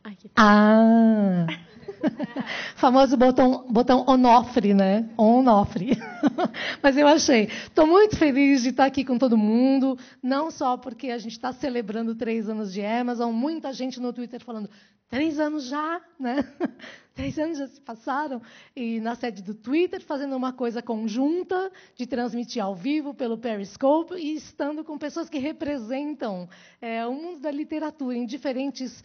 Aqui. Ah! Famoso botão on-off, né? On-off. Mas eu achei. Estou muito feliz de estar aqui com todo mundo, não só porque a gente está celebrando 3 anos de Amazon, muita gente no Twitter falando 3 anos já, né? 3 anos já se passaram, e na sede do Twitter, fazendo uma coisa conjunta, de transmitir ao vivo pelo Periscope, e estando com pessoas que representam o mundo da literatura, em diferentes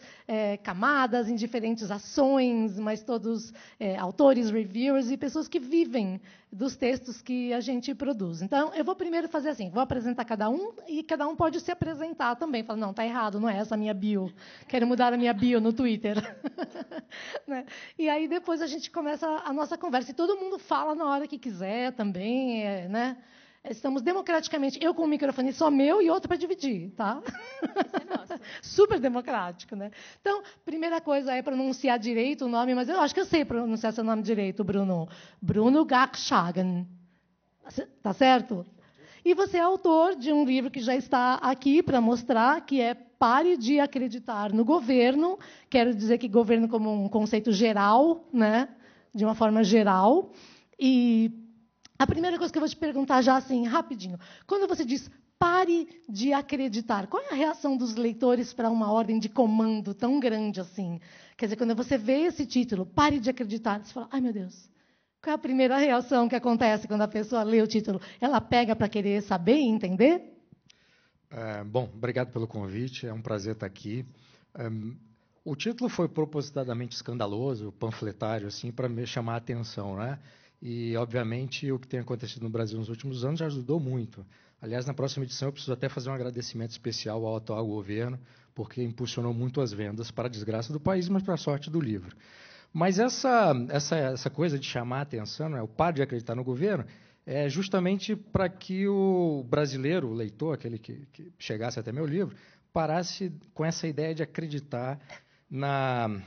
camadas, em diferentes ações, mas todos autores, reviewers e pessoas que vivem dos textos que a gente produz. Então, eu vou primeiro fazer assim, vou apresentar cada um, e cada um pode se apresentar também. Falar, não, está errado, não é essa a minha bio. Quero mudar a minha bio no Twitter. Né? E aí, depois, a gente começa a nossa conversa. E todo mundo fala na hora que quiser também, né? Estamos democraticamente, eu com o microfone só meu e outro para dividir, tá? Isso é nosso. Super democrático, né? Então, primeira coisa é pronunciar direito o nome, mas eu acho que eu sei pronunciar seu nome direito, Bruno. Bruno Gakshagen. Tá certo? E você é autor de um livro que já está aqui para mostrar, que é Pare de Acreditar no Governo. Quero dizer que governo como um conceito geral, né? De uma forma geral. E a primeira coisa que eu vou te perguntar já assim, rapidinho. Quando você diz pare de acreditar, qual é a reação dos leitores para uma ordem de comando tão grande assim? Quer dizer, quando você vê esse título, pare de acreditar, você fala, ai meu Deus, qual é a primeira reação que acontece quando a pessoa lê o título? Ela pega para querer saber e entender? Bom, obrigado pelo convite, é um prazer estar aqui. O título foi propositadamente escandaloso, panfletário, assim, para me chamar a atenção, né? E, obviamente, o que tem acontecido no Brasil nos últimos anos já ajudou muito. Aliás, na próxima edição eu preciso até fazer um agradecimento especial ao atual governo, porque impulsionou muito as vendas para a desgraça do país, mas para a sorte do livro. Mas essa coisa de chamar a atenção, né, o pare de acreditar no governo, é justamente para que o brasileiro, o leitor, aquele que chegasse até meu livro, parasse com essa ideia de acreditar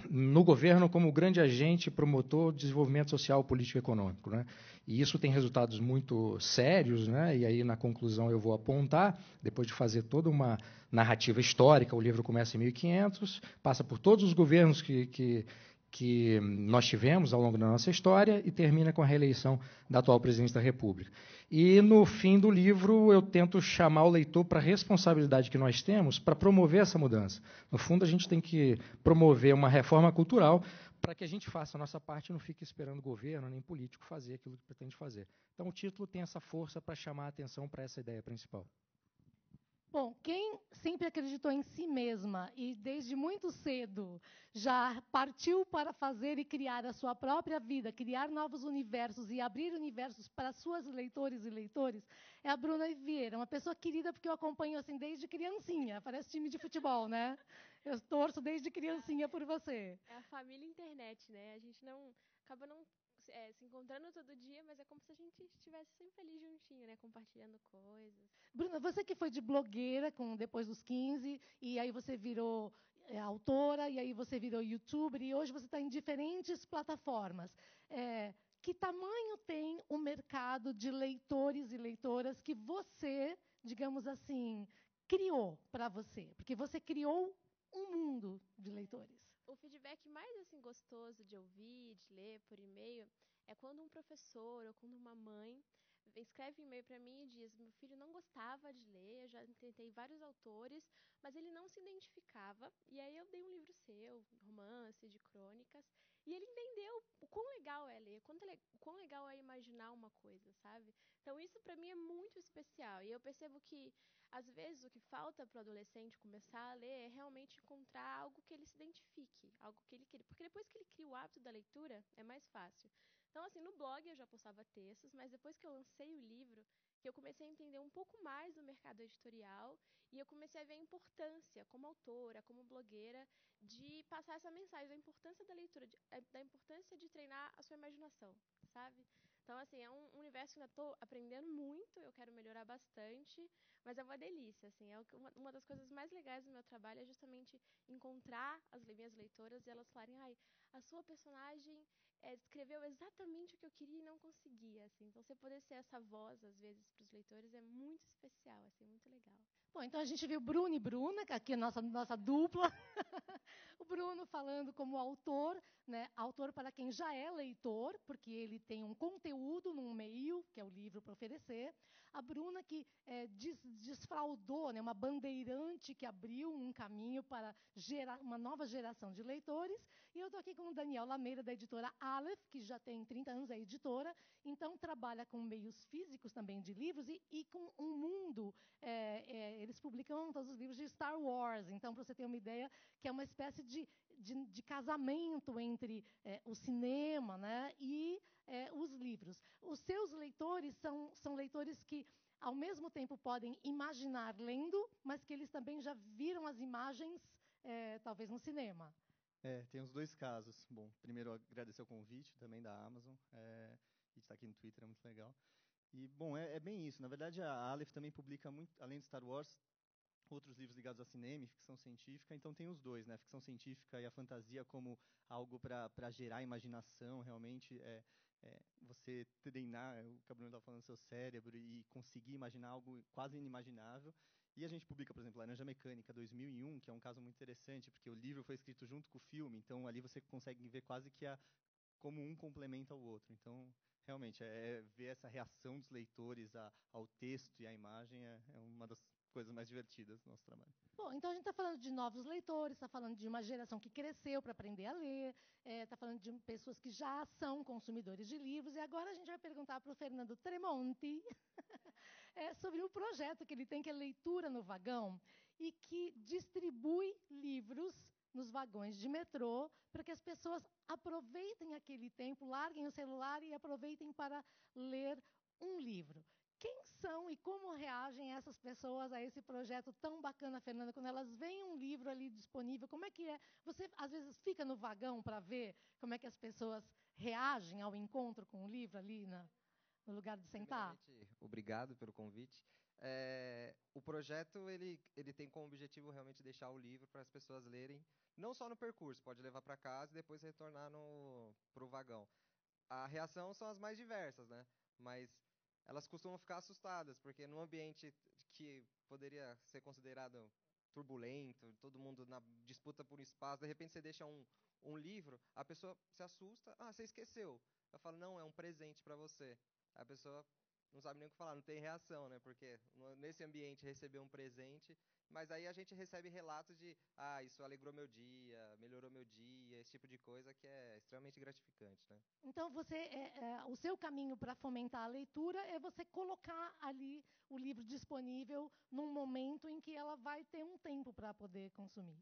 no governo como grande agente promotor de desenvolvimento social, político e econômico, né? E isso tem resultados muito sérios, né? E aí, na conclusão, eu vou apontar, depois de fazer toda uma narrativa histórica, o livro começa em 1500, passa por todos os governos que nós tivemos ao longo da nossa história e termina com a reeleição da atual presidente da República. E, no fim do livro, eu tento chamar o leitor para a responsabilidade que nós temos para promover essa mudança. No fundo, a gente tem que promover uma reforma cultural para que a gente faça a nossa parte e não fique esperando o governo nem político fazer aquilo que pretende fazer. Então, o título tem essa força para chamar a atenção para essa ideia principal. Bom, quem sempre acreditou em si mesma e desde muito cedo já partiu para fazer e criar a sua própria vida, criar novos universos e abrir universos para suas leitores e leitores, é a Bruna Vieira, uma pessoa querida porque eu acompanho assim desde criancinha, parece time de futebol, né? Eu torço desde criancinha por você. É a família internet, né? A gente acaba não se encontrando todo dia, mas é como se a gente estivesse sempre ali juntinho, né? Compartilhando coisas. Bruna, você que foi de blogueira depois dos 15, e aí você virou autora, e aí você virou youtuber, e hoje você está em diferentes plataformas. Que tamanho tem o mercado de leitores e leitoras que você, digamos assim, criou para você? Porque você criou um mundo de leitores. O feedback mais assim gostoso de ouvir, de ler por e-mail, é quando um professor ou quando uma mãe escreve um e-mail para mim e diz: meu filho não gostava de ler, eu já tentei vários autores, mas ele não se identificava, e aí eu dei um livro seu, romance, de crônicas, e ele entendeu o quão legal é ler, o quão legal é imaginar uma coisa, sabe? Então isso para mim é muito especial, e eu percebo que às vezes o que falta para o adolescente começar a ler é realmente encontrar algo que ele se identifique, algo que ele queira, porque depois que ele cria o hábito da leitura, é mais fácil. Então, assim, no blog eu já postava textos, mas depois que eu lancei o livro, que eu comecei a entender um pouco mais do mercado editorial e eu comecei a ver a importância, como autora, como blogueira, de passar essa mensagem da importância da leitura, da importância de treinar a sua imaginação, sabe? Então, assim, é um universo que ainda estou aprendendo muito, eu quero melhorar bastante, mas é uma delícia, assim, uma das coisas mais legais do meu trabalho é justamente encontrar as minhas leitoras e elas falarem, ai, a sua personagem escreveu exatamente o que eu queria e não conseguia, assim. Então, você poder ser essa voz, às vezes, para os leitores é muito especial, assim, muito legal. Bom, então a gente viu Bruno e Bruna, que aqui é a nossa dupla. O Bruno falando como autor, né? Autor para quem já é leitor, porque ele tem um conteúdo num meio, que é o livro para oferecer. A Bruna que desfraudou, né? Uma bandeirante que abriu um caminho para uma nova geração de leitores. E eu estou aqui com o Daniel Lameira, da editora Aleph, que já tem 30 anos, é editora, então trabalha com meios físicos também de livros e com um mundo. Eles publicam todos os livros de Star Wars, então, para você ter uma ideia, que é uma espécie de casamento entre o cinema, né, e os livros. Os seus leitores são leitores que, ao mesmo tempo, podem imaginar lendo, mas que eles também já viram as imagens, talvez, no cinema. Tem os dois casos. Bom, primeiro, agradecer o convite também da Amazon. A gente está aqui no Twitter, é muito legal. E, bom, é bem isso. Na verdade, a Aleph também publica, muito, além de Star Wars, outros livros ligados a cinema e ficção científica. Então, tem os dois, né? A ficção científica e a fantasia como algo para gerar imaginação, realmente. Você treinar, o que a Bruna estava falando, seu cérebro e conseguir imaginar algo quase inimaginável. E a gente publica, por exemplo, Laranja Mecânica, 2001, que é um caso muito interessante, porque o livro foi escrito junto com o filme, então ali você consegue ver quase que como um complementa ao outro. Então, realmente, ver essa reação dos leitores ao texto e à imagem é uma das coisas mais divertidas do nosso trabalho. Bom, então a gente está falando de novos leitores, está falando de uma geração que cresceu para aprender a ler, está falando de pessoas que já são consumidores de livros, e agora a gente vai perguntar para o Fernando Tremonti sobre o projeto que ele tem, que é Leitura no Vagão, e que distribui livros nos vagões de metrô, para que as pessoas aproveitem aquele tempo, larguem o celular e aproveitem para ler um livro. Quem são e como reagem essas pessoas a esse projeto tão bacana, Fernanda, quando elas veem um livro ali disponível? Como é que é? Você, às vezes, fica no vagão para ver como é que as pessoas reagem ao encontro com o livro ali no lugar de sentar? Obrigado pelo convite. O projeto ele tem como objetivo realmente deixar o livro para as pessoas lerem, não só no percurso, pode levar para casa e depois retornar para o vagão. A reação são as mais diversas, né? Mas elas costumam ficar assustadas, porque num ambiente que poderia ser considerado turbulento, todo mundo na disputa por um espaço, de repente você deixa um livro, a pessoa se assusta, você esqueceu. Eu falo, não, é um presente para você. A pessoa não sabe nem o que falar, não tem reação, né? Porque nesse ambiente recebeu um presente, mas aí a gente recebe relatos de, isso alegrou meu dia, melhorou meu dia, esse tipo de coisa que é extremamente gratificante, né? Então, o seu caminho para fomentar a leitura é você colocar ali o livro disponível num momento em que ela vai ter um tempo para poder consumir.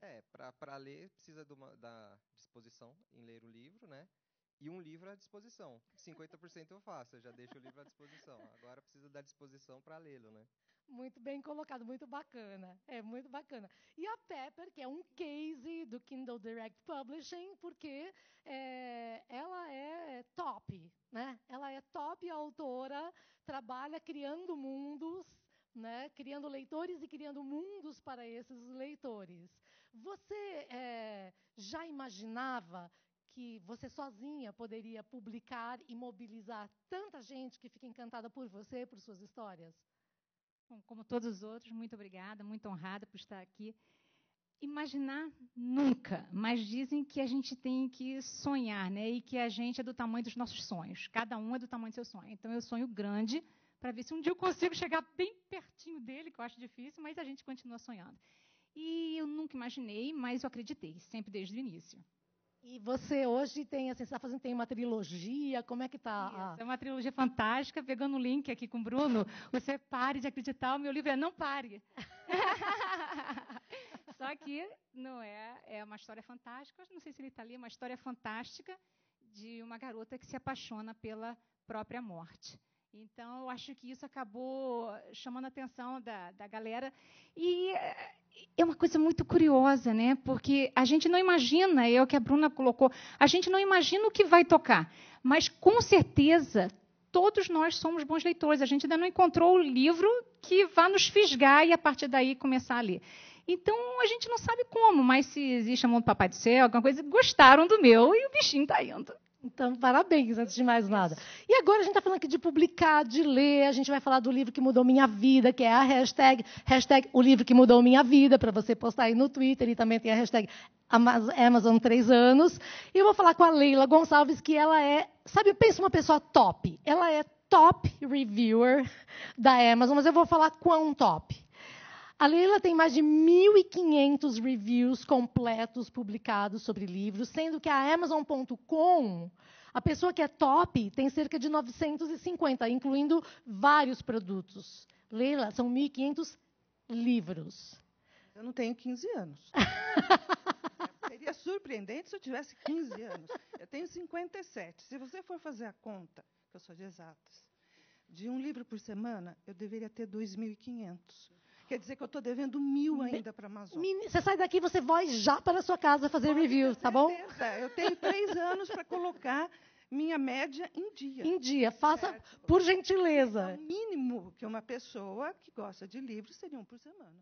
Para ler, precisa da disposição em ler o livro, né? E um livro à disposição. 50% eu faço, eu já deixo o livro à disposição. Agora precisa da disposição para lê-lo, né? Muito bem colocado, muito bacana. Muito bacana. E a Pepper, que é um case do Kindle Direct Publishing, porque ela é top, né? Ela é top autora, trabalha criando mundos, né? Criando leitores e criando mundos para esses leitores. Você já imaginava que você sozinha poderia publicar e mobilizar tanta gente que fica encantada por você, por suas histórias? Bom, como todos os outros, muito obrigada, muito honrada por estar aqui. Imaginar nunca, mas dizem que a gente tem que sonhar, né? E que a gente é do tamanho dos nossos sonhos. Cada um é do tamanho do seu sonho. Então, eu sonho grande para ver se um dia eu consigo chegar bem pertinho dele, que eu acho difícil, mas a gente continua sonhando. E eu nunca imaginei, mas eu acreditei, sempre desde o início. E você hoje tem uma trilogia, como é que está? É uma trilogia fantástica, pegando o link aqui com o Bruno, você pare de acreditar, o meu livro Não Pare. Só que não é uma história fantástica, não sei se ele está ali, é uma história fantástica de uma garota que se apaixona pela própria morte. Então, eu acho que isso acabou chamando a atenção da galera. E é uma coisa muito curiosa, né? Porque a gente não imagina, é o que a Bruna colocou, a gente não imagina o que vai tocar. Mas, com certeza, todos nós somos bons leitores. A gente ainda não encontrou o livro que vá nos fisgar e, a partir daí, começar a ler. Então, a gente não sabe como, mas se existe a mão do Papai do Céu, alguma coisa, gostaram do meu e o bichinho está indo. Então, parabéns, antes de mais nada. E agora a gente está falando aqui de publicar, de ler. A gente vai falar do livro que mudou minha vida, que é a hashtag o livro que mudou minha vida, para você postar aí no Twitter. E também tem a hashtag Amazon 3 anos. E eu vou falar com a Leila Gonçalves, que ela é, sabe, pensa uma pessoa top. Ela é top reviewer da Amazon, mas eu vou falar quão top. A Leila tem mais de 1.500 reviews completos publicados sobre livros, sendo que a Amazon.com, a pessoa que é top, tem cerca de 950, incluindo vários produtos. Leila, são 1.500 livros. Eu não tenho 15 anos. Seria surpreendente se eu tivesse 15 anos. Eu tenho 57. Se você for fazer a conta, que eu sou de exatas, de um livro por semana, eu deveria ter 2.500. Quer dizer que eu estou devendo 1.000 ainda para a Amazon. Você sai daqui, você vai já para a sua casa fazer review, tá bom? Eu tenho 3 anos para colocar minha média em dia. Em dia, faça por gentileza. O mínimo que uma pessoa que gosta de livros seria um por semana.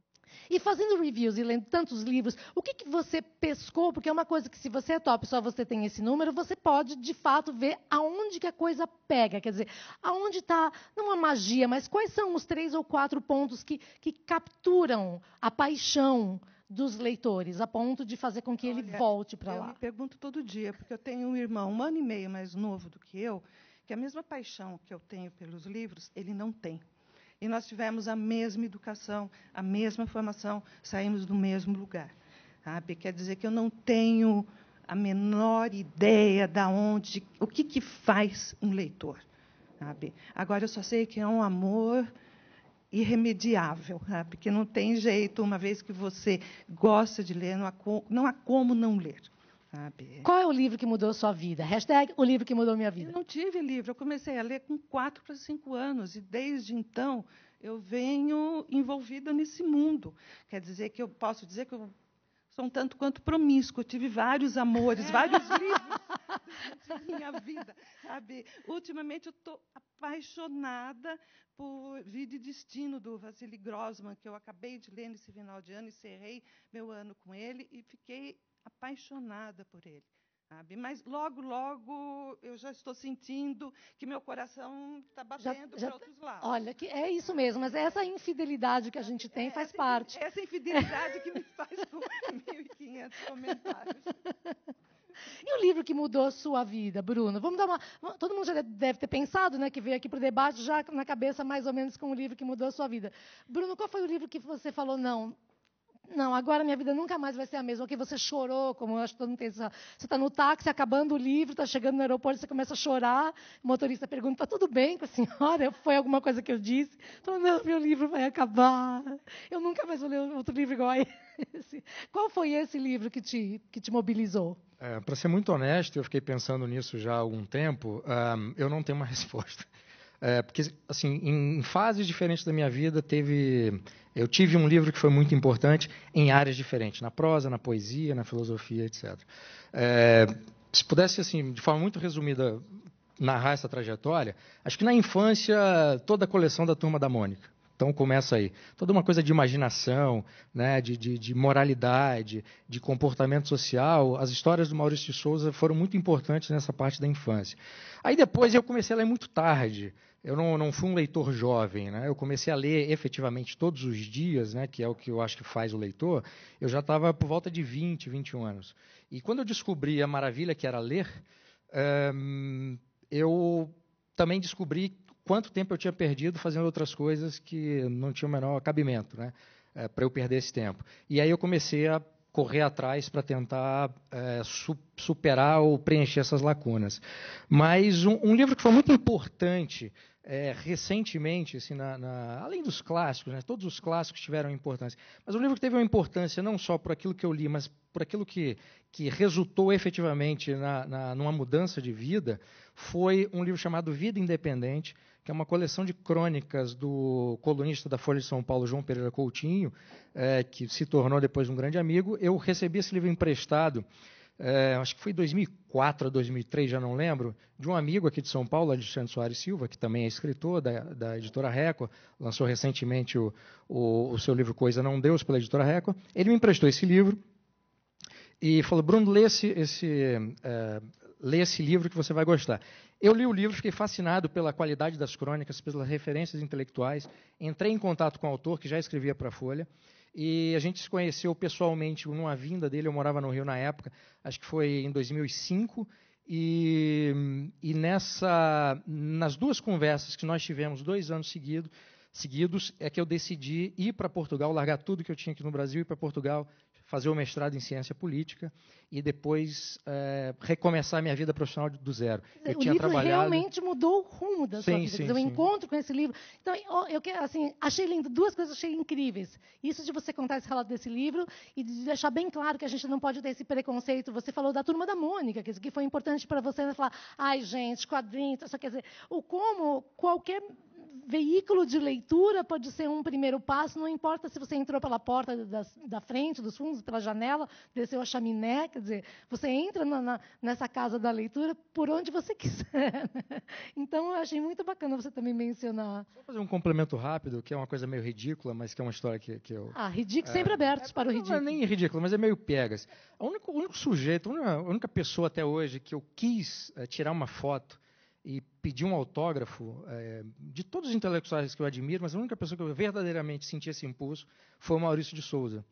E fazendo reviews e lendo tantos livros, o que você pescou? Porque é uma coisa que, se você é top, só você tem esse número, você pode, de fato, ver aonde que a coisa pega. Quer dizer, aonde está, não a magia, mas quais são os 3 ou 4 pontos que capturam a paixão dos leitores, a ponto de fazer com que ele volte para lá. Eu me pergunto todo dia, porque eu tenho um irmão 1 ano e meio mais novo do que a mesma paixão que eu tenho pelos livros, ele não tem. E nós tivemos a mesma educação, a mesma formação, saímos do mesmo lugar. Sabe? Quer dizer que eu não tenho a menor ideia o que faz um leitor. Sabe? Agora, eu só sei que é um amor irremediável, sabe? Porque não tem jeito, uma vez que você gosta de ler, não há como não ler. Sabe? Qual é o livro que mudou a sua vida? Hashtag o livro que mudou minha vida. Eu não tive livro, eu comecei a ler com 4 para 5 anos, e desde então eu venho envolvida nesse mundo. Quer dizer que eu posso dizer que eu sou um tanto quanto promíscua, eu tive vários amores, vários livros durante a minha vida. Sabe? Ultimamente eu estou apaixonada por Vida e Destino, do Vassili Grossman, que eu acabei de ler nesse final de ano, encerrei meu ano com ele e fiquei apaixonada por ele. Sabe? Mas logo, logo, eu já estou sentindo que meu coração está batendo para outros lados. Olha, que é isso mesmo, mas essa infidelidade que a gente tem faz parte. Essa infidelidade que me faz com 1.500 comentários. E o livro que mudou a sua vida, Bruno? Todo mundo já deve ter pensado, né, que veio aqui para o debate já na cabeça mais ou menos com o livro que mudou a sua vida. Bruno, qual foi o livro que você falou, não, agora minha vida nunca mais vai ser a mesma? Ou que você chorou, como eu acho que todo mundo tem. Você está no táxi, acabando o livro, está chegando no aeroporto, você começa a chorar, o motorista pergunta, está tudo bem com a senhora? Foi alguma coisa que eu disse? Falou, não, meu livro vai acabar, eu nunca mais vou ler outro livro igual a esse. Qual foi esse livro que te mobilizou? Para ser muito honesto, eu fiquei pensando nisso já há algum tempo, eu não tenho uma resposta. Porque, assim, em fases diferentes da minha vida, eu tive um livro que foi muito importante em áreas diferentes, na prosa, na poesia, na filosofia, etc. Se pudesse, assim, de forma muito resumida, narrar essa trajetória, acho que na infância, toda a coleção da Turma da Mônica. Então, começa aí. Toda uma coisa de imaginação, né, de moralidade, de comportamento social. As histórias do Maurício de Souza foram muito importantes nessa parte da infância. Aí, depois, eu comecei a ler muito tarde. Eu não fui um leitor jovem, né? Eu comecei a ler efetivamente todos os dias, né, que é o que eu acho que faz o leitor. Eu já estava por volta de 20, 21 anos. E quando eu descobri a maravilha que era ler, eu também descobri quanto tempo eu tinha perdido fazendo outras coisas que não tinham o menor cabimento, né, para eu perder esse tempo. E aí eu comecei a correr atrás para tentar superar ou preencher essas lacunas. Mas um livro que foi muito importante recentemente, assim, além dos clássicos, né, todos os clássicos tiveram importância, mas um livro que teve uma importância não só por aquilo que eu li, mas por aquilo que resultou efetivamente numa mudança de vida, foi um livro chamado Vida Independente, que é uma coleção de crônicas do colunista da Folha de São Paulo, João Pereira Coutinho, que se tornou depois um grande amigo. Eu recebi esse livro emprestado, acho que foi em 2004 ou 2003, já não lembro, de um amigo aqui de São Paulo, Alexandre Soares Silva, que também é escritor da editora Record, lançou recentemente o seu livro Coisa Não Deus, pela editora Record. Ele me emprestou esse livro e falou, Bruno, lê lê esse livro que você vai gostar. Eu li o livro, fiquei fascinado pela qualidade das crônicas, pelas referências intelectuais. Entrei em contato com o autor, que já escrevia para a Folha, e a gente se conheceu pessoalmente numa vinda dele. Eu morava no Rio na época, acho que foi em 2005, e nas duas conversas que nós tivemos 2 anos seguidos, é que eu decidi ir para Portugal, largar tudo que eu tinha aqui no Brasil, ir para Portugal, fazer o mestrado em ciência política e depois recomeçar minha vida profissional do zero. Eu tinha trabalhado... realmente mudou o rumo da sua vida. Sim, o encontro com esse livro. Então, eu assim, achei lindo, 2 coisas achei incríveis. Isso de você contar esse relato desse livro e de deixar bem claro que a gente não pode ter esse preconceito. Você falou da Turma da Mônica, que foi importante para você, né? Falar, ai, gente, quadrinhos, só quer dizer, o como qualquer veículo de leitura pode ser um primeiro passo, não importa se você entrou pela porta da frente, dos fundos, pela janela, desceu a chaminé, quer dizer, você entra nessa casa da leitura por onde você quiser. Então, eu achei muito bacana você também mencionar. Vou fazer um complemento rápido, que é uma coisa meio ridícula, mas que é uma história que eu... Ridículo, sempre abertos para o ridículo. Não é nem ridículo, mas é meio piegas. O único sujeito, a única pessoa até hoje que eu quis tirar uma foto e pedir um autógrafo, de todos os intelectuais que eu admiro, mas a única pessoa que eu verdadeiramente senti esse impulso foi o Maurício de Souza.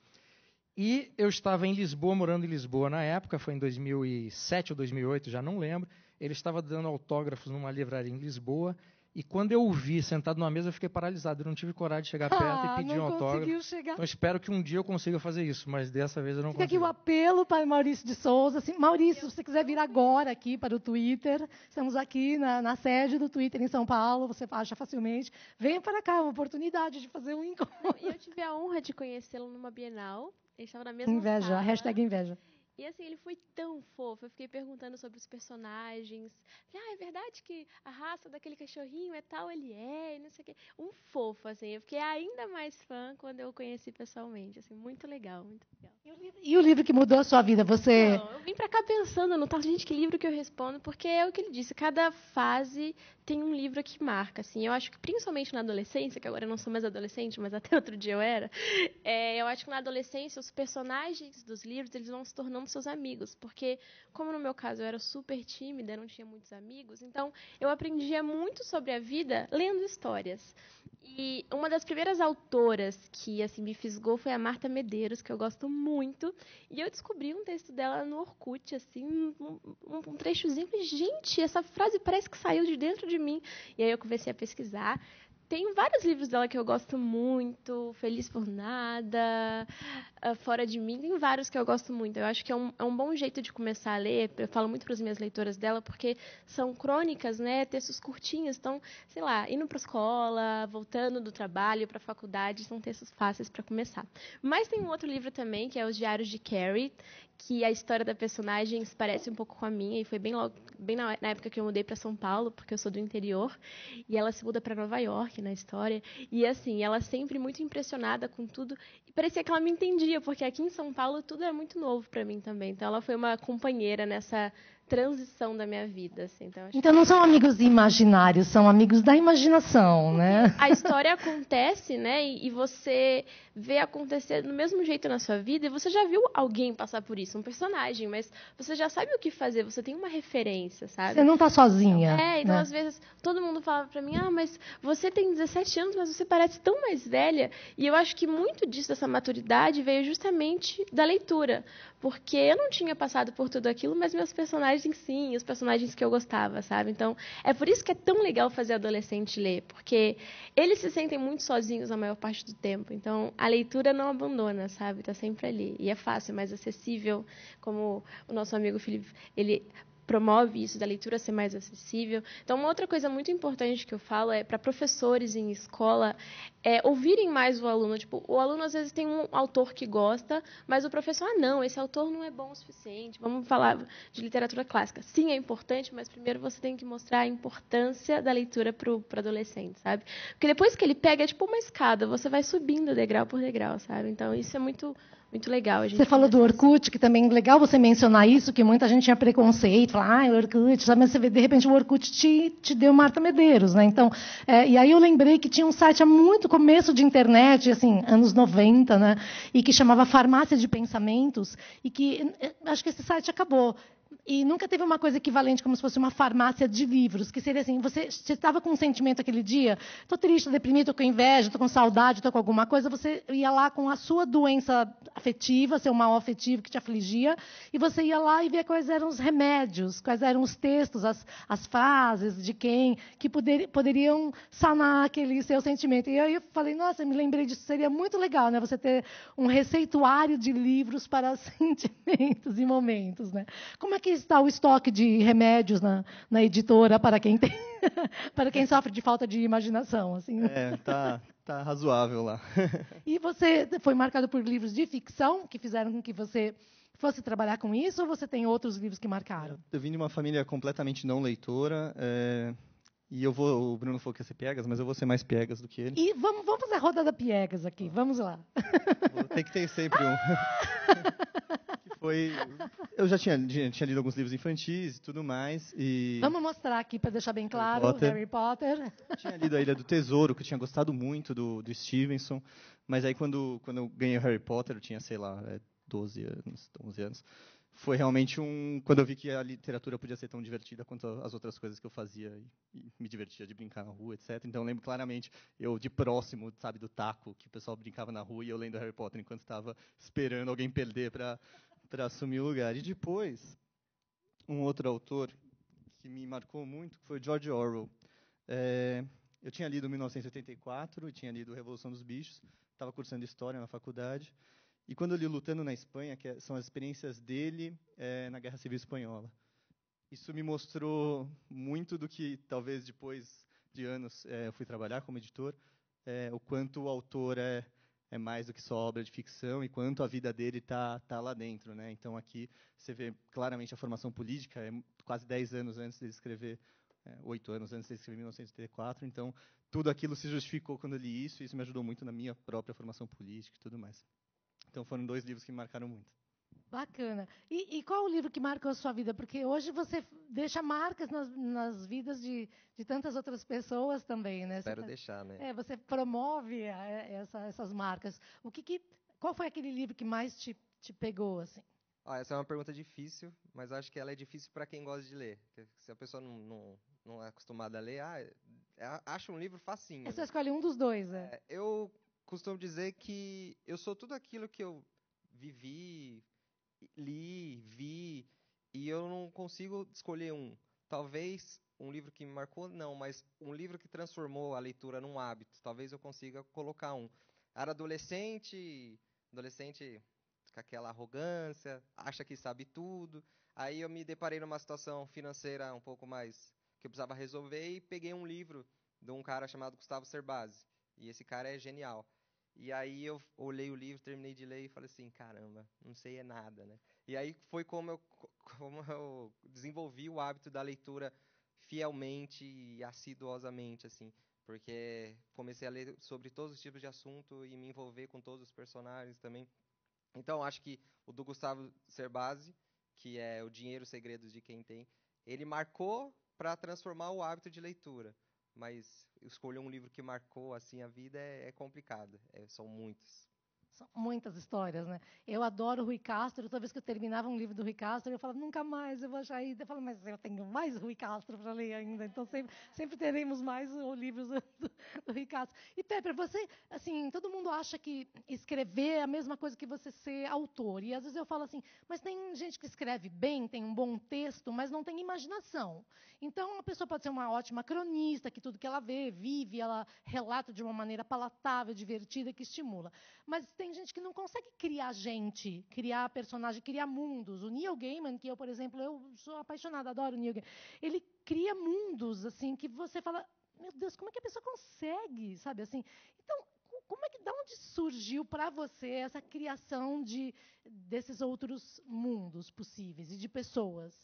E eu estava em Lisboa, morando em Lisboa na época, foi em 2007 ou 2008, já não lembro. Ele estava dando autógrafos numa livraria em Lisboa, e quando eu o vi sentado numa mesa, eu fiquei paralisado. Eu não tive coragem de chegar perto e pedir um autógrafo. Então, espero que um dia eu consiga fazer isso, mas dessa vez eu não consigo. Fica aqui o apelo para Maurício de Souza. Assim, Maurício, se você quiser vir agora aqui para o Twitter, estamos aqui na sede do Twitter em São Paulo, você acha facilmente. Venha para cá, uma oportunidade de fazer um encontro. E eu tive a honra de conhecê-lo numa Bienal. Ele estava na mesma inveja, sala. hashtag inveja. E assim, ele foi tão fofo. Eu fiquei perguntando sobre os personagens. Falei, é verdade que a raça daquele cachorrinho é tal, ele é, e não sei o quê. Um fofo, assim. Eu fiquei ainda mais fã quando eu o conheci pessoalmente. Assim, muito legal, muito legal. E o livro que mudou a sua vida? Você... Não, eu vim pra cá pensando, não tá, gente, que livro que eu respondo, porque é o que ele disse, cada fase tem um livro que marca, assim. Eu acho que principalmente na adolescência, que agora eu não sou mais adolescente, mas até outro dia eu era, eu acho que na adolescência os personagens dos livros, eles vão se tornando seus amigos, porque como no meu caso eu era super tímida, não tinha muitos amigos, então eu aprendia muito sobre a vida lendo histórias. E uma das primeiras autoras que assim me fisgou foi a Marta Medeiros, que eu gosto muito, e eu descobri um texto dela no Orkut, assim, um trechozinho, e falei, gente, essa frase parece que saiu de dentro de mim. E aí eu comecei a pesquisar. Tem vários livros dela que eu gosto muito, Feliz por Nada, Fora de Mim, tem vários que eu gosto muito. Eu acho que é um bom jeito de começar a ler, eu falo muito para as minhas leitoras dela, porque são crônicas, né, textos curtinhos, então, sei lá, indo para a escola, voltando do trabalho para a faculdade, são textos fáceis para começar. Mas tem um outro livro também, que é Os Diários de Carrie, que a história da personagem se parece um pouco com a minha, e foi bem na época que eu mudei para São Paulo, porque eu sou do interior, e ela se muda para Nova York na história, e assim, ela sempre muito impressionada com tudo, e parecia que ela me entendia, porque aqui em São Paulo tudo é muito novo para mim também, então ela foi uma companheira nessa transição da minha vida. Assim. Então não são amigos imaginários, são amigos da imaginação, né? A história acontece, né? E você vê acontecer do mesmo jeito na sua vida, e você já viu alguém passar por isso, um personagem, mas você já sabe o que fazer, você tem uma referência, sabe? Você não está sozinha. Então né? Às vezes todo mundo fala pra mim, mas você tem 17 anos, mas você parece tão mais velha. E eu acho que muito disso, dessa maturidade, veio justamente da leitura. Porque eu não tinha passado por tudo aquilo, mas meus personagens sim, os personagens que eu gostava, sabe? Então, é por isso que é tão legal fazer adolescente ler, porque eles se sentem muito sozinhos a maior parte do tempo. Então, a leitura não abandona, sabe? Tá sempre ali. E é fácil, mais acessível, como o nosso amigo Felipe, ele promove isso, da leitura ser mais acessível. Então, uma outra coisa muito importante que eu falo é para professores em escola ouvirem mais o aluno. Tipo, o aluno, às vezes, tem um autor que gosta, mas o professor, não, esse autor não é bom o suficiente. Vamos falar de literatura clássica. Sim, é importante, mas primeiro você tem que mostrar a importância da leitura para o adolescente, sabe? Porque depois que ele pega, é tipo uma escada, você vai subindo degrau por degrau, sabe? Então, isso é muito legal. Você falou do Orkut, que também é legal você mencionar isso, que muita gente tinha preconceito, falar, o Orkut, sabe? Mas você vê, de repente, o Orkut te deu Marta Medeiros, né? Então, e aí eu lembrei que tinha um site há muito começo de internet, assim, anos 90, né? E que chamava Farmácia de Pensamentos, e que acho que esse site acabou. E nunca teve uma coisa equivalente, como se fosse uma farmácia de livros, que seria assim, você estava com um sentimento aquele dia, estou triste, estou deprimido, estou com inveja, estou com saudade, estou com alguma coisa, você ia lá com a sua doença afetiva, seu mal afetivo que te afligia, e você ia lá e via quais eram os remédios, quais eram os textos, as frases de quem que poderiam sanar aquele seu sentimento. E aí eu falei, nossa, eu me lembrei disso, seria muito legal, né, você ter um receituário de livros para sentimentos e momentos, né? Como é que está o estoque de remédios na editora para quem tem, para quem sofre de falta de imaginação, assim? Tá razoável lá. E você foi marcado por livros de ficção que fizeram com que você fosse trabalhar com isso, ou você tem outros livros que marcaram? Eu vim de uma família completamente não leitora, e o Bruno falou que ia ser piegas, mas eu vou ser mais piegas do que ele. E vamos fazer a rodada piegas aqui, vamos lá. Tem que ter sempre um. Eu já tinha lido alguns livros infantis e tudo mais. Vamos mostrar aqui para deixar bem claro, Harry Potter. Tinha lido A Ilha do Tesouro, que eu tinha gostado muito do Stevenson, mas aí quando eu ganhei o Harry Potter, eu tinha, sei lá, 12 anos, 11 anos. Foi realmente quando eu vi que a literatura podia ser tão divertida quanto as outras coisas que eu fazia e me divertia de brincar na rua, etc. Então eu lembro claramente eu de próximo, sabe, do taco, que o pessoal brincava na rua e eu lendo Harry Potter enquanto estava esperando alguém perder para assumir o lugar. E depois, um outro autor que me marcou muito foi George Orwell. Eu tinha lido 1984 e tinha lido Revolução dos Bichos, estava cursando História na faculdade. E quando eu li Lutando na Espanha, que são as experiências dele na Guerra Civil Espanhola, isso me mostrou muito do que, talvez depois de anos, eu fui trabalhar como editor, o quanto o autor é mais do que só obra de ficção e quanto a vida dele está lá dentro, né? Então, aqui você vê claramente a formação política, quase 10 anos antes de escrever, 8 anos antes de escrever 1984. Então, tudo aquilo se justificou quando eu li isso, e isso me ajudou muito na minha própria formação política e tudo mais. Então, foram 2 livros que me marcaram muito. Bacana. E qual o livro que marcou a sua vida? Porque hoje você deixa marcas nas vidas de tantas outras pessoas também, né? Espero deixar, né? Você promove essas marcas. Qual foi aquele livro que mais te pegou, assim? Essa é uma pergunta difícil, mas acho que ela é difícil para quem gosta de ler. Se a pessoa não é acostumada a ler, acha um livro facinho. Você escolhe um dos dois, Eu costumo dizer que eu sou tudo aquilo que eu vivi, li, vi, e eu não consigo escolher um. Talvez um livro que me marcou, não, mas um livro que transformou a leitura num hábito. Talvez eu consiga colocar um. Era adolescente com aquela arrogância, acha que sabe tudo. Aí eu me deparei numa situação financeira um pouco mais que eu precisava resolver e peguei um livro de um cara chamado Gustavo Cerbasi. E esse cara é genial. E aí eu olhei o livro, terminei de ler e falei assim, caramba, não sei nada, né? E aí foi como eu desenvolvi o hábito da leitura fielmente e assiduosamente, assim, porque comecei a ler sobre todos os tipos de assunto e me envolver com todos os personagens também. Então, acho que o do Gustavo Cerbasi, que é O Dinheiro, os Segredos de Quem Tem, ele marcou para transformar o hábito de leitura. Mas escolher um livro que marcou assim a vida é complicado. São muitos. São muitas histórias, né? Eu adoro o Rui Castro. Toda vez que eu terminava um livro do Rui Castro, eu falava, nunca mais eu vou achar isso. Eu falo, mas eu tenho mais Rui Castro para ler ainda. Então, sempre teremos mais livros do Rui Castro. E, Pepper, você, assim, todo mundo acha que escrever é a mesma coisa que você ser autor. E, às vezes, eu falo assim, mas tem gente que escreve bem, tem um bom texto, mas não tem imaginação. Então, a pessoa pode ser uma ótima cronista, que tudo que ela vê, vive, ela relata de uma maneira palatável, divertida, que estimula. Mas tem gente que não consegue criar gente, criar personagem, criar mundos. O Neil Gaiman, que eu, por exemplo, eu sou apaixonada, adoro o Neil Gaiman. Ele cria mundos, assim, que você fala, meu Deus, como é que a pessoa consegue, sabe, assim? Então, da onde surgiu para você essa criação desses outros mundos possíveis e de pessoas?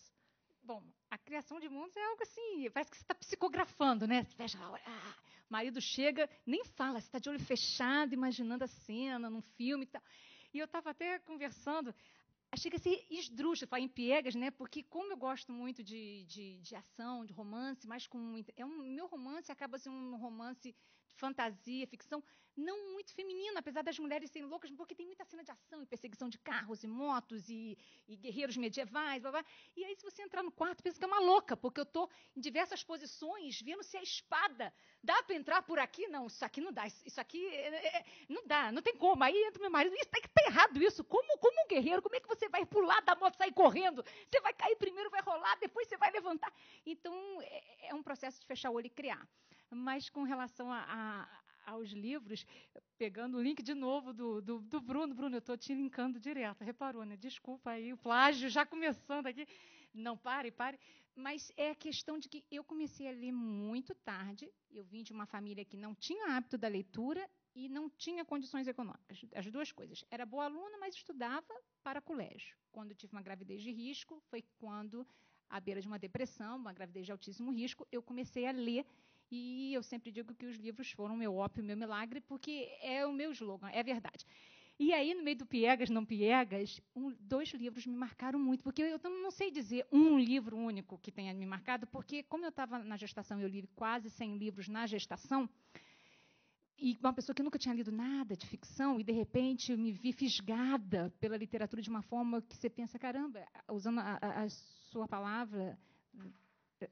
Bom, a criação de mundos é algo assim, parece que você está psicografando, né? Você fecha a olho, marido chega, nem fala, você está de olho fechado, imaginando a cena num filme e tal. E eu estava até conversando, achei que ia ser esdrúxulo falar em piegas, né? Porque como eu gosto muito de ação, de romance, mas meu romance acaba sendo um romance fantasia, ficção, não muito feminino, apesar das mulheres serem loucas, porque tem muita cena de ação e perseguição de carros e motos e guerreiros medievais, blá, blá. E aí, se você entrar no quarto, pensa que é uma louca, porque eu estou em diversas posições, vendo se a espada dá para entrar por aqui. Não, isso aqui não dá, isso aqui não dá, não tem como. Aí entra meu marido, isso tá errado isso. Como um guerreiro, como é que você vai pular da moto e sair correndo? Você vai cair primeiro, vai rolar, depois você vai levantar. Então, é um processo de fechar o olho e criar. Mas com relação aos livros, pegando o link de novo do Bruno. Bruno, eu estou te linkando direto, reparou, né? Desculpa aí, o plágio já começando aqui. Não, pare. Mas é a questão de que eu comecei a ler muito tarde. Eu vim de uma família que não tinha hábito da leitura e não tinha condições econômicas. As duas coisas. Era boa aluna, mas estudava para colégio. Quando eu tive uma gravidez de risco, foi quando, à beira de uma depressão, uma gravidez de altíssimo risco, eu comecei a ler. E eu sempre digo que os livros foram meu ópio, meu milagre, porque é o meu slogan, é verdade. E aí, no meio do Piegas, não Piegas, 2 livros me marcaram muito, porque eu não sei dizer um livro único que tenha me marcado, porque como eu estava na gestação, eu li quase 100 livros na gestação, e uma pessoa que nunca tinha lido nada de ficção, e de repente eu me vi fisgada pela literatura de uma forma que você pensa, caramba, usando a sua palavra,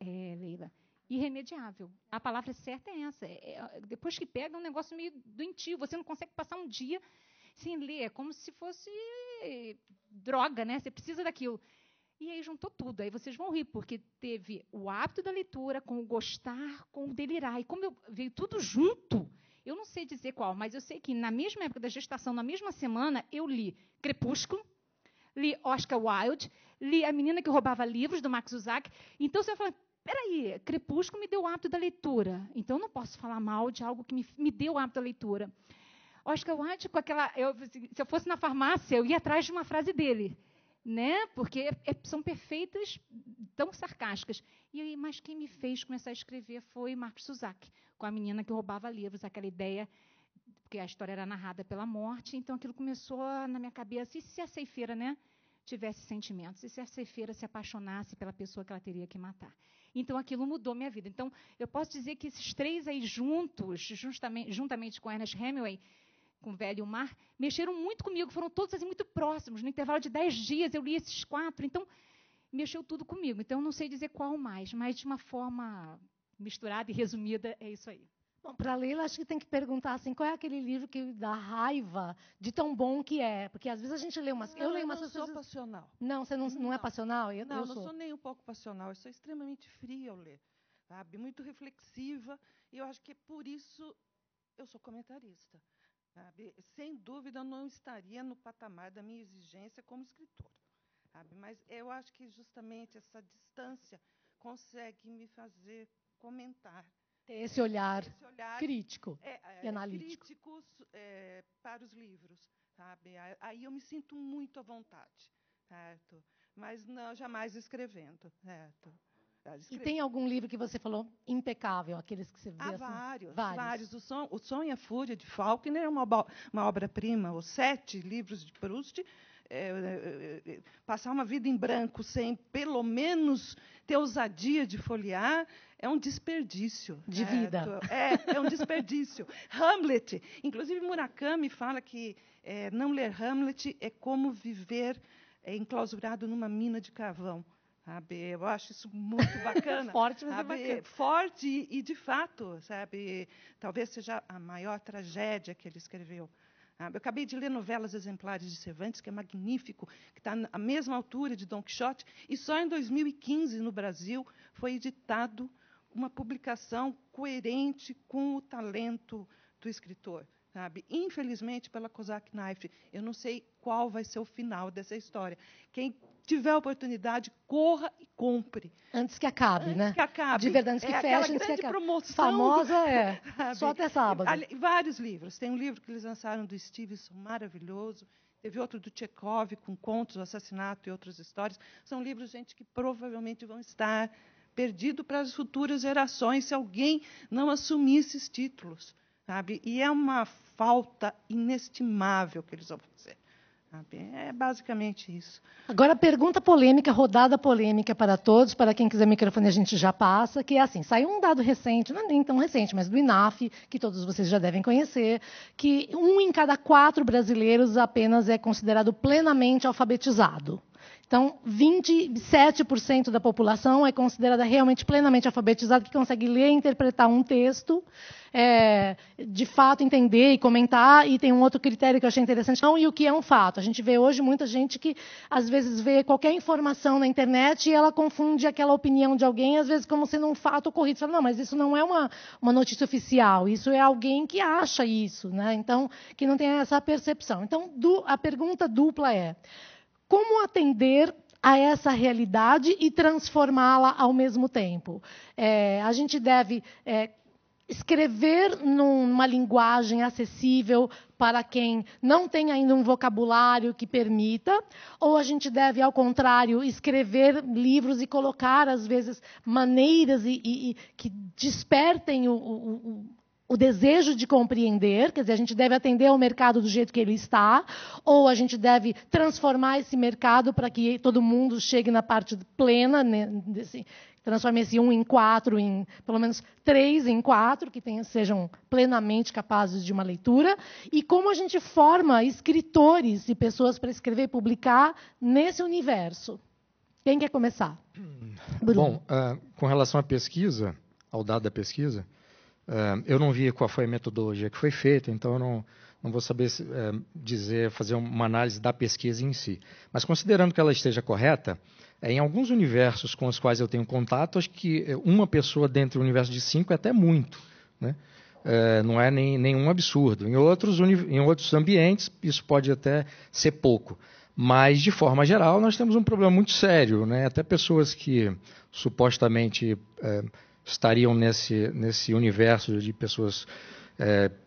Leila, irremediável. A palavra certa é essa. Depois que pega, é um negócio meio doentio. Você não consegue passar um dia sem ler. É como se fosse droga, né? Você precisa daquilo. E aí juntou tudo. Aí vocês vão rir, porque teve o hábito da leitura com o gostar, com o delirar. E como veio tudo junto, eu não sei dizer qual, mas eu sei que na mesma época da gestação, na mesma semana, eu li Crepúsculo, li Oscar Wilde, li A Menina que Roubava Livros, do Max Uzak. Então, você fala, peraí, Crepúsculo me deu o hábito da leitura. Então, eu não posso falar mal de algo que me deu o hábito da leitura. Oscar Wilde, com aquela... se eu fosse na farmácia, eu ia atrás de uma frase dele, né? Porque são perfeitas, tão sarcásticas. Mas quem me fez começar a escrever foi Max Uzak, com A Menina que Roubava Livros, aquela ideia, porque a história era narrada pela morte, então aquilo começou na minha cabeça. E se a ceifeira, né, tivesse sentimentos? E se a ceifeira se apaixonasse pela pessoa que ela teria que matar? Então, aquilo mudou minha vida. Então, eu posso dizer que esses 3 aí juntos, juntamente com Ernest Hemingway, com Velho e o Mar, mexeram muito comigo. Foram todos assim, muito próximos. No intervalo de 10 dias, eu li esses 4. Então, mexeu tudo comigo. Então, eu não sei dizer qual mais, mas de uma forma misturada e resumida, é isso aí. Bom, para a Leila, acho que tem que perguntar assim, qual é aquele livro que dá raiva de tão bom que é? Porque às vezes a gente lê umas... Eu leio umas não coisas... sou passional. Não, você não é passional? Eu não sou. sou nem um pouco passional. Eu sou extremamente fria ao ler, sabe? Muito reflexiva. E eu acho que por isso eu sou comentarista. Sabe? Sem dúvida, eu não estaria no patamar da minha exigência como escritora. Sabe? Mas eu acho que justamente essa distância consegue me fazer comentar. Ter esse olhar crítico e analítico. Críticos para os livros. Sabe? Aí eu me sinto muito à vontade. Certo? Mas não, jamais escrevendo. Certo? E tem algum livro que você falou impecável, aqueles que você vê assim? Vários. O Sonho e a Fúria, de Faulkner, é uma obra-prima. Os 7 livros de Proust, passar uma vida em branco sem, pelo menos, ter ousadia de folhear, é um desperdício. De vida. É um desperdício. Hamlet, inclusive Murakami fala que não ler Hamlet é como viver enclausurado numa mina de carvão. Sabe? Eu acho isso muito bacana. Forte, mas é bacana. Forte e, de fato, sabe, talvez seja a maior tragédia que ele escreveu. Eu acabei de ler Novelas Exemplares de Cervantes, que é magnífico, que está à mesma altura de Don Quixote, e só em 2015, no Brasil, foi editado uma publicação coerente com o talento do escritor. Sabe? Infelizmente, pela Kozak Knife, eu não sei qual vai ser o final dessa história. Quem tiver a oportunidade, corra e compre. Antes que acabe, antes né? Que acabe. De verdade, antes que feche, antes que acabe. Promoção, famosa só até sábado. Vários livros. Tem um livro que eles lançaram do Stevenson, maravilhoso. Teve outro do Chekhov, com contos, o assassinato e outras histórias. São livros, gente, que provavelmente vão estar perdidos para as futuras gerações, se alguém não assumir esses títulos. Sabe? E é uma falta inestimável que eles vão fazer. É basicamente isso. Agora, pergunta polêmica, rodada polêmica para todos, para quem quiser microfone a gente já passa, que é assim, saiu um dado recente, não é nem tão recente, mas do INAF, que todos vocês já devem conhecer, que 1 em cada 4 brasileiros apenas é considerado plenamente alfabetizado. Então, 27% da população é considerada realmente plenamente alfabetizada, que consegue ler e interpretar um texto, de fato entender e comentar. E tem um outro critério que eu achei interessante, não, e o que é um fato. A gente vê hoje muita gente que, às vezes, vê qualquer informação na internet e ela confunde aquela opinião de alguém, às vezes, como sendo um fato ocorrido. Você fala, não, mas isso não é uma notícia oficial, isso é alguém que acha isso, né? Então, que não tem essa percepção. Então, a pergunta dupla é: como atender a essa realidade e transformá-la ao mesmo tempo? A gente deve escrever numa linguagem acessível para quem não tem ainda um vocabulário que permita, ou a gente deve, ao contrário, escrever livros e colocar, às vezes, maneiras que despertem o desejo de compreender, quer dizer, a gente deve atender ao mercado do jeito que ele está, ou a gente deve transformar esse mercado para que todo mundo chegue na parte plena, né, transforme esse 1 em 4 em, pelo menos, 3 em 4, que sejam plenamente capazes de uma leitura, e como a gente forma escritores e pessoas para escrever e publicar nesse universo. Quem quer começar? Bruno. Bom, com relação à pesquisa, ao dado da pesquisa, eu não vi qual foi a metodologia que foi feita, então eu não vou saber fazer uma análise da pesquisa em si. Mas considerando que ela esteja correta, em alguns universos com os quais eu tenho contato, acho que uma pessoa dentro do universo de 5 é até muito, né? Não é nenhum absurdo. Em outros ambientes, isso pode até ser pouco. Mas, de forma geral, nós temos um problema muito sério, né? Até pessoas que supostamente estariam nesse universo de pessoas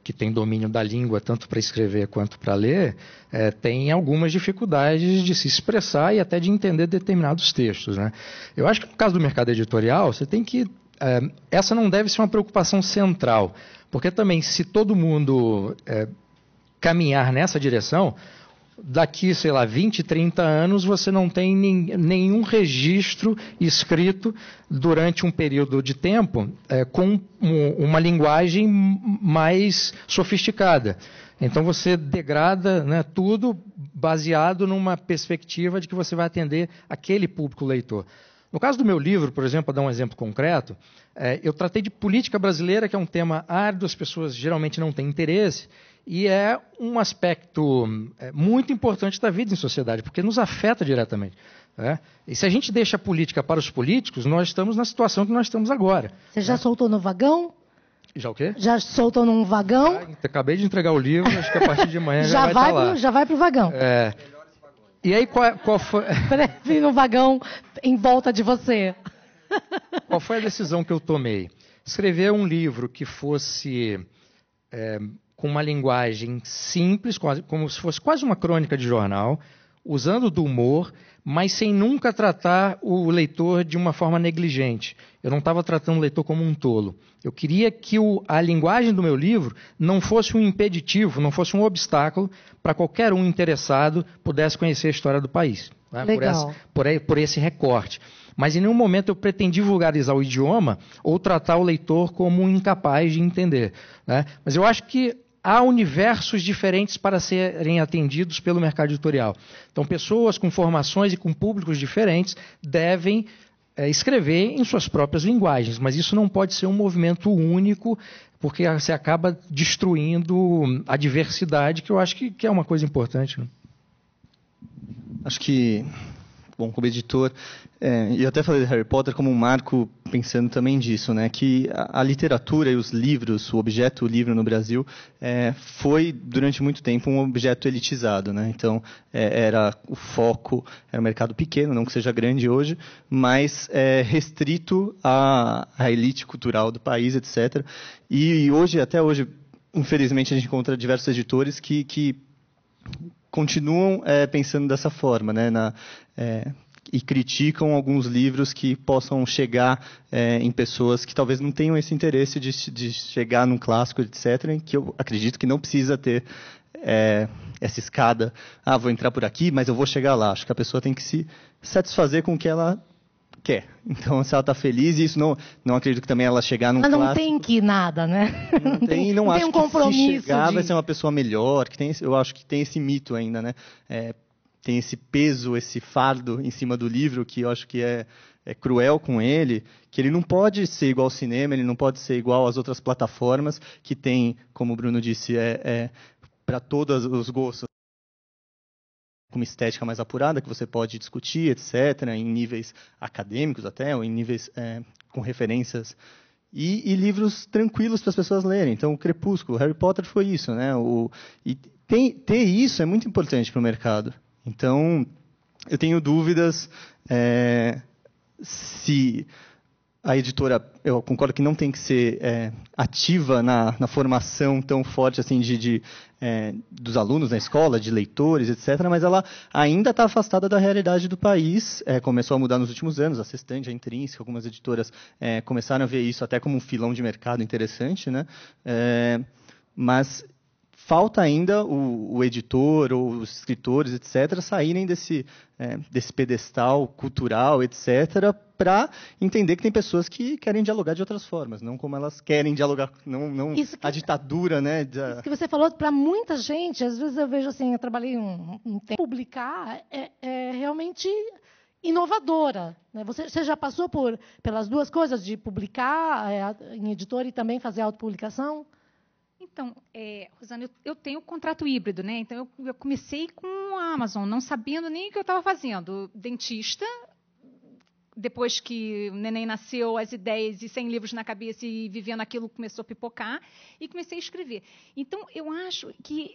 que têm domínio da língua, tanto para escrever quanto para ler, têm algumas dificuldades de se expressar e até de entender determinados textos, né? Eu acho que no caso do mercado editorial, você tem que... essa não deve ser uma preocupação central, porque também, se todo mundo caminhar nessa direção, daqui, sei lá, 20, 30 anos, você não tem nenhum registro escrito durante um período de tempo com uma linguagem mais sofisticada. Então, você degrada, né, tudo baseado numa perspectiva de que você vai atender aquele público leitor. No caso do meu livro, por exemplo, para dar um exemplo concreto, eu tratei de política brasileira, que é um tema árduo, as pessoas geralmente não têm interesse, e é um aspecto muito importante da vida em sociedade, porque nos afeta diretamente. E se a gente deixa a política para os políticos, nós estamos na situação que nós estamos agora. Você já soltou no vagão? Já o quê? Já soltou num vagão? Acabei de entregar o livro, acho que a partir de amanhã já vai estar lá. Já vai para o vagão. E aí, qual foi... Prefiro no vagão em volta de você. Qual foi a decisão que eu tomei? Escrever um livro que fosse... com uma linguagem simples, como se fosse quase uma crônica de jornal, usando do humor, mas sem nunca tratar o leitor de uma forma negligente. Eu não estava tratando o leitor como um tolo. Eu queria que a linguagem do meu livro não fosse um impeditivo, não fosse um obstáculo para qualquer um interessado pudesse conhecer a história do país. Né? Legal. Por esse recorte. Mas em nenhum momento eu pretendi vulgarizar o idioma ou tratar o leitor como um incapaz de entender. Né? Mas eu acho que há universos diferentes para serem atendidos pelo mercado editorial. Então, pessoas com formações e com públicos diferentes devem escrever em suas próprias linguagens, mas isso não pode ser um movimento único, porque você acaba destruindo a diversidade, que eu acho que é uma coisa importante. Né? Acho que, bom, como editor, e eu até falei de Harry Potter como um marco, pensando também disso, né, que a literatura e os livros, o objeto livro no Brasil, foi durante muito tempo um objeto elitizado, né? Então era o foco, era um mercado pequeno, não que seja grande hoje, mas restrito à elite cultural do país, etc. E hoje, até hoje, infelizmente, a gente encontra diversos editores que continuam pensando dessa forma, né, e criticam alguns livros que possam chegar em pessoas que talvez não tenham esse interesse de chegar num clássico, etc., que eu acredito que não precisa ter essa escada. Ah, vou entrar por aqui, mas eu vou chegar lá. Acho que a pessoa tem que se satisfazer com o que ela quer. Então, se ela está feliz, isso não acredito que também ela chegar num Ela não clássico, tem que nada, né? não acho um que compromisso se chegar de... vai ser uma pessoa melhor. Eu acho que tem esse mito ainda, né? Tem esse peso, esse fardo em cima do livro que eu acho que é cruel com ele, que ele não pode ser igual ao cinema, ele não pode ser igual às outras plataformas que tem, como o Bruno disse, para todos os gostos, com uma estética mais apurada, que você pode discutir, etc., em níveis acadêmicos até, ou em níveis com referências, e livros tranquilos para as pessoas lerem. Então, o Crepúsculo, Harry Potter foi isso, né? Ter isso é muito importante para o mercado. Então, eu tenho dúvidas se a editora, eu concordo que não tem que ser ativa na formação tão forte assim dos alunos na escola, de leitores, etc., mas ela ainda está afastada da realidade do país. Começou a mudar nos últimos anos, a Sextante, a Intrínseca, algumas editoras começaram a ver isso até como um filão de mercado interessante, né? Mas falta ainda o editor ou os escritores, etc., saírem desse pedestal cultural, etc., para entender que tem pessoas que querem dialogar de outras formas, não como elas querem dialogar, não a ditadura, né? Isso que você falou, para muita gente, às vezes eu vejo assim, eu trabalhei um tempo, publicar é realmente inovadora, né? Você já passou pelas duas coisas, de publicar em editora e também fazer autopublicação? Então, Rosana, eu tenho contrato híbrido, né? Então, eu comecei com a Amazon, não sabendo nem o que eu estava fazendo. Dentista, depois que o neném nasceu, as ideias e 100 livros na cabeça e vivendo aquilo começou a pipocar, e comecei a escrever. Então, eu acho que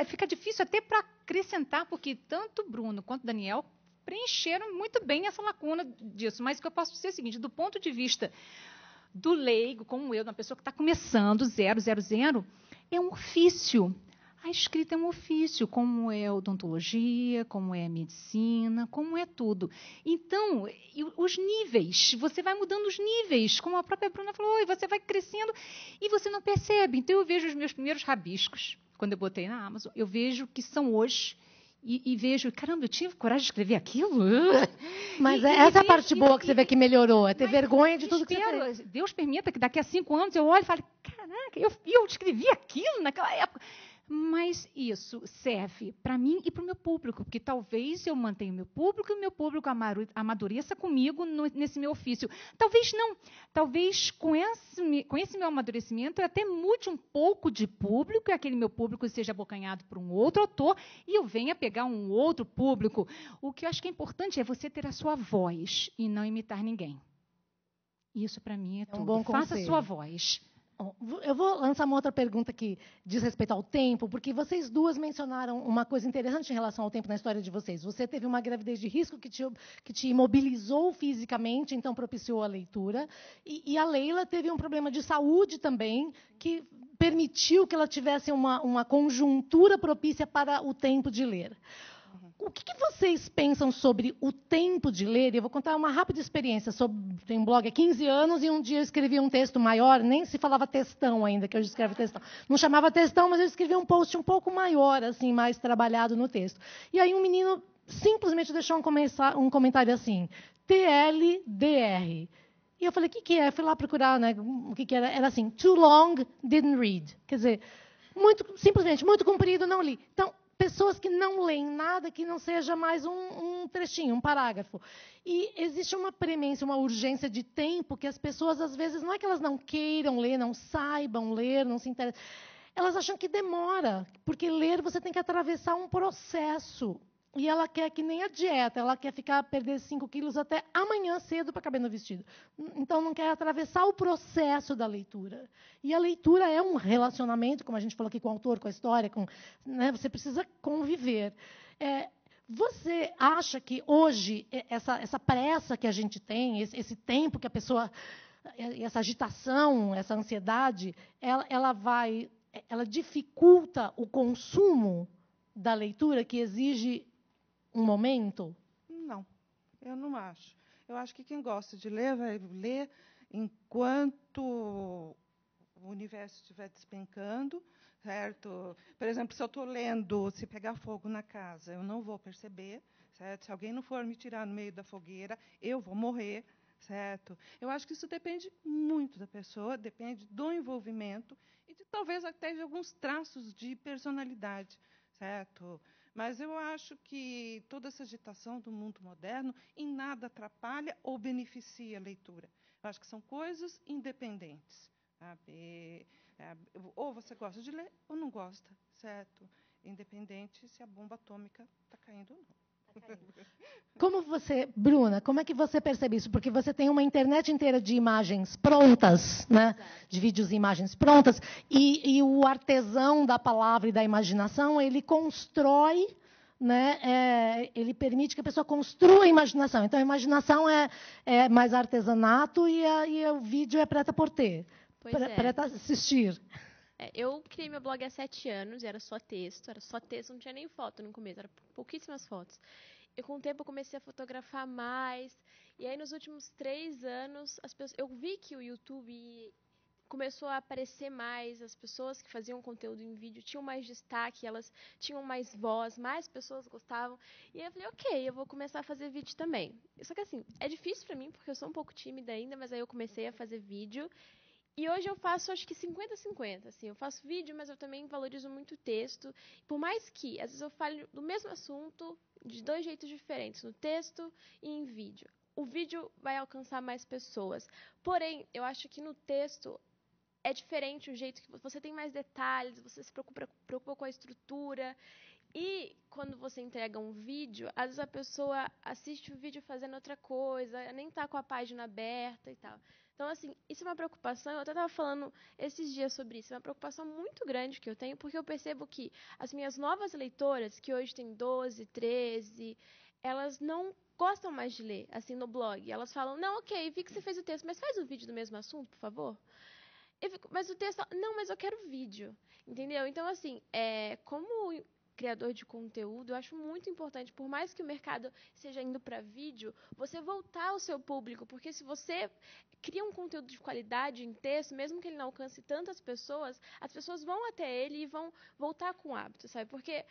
fica difícil até para acrescentar, porque tanto o Bruno quanto o Daniel preencheram muito bem essa lacuna disso. Mas o que eu posso dizer é o seguinte, do ponto de vista do leigo, como eu, uma pessoa que está começando, 000, é um ofício. A escrita é um ofício, como é odontologia, como é medicina, como é tudo. Então, os níveis, você vai mudando os níveis, como a própria Bruna falou, e você vai crescendo e você não percebe. Então, eu vejo os meus primeiros rabiscos, quando eu botei na Amazon, eu vejo que são hoje... E vejo, caramba, eu tive coragem de escrever aquilo? Mas essa é a parte boa que você vê que melhorou, é ter vergonha de tudo que você fez. Deus permita que daqui a 5 anos eu olhe e fale, caraca, eu escrevi aquilo naquela época. Mas isso serve para mim e para o meu público, porque talvez eu mantenha o meu público e o meu público amadureça comigo nesse meu ofício. Talvez não. Talvez com esse meu amadurecimento eu até mude um pouco de público e aquele meu público seja abocanhado por um outro autor e eu venha pegar um outro público. O que eu acho que é importante é você ter a sua voz e não imitar ninguém. Isso para mim é tudo. Um bom Faça a sua voz. Eu vou lançar uma outra pergunta que diz respeito ao tempo, porque vocês duas mencionaram uma coisa interessante em relação ao tempo na história de vocês. Você teve uma gravidez de risco que te imobilizou fisicamente, então propiciou a leitura. E a Leila teve um problema de saúde também, que permitiu que ela tivesse uma conjuntura propícia para o tempo de ler. O que vocês pensam sobre o tempo de ler? Eu vou contar uma rápida experiência. Tenho um blog há 15 anos e um dia eu escrevi um texto maior, nem se falava textão ainda, que hoje escreve textão. Não chamava textão, mas eu escrevi um post um pouco maior, assim, mais trabalhado no texto. E aí um menino simplesmente deixou um comentário assim, TLDR. E eu falei, o que é? Fui lá procurar, né, o que era. Era assim, too long, didn't read. Quer dizer, simplesmente, muito comprido, não li. Então, pessoas que não leem nada que não seja mais um trechinho, um parágrafo. E existe uma premência, uma urgência de tempo que as pessoas, às vezes, não é que elas não queiram ler, não saibam ler, não se interessam. Elas acham que demora, porque ler você tem que atravessar um processo. E ela quer que nem a dieta, ela quer perder 5 quilos até amanhã cedo para caber no vestido. Então, não quer atravessar o processo da leitura. E a leitura é um relacionamento, como a gente falou aqui com o autor, com a história, né, você precisa conviver. Você acha que hoje, essa pressa que a gente tem, esse tempo que a pessoa, essa agitação, essa ansiedade, ela dificulta o consumo da leitura, que exige um momento? Não, eu não acho. Eu acho que quem gosta de ler vai ler enquanto o universo estiver despencando, certo? Por exemplo, se eu estou lendo, se pegar fogo na casa, eu não vou perceber, certo? Se alguém não for me tirar no meio da fogueira, eu vou morrer, certo? Eu acho que isso depende muito da pessoa, depende do envolvimento e talvez até de alguns traços de personalidade, certo? Mas eu acho que toda essa agitação do mundo moderno em nada atrapalha ou beneficia a leitura. Eu acho que são coisas independentes. Sabe? Ou você gosta de ler ou não gosta, certo? Independente se a bomba atômica está caindo ou não. Como você, Bruna, como é que você percebe isso? Porque você tem uma internet inteira de imagens prontas, né? De vídeos e imagens prontas, e o artesão da palavra e da imaginação, ele constrói, né? Ele permite que a pessoa construa a imaginação. Então, a imaginação é mais artesanato e o vídeo é preta-por-ter, preta-assistir. Eu criei meu blog há 7 anos, e era só texto, não tinha nem foto no começo, eram pouquíssimas fotos. E com o tempo eu comecei a fotografar mais, e aí nos últimos 3 anos, eu vi que o YouTube começou a aparecer mais, as pessoas que faziam conteúdo em vídeo tinham mais destaque, elas tinham mais voz, mais pessoas gostavam, e aí eu falei, ok, eu vou começar a fazer vídeo também. Só que assim, é difícil pra mim, porque eu sou um pouco tímida ainda, mas aí eu comecei a fazer vídeo. E hoje eu faço, acho que 50-50, assim, eu faço vídeo, mas eu também valorizo muito o texto. Por mais que, às vezes eu falo do mesmo assunto de 2 jeitos diferentes, no texto e em vídeo. O vídeo vai alcançar mais pessoas. Porém, eu acho que no texto é diferente o jeito que você tem mais detalhes, você se preocupa com a estrutura. E quando você entrega um vídeo, às vezes a pessoa assiste o vídeo fazendo outra coisa, nem está com a página aberta e tal. Então, assim, isso é uma preocupação, eu até estava falando esses dias sobre isso, é uma preocupação muito grande que eu tenho, porque eu percebo que as minhas novas leitoras, que hoje têm 12, 13, elas não gostam mais de ler, assim, no blog. Elas falam, não, ok, vi que você fez o texto, mas faz um vídeo do mesmo assunto, por favor. Mas o texto, não, mas eu quero vídeo, entendeu? Então, assim, como criador de conteúdo, eu acho muito importante, por mais que o mercado esteja indo para vídeo, você voltar ao seu público, porque se você cria um conteúdo de qualidade em texto, mesmo que ele não alcance tantas pessoas, as pessoas vão até ele e vão voltar com o hábito, sabe? Porque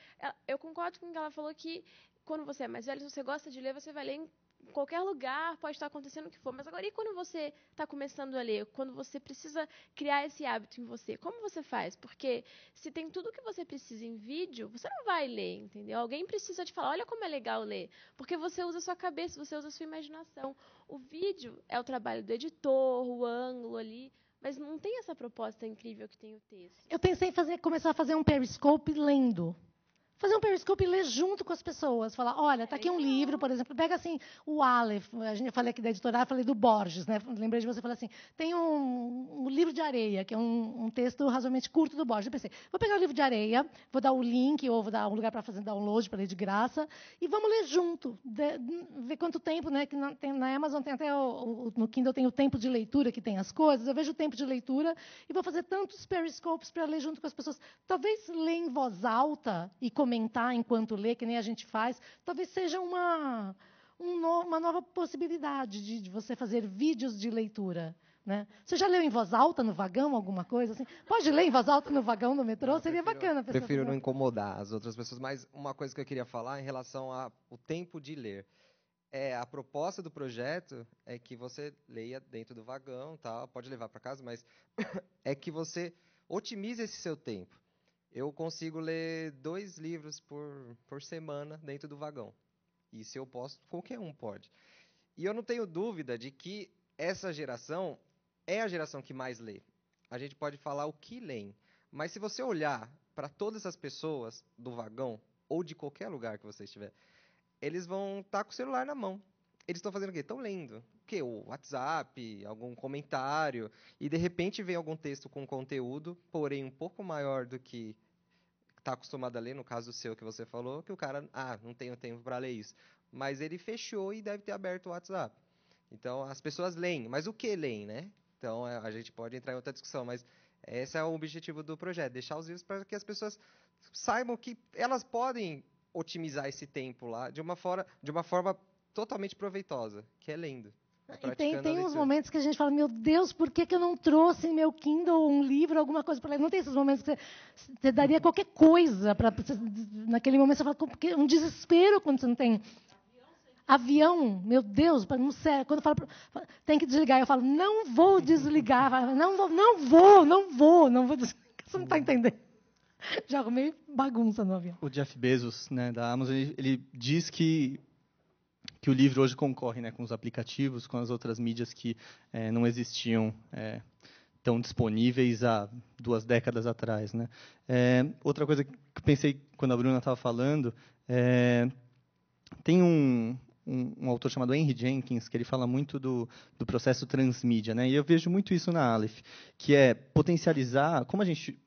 eu concordo com o que ela falou que quando você é mais velho, se você gosta de ler, você vai ler em qualquer lugar, pode estar acontecendo o que for. Mas agora, e quando você está começando a ler? Quando você precisa criar esse hábito em você? Como você faz? Porque se tem tudo que você precisa em vídeo, você não vai ler, entendeu? Alguém precisa te falar, olha como é legal ler. Porque você usa a sua cabeça, você usa a sua imaginação. O vídeo é o trabalho do editor, o ângulo ali, mas não tem essa proposta incrível que tem o texto. Eu pensei em começar a fazer um Periscope lendo. Fazer um Periscope e ler junto com as pessoas. Falar, olha, está aqui um livro, por exemplo, pega assim, o Aleph, eu falei aqui da editorial, falei do Borges, né? Lembrei de você, falei assim, tem um livro de areia, que é um texto razoavelmente curto do Borges. Eu pensei, vou pegar o livro de areia, vou dar o link, ou vou dar um lugar para fazer download, para ler de graça, e vamos ler junto. Ver quanto tempo, né? Que na Amazon tem até, no Kindle tem o tempo de leitura, que tem as coisas, eu vejo o tempo de leitura, e vou fazer tantos Periscopes para ler junto com as pessoas. Talvez ler em voz alta e comentar enquanto lê, que nem a gente faz, talvez seja uma nova possibilidade de você fazer vídeos de leitura. Né? Você já leu em voz alta no vagão, alguma coisa assim? Pode ler em voz alta no vagão, no metrô? Seria bacana. Prefiro não incomodar as outras pessoas, mas uma coisa que eu queria falar em relação ao tempo de ler. A proposta do projeto é que você leia dentro do vagão, tá? Pode levar para casa, mas é que você otimize esse seu tempo. Eu consigo ler 2 livros por semana dentro do vagão. E se eu posso, qualquer um pode. E eu não tenho dúvida de que essa geração é a geração que mais lê. A gente pode falar o que leem. Mas se você olhar para todas as pessoas do vagão, ou de qualquer lugar que você estiver, eles vão estar com o celular na mão. Eles estão fazendo o quê? Estão lendo. O quê? O WhatsApp, algum comentário, e de repente vem algum texto com conteúdo, porém um pouco maior do que está acostumado a ler, no caso seu que você falou, que o cara, não tenho tempo para ler isso. Mas ele fechou e deve ter aberto o WhatsApp. Então, as pessoas leem. Mas o que leem, né? Então, a gente pode entrar em outra discussão, mas esse é o objetivo do projeto, deixar os livros para que as pessoas saibam que elas podem otimizar esse tempo lá de uma forma totalmente proveitosa, que é lendo. E tem uns momentos que a gente fala, meu Deus, por que eu não trouxe em meu Kindle um livro, alguma coisa para ler? Não tem esses momentos que você daria qualquer coisa para naquele momento você fala, porque um desespero quando você não tem avião, meu Deus, não sei, quando eu falo tem que desligar, eu falo, não vou desligar, não vou desligar, você não está entendendo. Já arrumei bagunça no avião. O Jeff Bezos, né, da Amazon, ele diz que o livro hoje concorre, né, com os aplicativos, com as outras mídias que não existiam tão disponíveis há 2 décadas atrás, né? Outra coisa que eu pensei quando a Bruna estava falando, tem um autor chamado Henry Jenkins, que ele fala muito do processo transmídia, né? E eu vejo muito isso na Aleph, que é potencializar, como a gente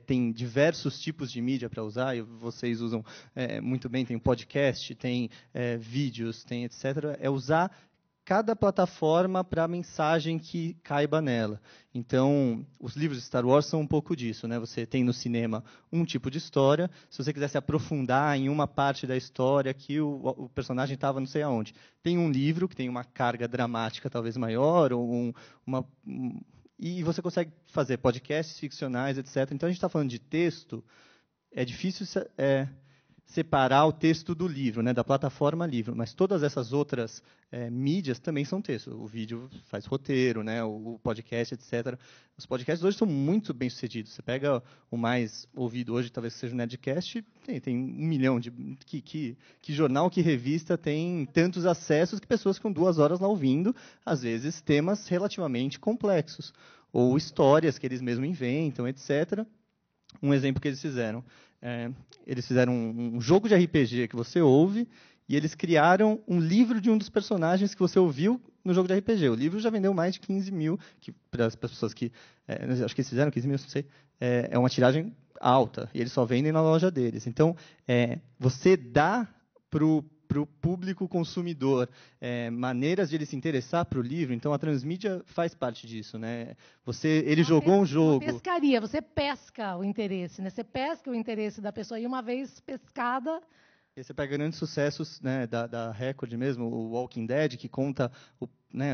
tem diversos tipos de mídia para usar, e vocês usam muito bem, tem podcast, tem vídeos, tem etc., é usar cada plataforma para a mensagem que caiba nela. Então, os livros de Star Wars são um pouco disso, né? Você tem no cinema um tipo de história, se você quiser se aprofundar em uma parte da história que o personagem estava não sei aonde. Tem um livro que tem uma carga dramática talvez maior, ou e você consegue fazer podcasts ficcionais, etc. Então, a gente está falando de texto, é difícil separar o texto do livro, né, da plataforma livro, mas todas essas outras mídias também são texto. O vídeo faz roteiro, né, o podcast, etc. Os podcasts hoje são muito bem sucedidos. Você pega o mais ouvido hoje, talvez seja o Nerdcast, tem 1 milhão de... Que jornal, que revista tem tantos acessos que pessoas ficam 2 horas lá ouvindo, às vezes temas relativamente complexos, ou histórias que eles mesmos inventam, etc. Um exemplo que eles fizeram. Eles fizeram um jogo de RPG que você ouve, e eles criaram um livro de um dos personagens que você ouviu no jogo de RPG. O livro já vendeu mais de 15 mil, para as pessoas que... acho que eles fizeram 15 mil, não sei. É uma tiragem alta, e eles só vendem na loja deles. Então, você dá para o público consumidor maneiras de ele se interessar para o livro. Então, a transmídia faz parte disso, né? Ele jogou um jogo... Uma pescaria, você pesca o interesse, né? Você pesca o interesse da pessoa, e uma vez pescada... E você pega grandes sucessos, né, da Record mesmo, o Walking Dead, que conta o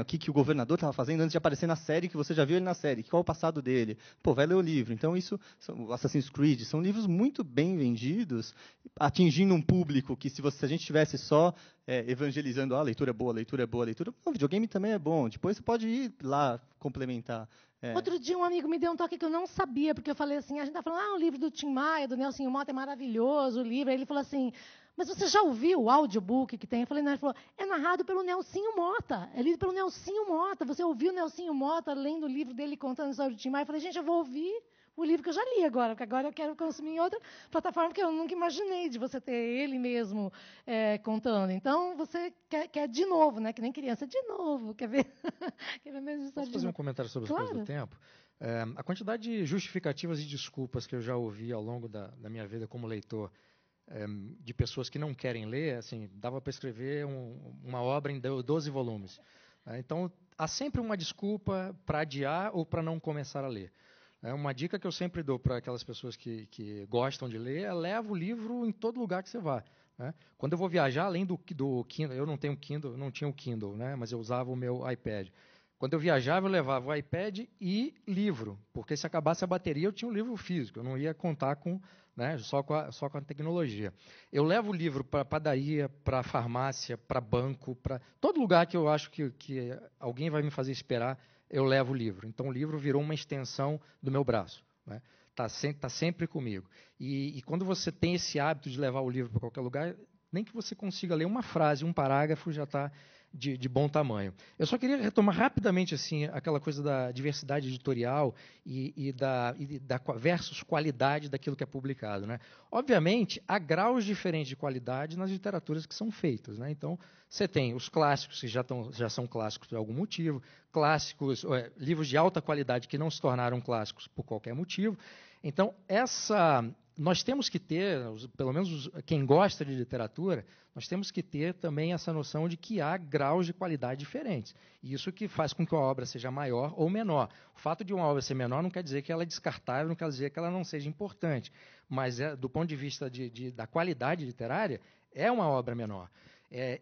que o governador estava fazendo antes de aparecer na série, que você já viu ele na série, qual é o passado dele. Pô, vai ler o livro. Então, o Assassin's Creed, são livros muito bem vendidos, atingindo um público que, se a gente estivesse só evangelizando, leitura é boa, leitura é boa, leitura... O videogame também é bom. Depois você pode ir lá complementar. Outro dia um amigo me deu um toque que eu não sabia, porque eu falei assim, a gente está falando, o livro do Tim Maia, do Nelson Mota é maravilhoso, o livro. Aí ele falou assim, mas você já ouviu o audiobook que tem? Eu falei, não. Ele falou, é narrado pelo Nelsinho Mota, é lido pelo Nelsinho Mota. Você ouviu o Nelsinho Mota lendo o livro dele contando a história do Tim Maia? Eu falei, gente, eu vou ouvir o livro que eu já li agora, porque agora eu quero consumir em outra plataforma que eu nunca imaginei de você ter ele mesmo contando. Então, você quer de novo, né? Que nem criança, de novo, quer ver? Quer ver a mesma história. Posso fazer um comentário sobre as coisas do tempo? A quantidade de justificativas e desculpas que eu já ouvi ao longo da minha vida como leitor, de pessoas que não querem ler, assim, dava para escrever uma obra em 12 volumes. Então, há sempre uma desculpa para adiar ou para não começar a ler. Uma dica que eu sempre dou para aquelas pessoas que gostam de ler é leva o livro em todo lugar que você vá. Né? Quando eu vou viajar, além do Kindle, eu não tenho Kindle, não tinha o Kindle, né? Mas eu usava o meu iPad. Quando eu viajava, eu levava o iPad e livro, porque se acabasse a bateria, eu tinha um livro físico, eu não ia contar com, né, só com a tecnologia. Eu levo o livro para padaria, para farmácia, para banco, para todo lugar que eu acho que alguém vai me fazer esperar, eu levo o livro. Então, o livro virou uma extensão do meu braço. Né? Tá sempre comigo. E quando você tem esse hábito de levar o livro para qualquer lugar, nem que você consiga ler uma frase, um parágrafo, já está de bom tamanho. Eu só queria retomar rapidamente assim, aquela coisa da diversidade editorial e da versus qualidade daquilo que é publicado. Né? Obviamente, há graus diferentes de qualidade nas literaturas que são feitas. Né? Então, você tem os clássicos, que já são clássicos por algum motivo, clássicos, livros de alta qualidade que não se tornaram clássicos por qualquer motivo. Então, nós temos que ter, pelo menos quem gosta de literatura, nós temos que ter também essa noção de que há graus de qualidade diferentes. E isso que faz com que a obra seja maior ou menor. O fato de uma obra ser menor não quer dizer que ela é descartável, não quer dizer que ela não seja importante. Mas, do ponto de vista da qualidade literária, é uma obra menor.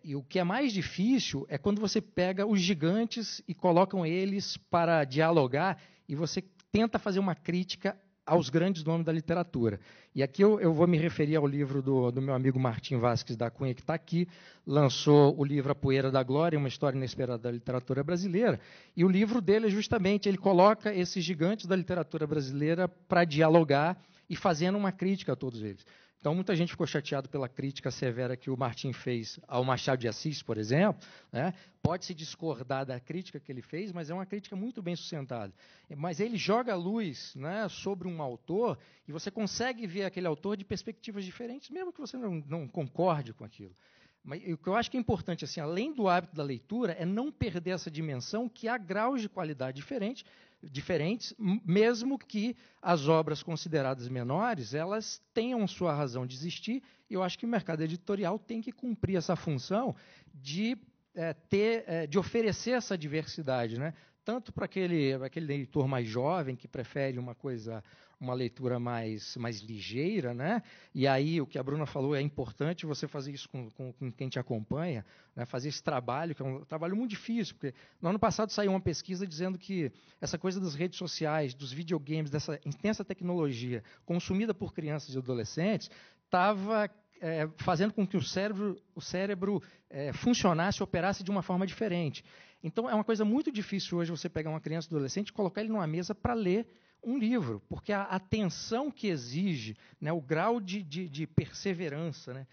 E o que é mais difícil é quando você pega os gigantes e colocam eles para dialogar e você tenta fazer uma crítica aos grandes nomes da literatura. E aqui eu vou me referir ao livro do meu amigo Martim Vasques da Cunha, que está aqui, lançou o livro A Poeira da Glória, uma história inesperada da literatura brasileira, e o livro dele é justamente, ele coloca esses gigantes da literatura brasileira para dialogar e fazendo uma crítica a todos eles. Então, muita gente ficou chateada pela crítica severa que o Martim fez ao Machado de Assis, por exemplo, né? Pode-se discordar da crítica que ele fez, mas é uma crítica muito bem sustentada. Mas ele joga a luz, né, sobre um autor e você consegue ver aquele autor de perspectivas diferentes, mesmo que você não concorde com aquilo. Mas o que eu acho que é importante, assim, além do hábito da leitura, é não perder essa dimensão que há graus de qualidade diferentes, mesmo que as obras consideradas menores, elas tenham sua razão de existir, e eu acho que o mercado editorial tem que cumprir essa função de de oferecer essa diversidade, né? Tanto para aquele leitor mais jovem, que prefere uma leitura mais ligeira, né? E aí o que a Bruna falou, é importante você fazer isso com quem te acompanha, né? Fazer esse trabalho, que é um trabalho muito difícil, porque no ano passado saiu uma pesquisa dizendo que essa coisa das redes sociais, dos videogames, dessa intensa tecnologia consumida por crianças e adolescentes, estava fazendo com que o cérebro funcionasse, operasse de uma forma diferente. Então, é uma coisa muito difícil hoje você pegar uma criança ou adolescente e colocar ele numa mesa para ler um livro, porque a atenção que exige, né, o grau de perseverança, né,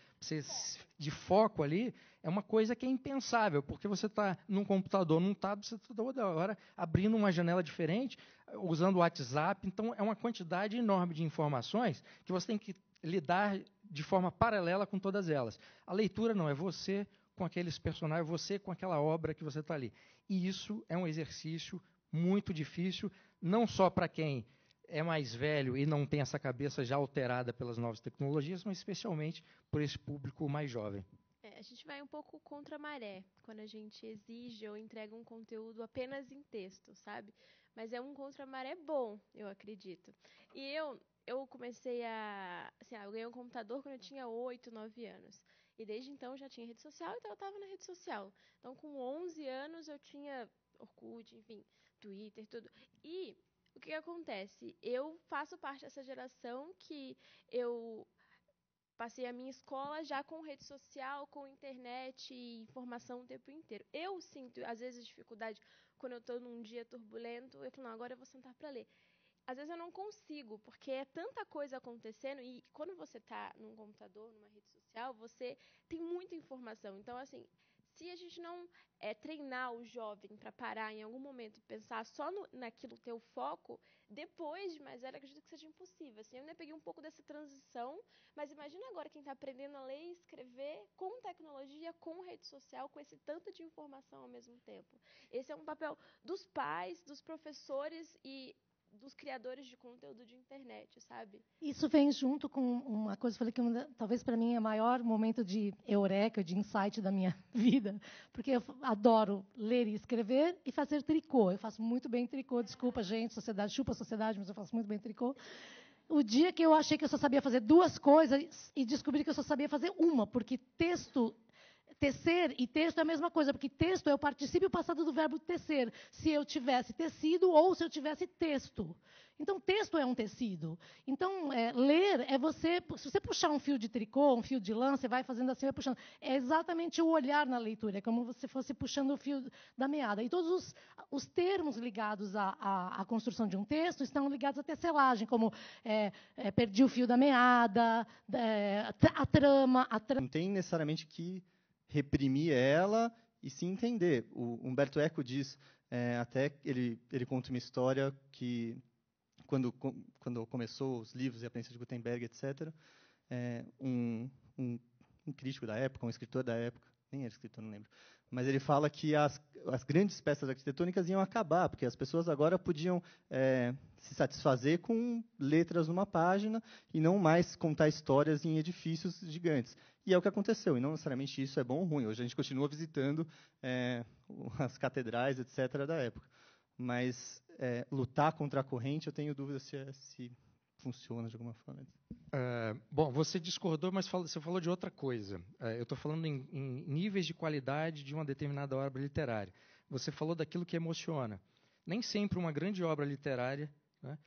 de foco ali, é uma coisa que é impensável, porque você está num computador, num tablet, você está toda hora abrindo uma janela diferente, usando o WhatsApp, então é uma quantidade enorme de informações que você tem que lidar de forma paralela com todas elas. A leitura não, é você com aqueles personagens, você com aquela obra que você está ali. E isso é um exercício muito difícil, não só para quem é mais velho e não tem essa cabeça já alterada pelas novas tecnologias, mas especialmente por esse público mais jovem. A gente vai um pouco contra a maré quando a gente exige ou entrega um conteúdo apenas em texto, sabe? Mas é um contra a maré bom, eu acredito. E eu comecei eu ganhei um computador quando eu tinha 8, 9 anos. E desde então eu já tinha rede social, então eu estava na rede social. Então com 11 anos eu tinha Orkut, enfim, Twitter, tudo. E o que acontece? Eu faço parte dessa geração que eu passei a minha escola já com rede social, com internet e informação o tempo inteiro. Eu sinto, às vezes, dificuldade quando eu estou num dia turbulento, eu falo, não, agora eu vou sentar para ler. Às vezes eu não consigo, porque é tanta coisa acontecendo e quando você está num computador, numa rede social, você tem muita informação. Então, assim, se a gente não treinar o jovem para parar em algum momento e pensar só naquilo ter o foco, depois de mais velho, acredito que seja impossível. Assim, eu ainda peguei um pouco dessa transição, mas imagina agora quem está aprendendo a ler e escrever com tecnologia, com rede social, com esse tanto de informação ao mesmo tempo. Esse é um papel dos pais, dos professores e dos criadores de conteúdo de internet, sabe? Isso vem junto com uma coisa, eu falei que talvez para mim é o maior momento de eureka, de insight da minha vida, porque eu adoro ler e escrever e fazer tricô. Eu faço muito bem tricô, desculpa, gente, chupa a sociedade, mas eu faço muito bem tricô. O dia que eu achei que eu só sabia fazer duas coisas e descobri que eu só sabia fazer uma, porque tecer e texto é a mesma coisa, porque texto é o particípio passado do verbo tecer, se eu tivesse tecido ou se eu tivesse texto. Então, texto é um tecido. Então, ler é você... Se você puxar um fio de tricô, um fio de lã, você vai fazendo assim, vai puxando. É exatamente o olhar na leitura, é como se fosse puxando o fio da meada. E todos os termos ligados à construção de um texto estão ligados à tecelagem, como perdi o fio da meada, a trama... Não tem necessariamente que reprimir ela e se entender. O Humberto Eco diz, até ele conta uma história que, quando começou os livros e a prensa de Gutenberg, etc., um crítico da época, um escritor da época, nem era escritor, não lembro, mas ele fala que as grandes peças arquitetônicas iam acabar, porque as pessoas agora podiam se satisfazer com letras numa página e não mais contar histórias em edifícios gigantes. E é o que aconteceu, e não necessariamente isso é bom ou ruim. Hoje a gente continua visitando as catedrais, etc., da época. Mas lutar contra a corrente, eu tenho dúvida se funciona de alguma forma. Bom, você discordou, mas você falou de outra coisa. Eu estou falando em níveis de qualidade de uma determinada obra literária. Você falou daquilo que emociona. Nem sempre uma grande obra literária, né,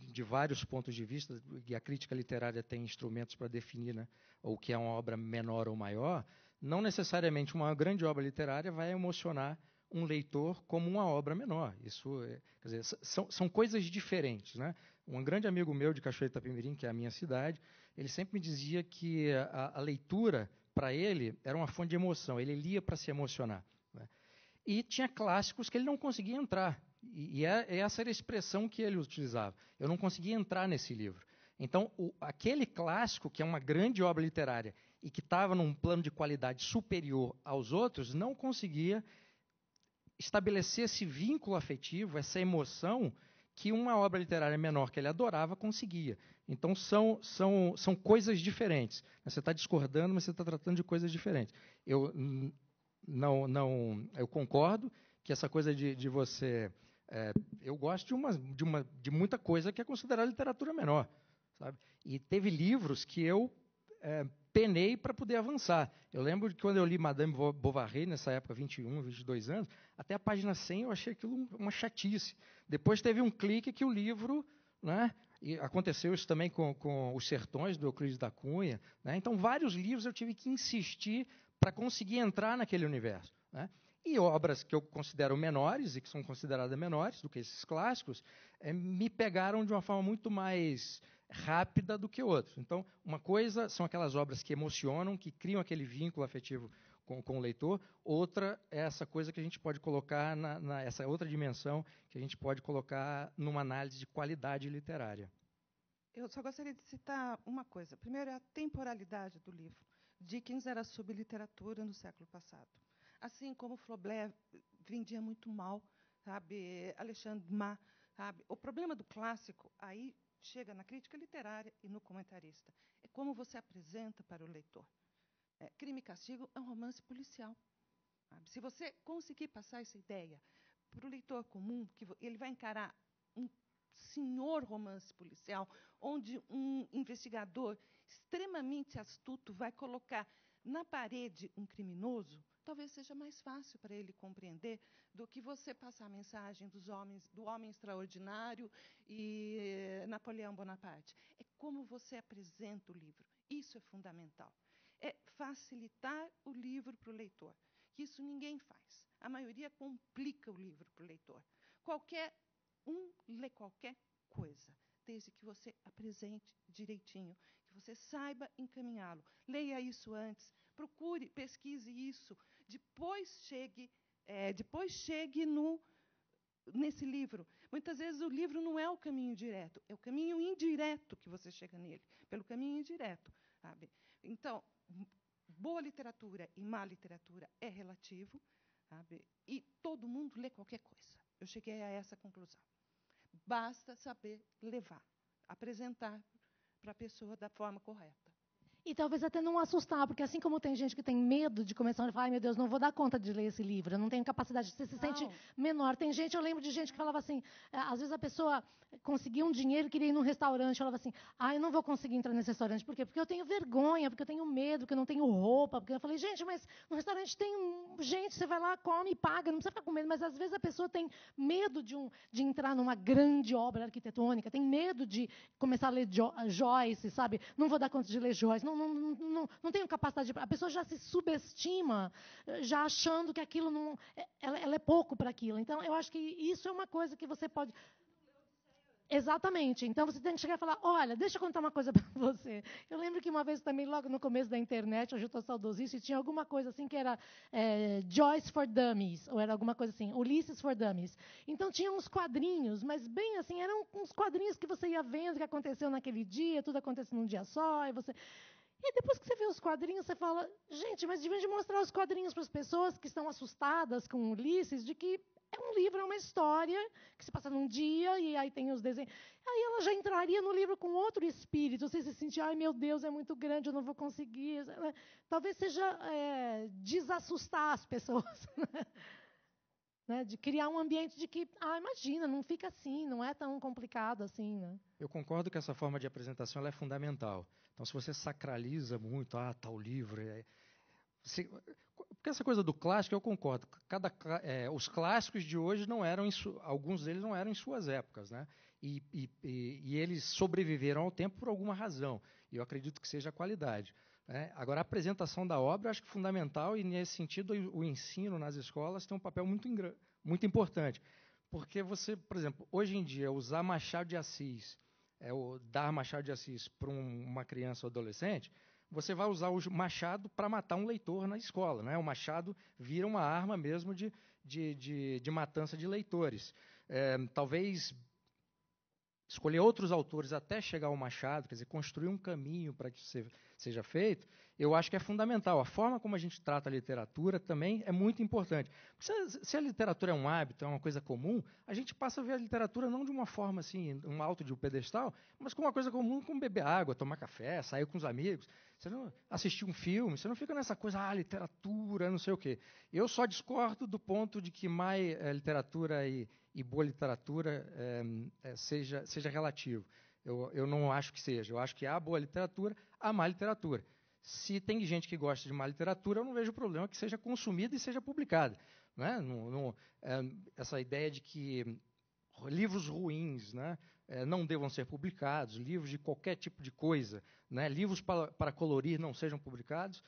de vários pontos de vista, e a crítica literária tem instrumentos para definir, né, o que é uma obra menor ou maior, não necessariamente uma grande obra literária vai emocionar um leitor como uma obra menor. Isso, quer dizer, são coisas diferentes, né? Um grande amigo meu de Cachoeira de Itapemirim, que é a minha cidade, ele sempre me dizia que a leitura, para ele, era uma fonte de emoção. Ele lia para se emocionar, né? E tinha clássicos que ele não conseguia entrar. E essa era a expressão que ele utilizava. Eu não conseguia entrar nesse livro. Então, aquele clássico, que é uma grande obra literária e que estava num plano de qualidade superior aos outros, não conseguia estabelecer esse vínculo afetivo, essa emoção que uma obra literária menor que ele adorava conseguia. Então, são coisas diferentes. Você está discordando, mas você está tratando de coisas diferentes. Eu concordo que essa coisa de você... eu gosto de muita coisa que é considerada literatura menor, sabe? E teve livros que eu penei para poder avançar. Eu lembro de quando eu li Madame Bovary, nessa época, 21, 22 anos, até a página 100 eu achei aquilo uma chatice. Depois teve um clique que o livro... né, e aconteceu isso também com Os Sertões, do Euclides da Cunha, né? Então, vários livros eu tive que insistir para conseguir entrar naquele universo, né? E obras que eu considero menores, e que são consideradas menores do que esses clássicos, me pegaram de uma forma muito mais rápida do que outros. Então, uma coisa são aquelas obras que emocionam, que criam aquele vínculo afetivo com o leitor. Outra é essa coisa que a gente pode colocar, essa outra dimensão que a gente pode colocar numa análise de qualidade literária. Eu só gostaria de citar uma coisa. Primeiro, é a temporalidade do livro. Dickens era subliteratura no século passado. Assim como Flaubert vendia muito mal, sabe? Alexandre Dumas, sabe? O problema do clássico aí chega na crítica literária e no comentarista. É como você apresenta para o leitor. Crime e Castigo é um romance policial, sabe? Se você conseguir passar essa ideia para o leitor comum, que ele vai encarar um senhor romance policial, onde um investigador extremamente astuto vai colocar na parede um criminoso, talvez seja mais fácil para ele compreender do que você passar a mensagem do homem extraordinário e Napoleão Bonaparte. É como você apresenta o livro. Isso é fundamental. É facilitar o livro para o leitor. Isso ninguém faz. A maioria complica o livro para o leitor. Qualquer um lê qualquer coisa, desde que você apresente direitinho, que você saiba encaminhá-lo. Leia isso antes, procure, pesquise isso, depois chegue nesse livro. Muitas vezes o livro não é o caminho direto, é o caminho indireto que você chega nele, pelo caminho indireto, sabe? Então, boa literatura e má literatura é relativo, sabe? E todo mundo lê qualquer coisa. Eu cheguei a essa conclusão. Basta saber levar, apresentar para a pessoa da forma correta. E talvez até não assustar, porque assim como tem gente que tem medo de começar a falar, ai meu Deus, não vou dar conta de ler esse livro, eu não tenho capacidade, você se sente menor. Tem gente, eu lembro de gente que falava assim, às vezes a pessoa conseguia um dinheiro, queria ir num restaurante, falava assim, eu não vou conseguir entrar nesse restaurante, por quê? Porque eu tenho vergonha, porque eu tenho medo, porque eu não tenho roupa, porque eu falei, gente, mas no restaurante tem gente, você vai lá, come e paga, não precisa ficar com medo, mas às vezes a pessoa tem medo de entrar numa grande obra arquitetônica, tem medo de começar a ler Joyce, sabe? Não vou dar conta de ler Joyce, não tenho capacidade. A pessoa já se subestima, já achando que aquilo não... Ela é pouco para aquilo. Então, eu acho que isso é uma coisa que você pode... Exatamente. Então, você tem que chegar e falar, olha, deixa eu contar uma coisa para você. Eu lembro que uma vez também, logo no começo da internet, hoje eu estou saudosista, e tinha alguma coisa assim que era Joyce for Dummies, ou era alguma coisa assim, Ulisses for Dummies. Então, tinha uns quadrinhos, mas bem assim, eram uns quadrinhos que você ia vendo o que aconteceu naquele dia, tudo aconteceu num dia só, e você... E depois que você vê os quadrinhos, você fala, gente, mas devia de mostrar os quadrinhos para as pessoas que estão assustadas com Ulisses, de que é um livro, é uma história que se passa num dia, e aí tem os desenhos. Aí ela já entraria no livro com outro espírito, você se sentir, ai meu Deus, é muito grande, eu não vou conseguir. Talvez seja desassustar as pessoas. né? De criar um ambiente de que, imagina, não fica assim, não é tão complicado assim, né? Eu concordo que essa forma de apresentação ela é fundamental. Então, se você sacraliza muito, tal livro... porque essa coisa do clássico, eu concordo. Os clássicos de hoje não eram, alguns deles não eram em suas épocas, né? E eles sobreviveram ao tempo por alguma razão. E eu acredito que seja a qualidade. Né? Agora, a apresentação da obra eu acho que é fundamental e, nesse sentido, o ensino nas escolas tem um papel muito importante. Porque você, por exemplo, hoje em dia, usar Machado de Assis, dar Machado de Assis para uma criança ou adolescente, você vai usar o Machado para matar um leitor na escola. Né? O Machado vira uma arma mesmo de matança de leitores. Talvez escolher outros autores até chegar ao Machado, quer dizer, construir um caminho para que isso seja feito, eu acho que é fundamental. A forma como a gente trata a literatura também é muito importante. Se a literatura é um hábito, é uma coisa comum, a gente passa a ver a literatura não de uma forma assim, um alto de um pedestal, mas como uma coisa comum, como beber água, tomar café, sair com os amigos, você não assistir um filme, você não fica nessa coisa, literatura, não sei o quê. Eu só discordo do ponto de que literatura e boa literatura seja relativo. Eu não acho que seja. Eu acho que há boa literatura, há má literatura. Se tem gente que gosta de má literatura, eu não vejo problema que seja consumida e seja publicada. Né? Essa ideia de que livros ruins, né, não devam ser publicados, livros de qualquer tipo de coisa, né, livros para colorir não sejam publicados,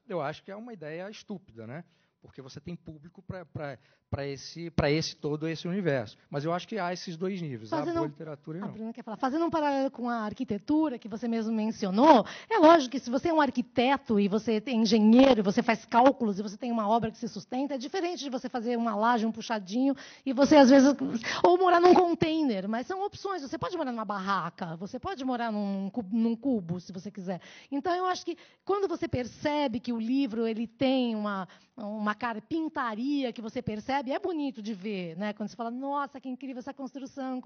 eu acho que é uma ideia estúpida, né? Porque você tem público para todo esse universo. Mas eu acho que há esses dois níveis, a boa literatura e não. A Bruna quer falar. Fazendo um paralelo com a arquitetura, que você mesmo mencionou, é lógico que se você é um arquiteto e você é engenheiro, e você faz cálculos e você tem uma obra que se sustenta, é diferente de você fazer uma laje, um puxadinho, e você, às vezes, ou morar num container, mas são opções. Você pode morar numa barraca, você pode morar num cubo, se você quiser. Então, eu acho que quando você percebe que o livro ele tem uma carpintaria que você percebe, é bonito de ver, né? Quando você fala, nossa, que incrível essa construção.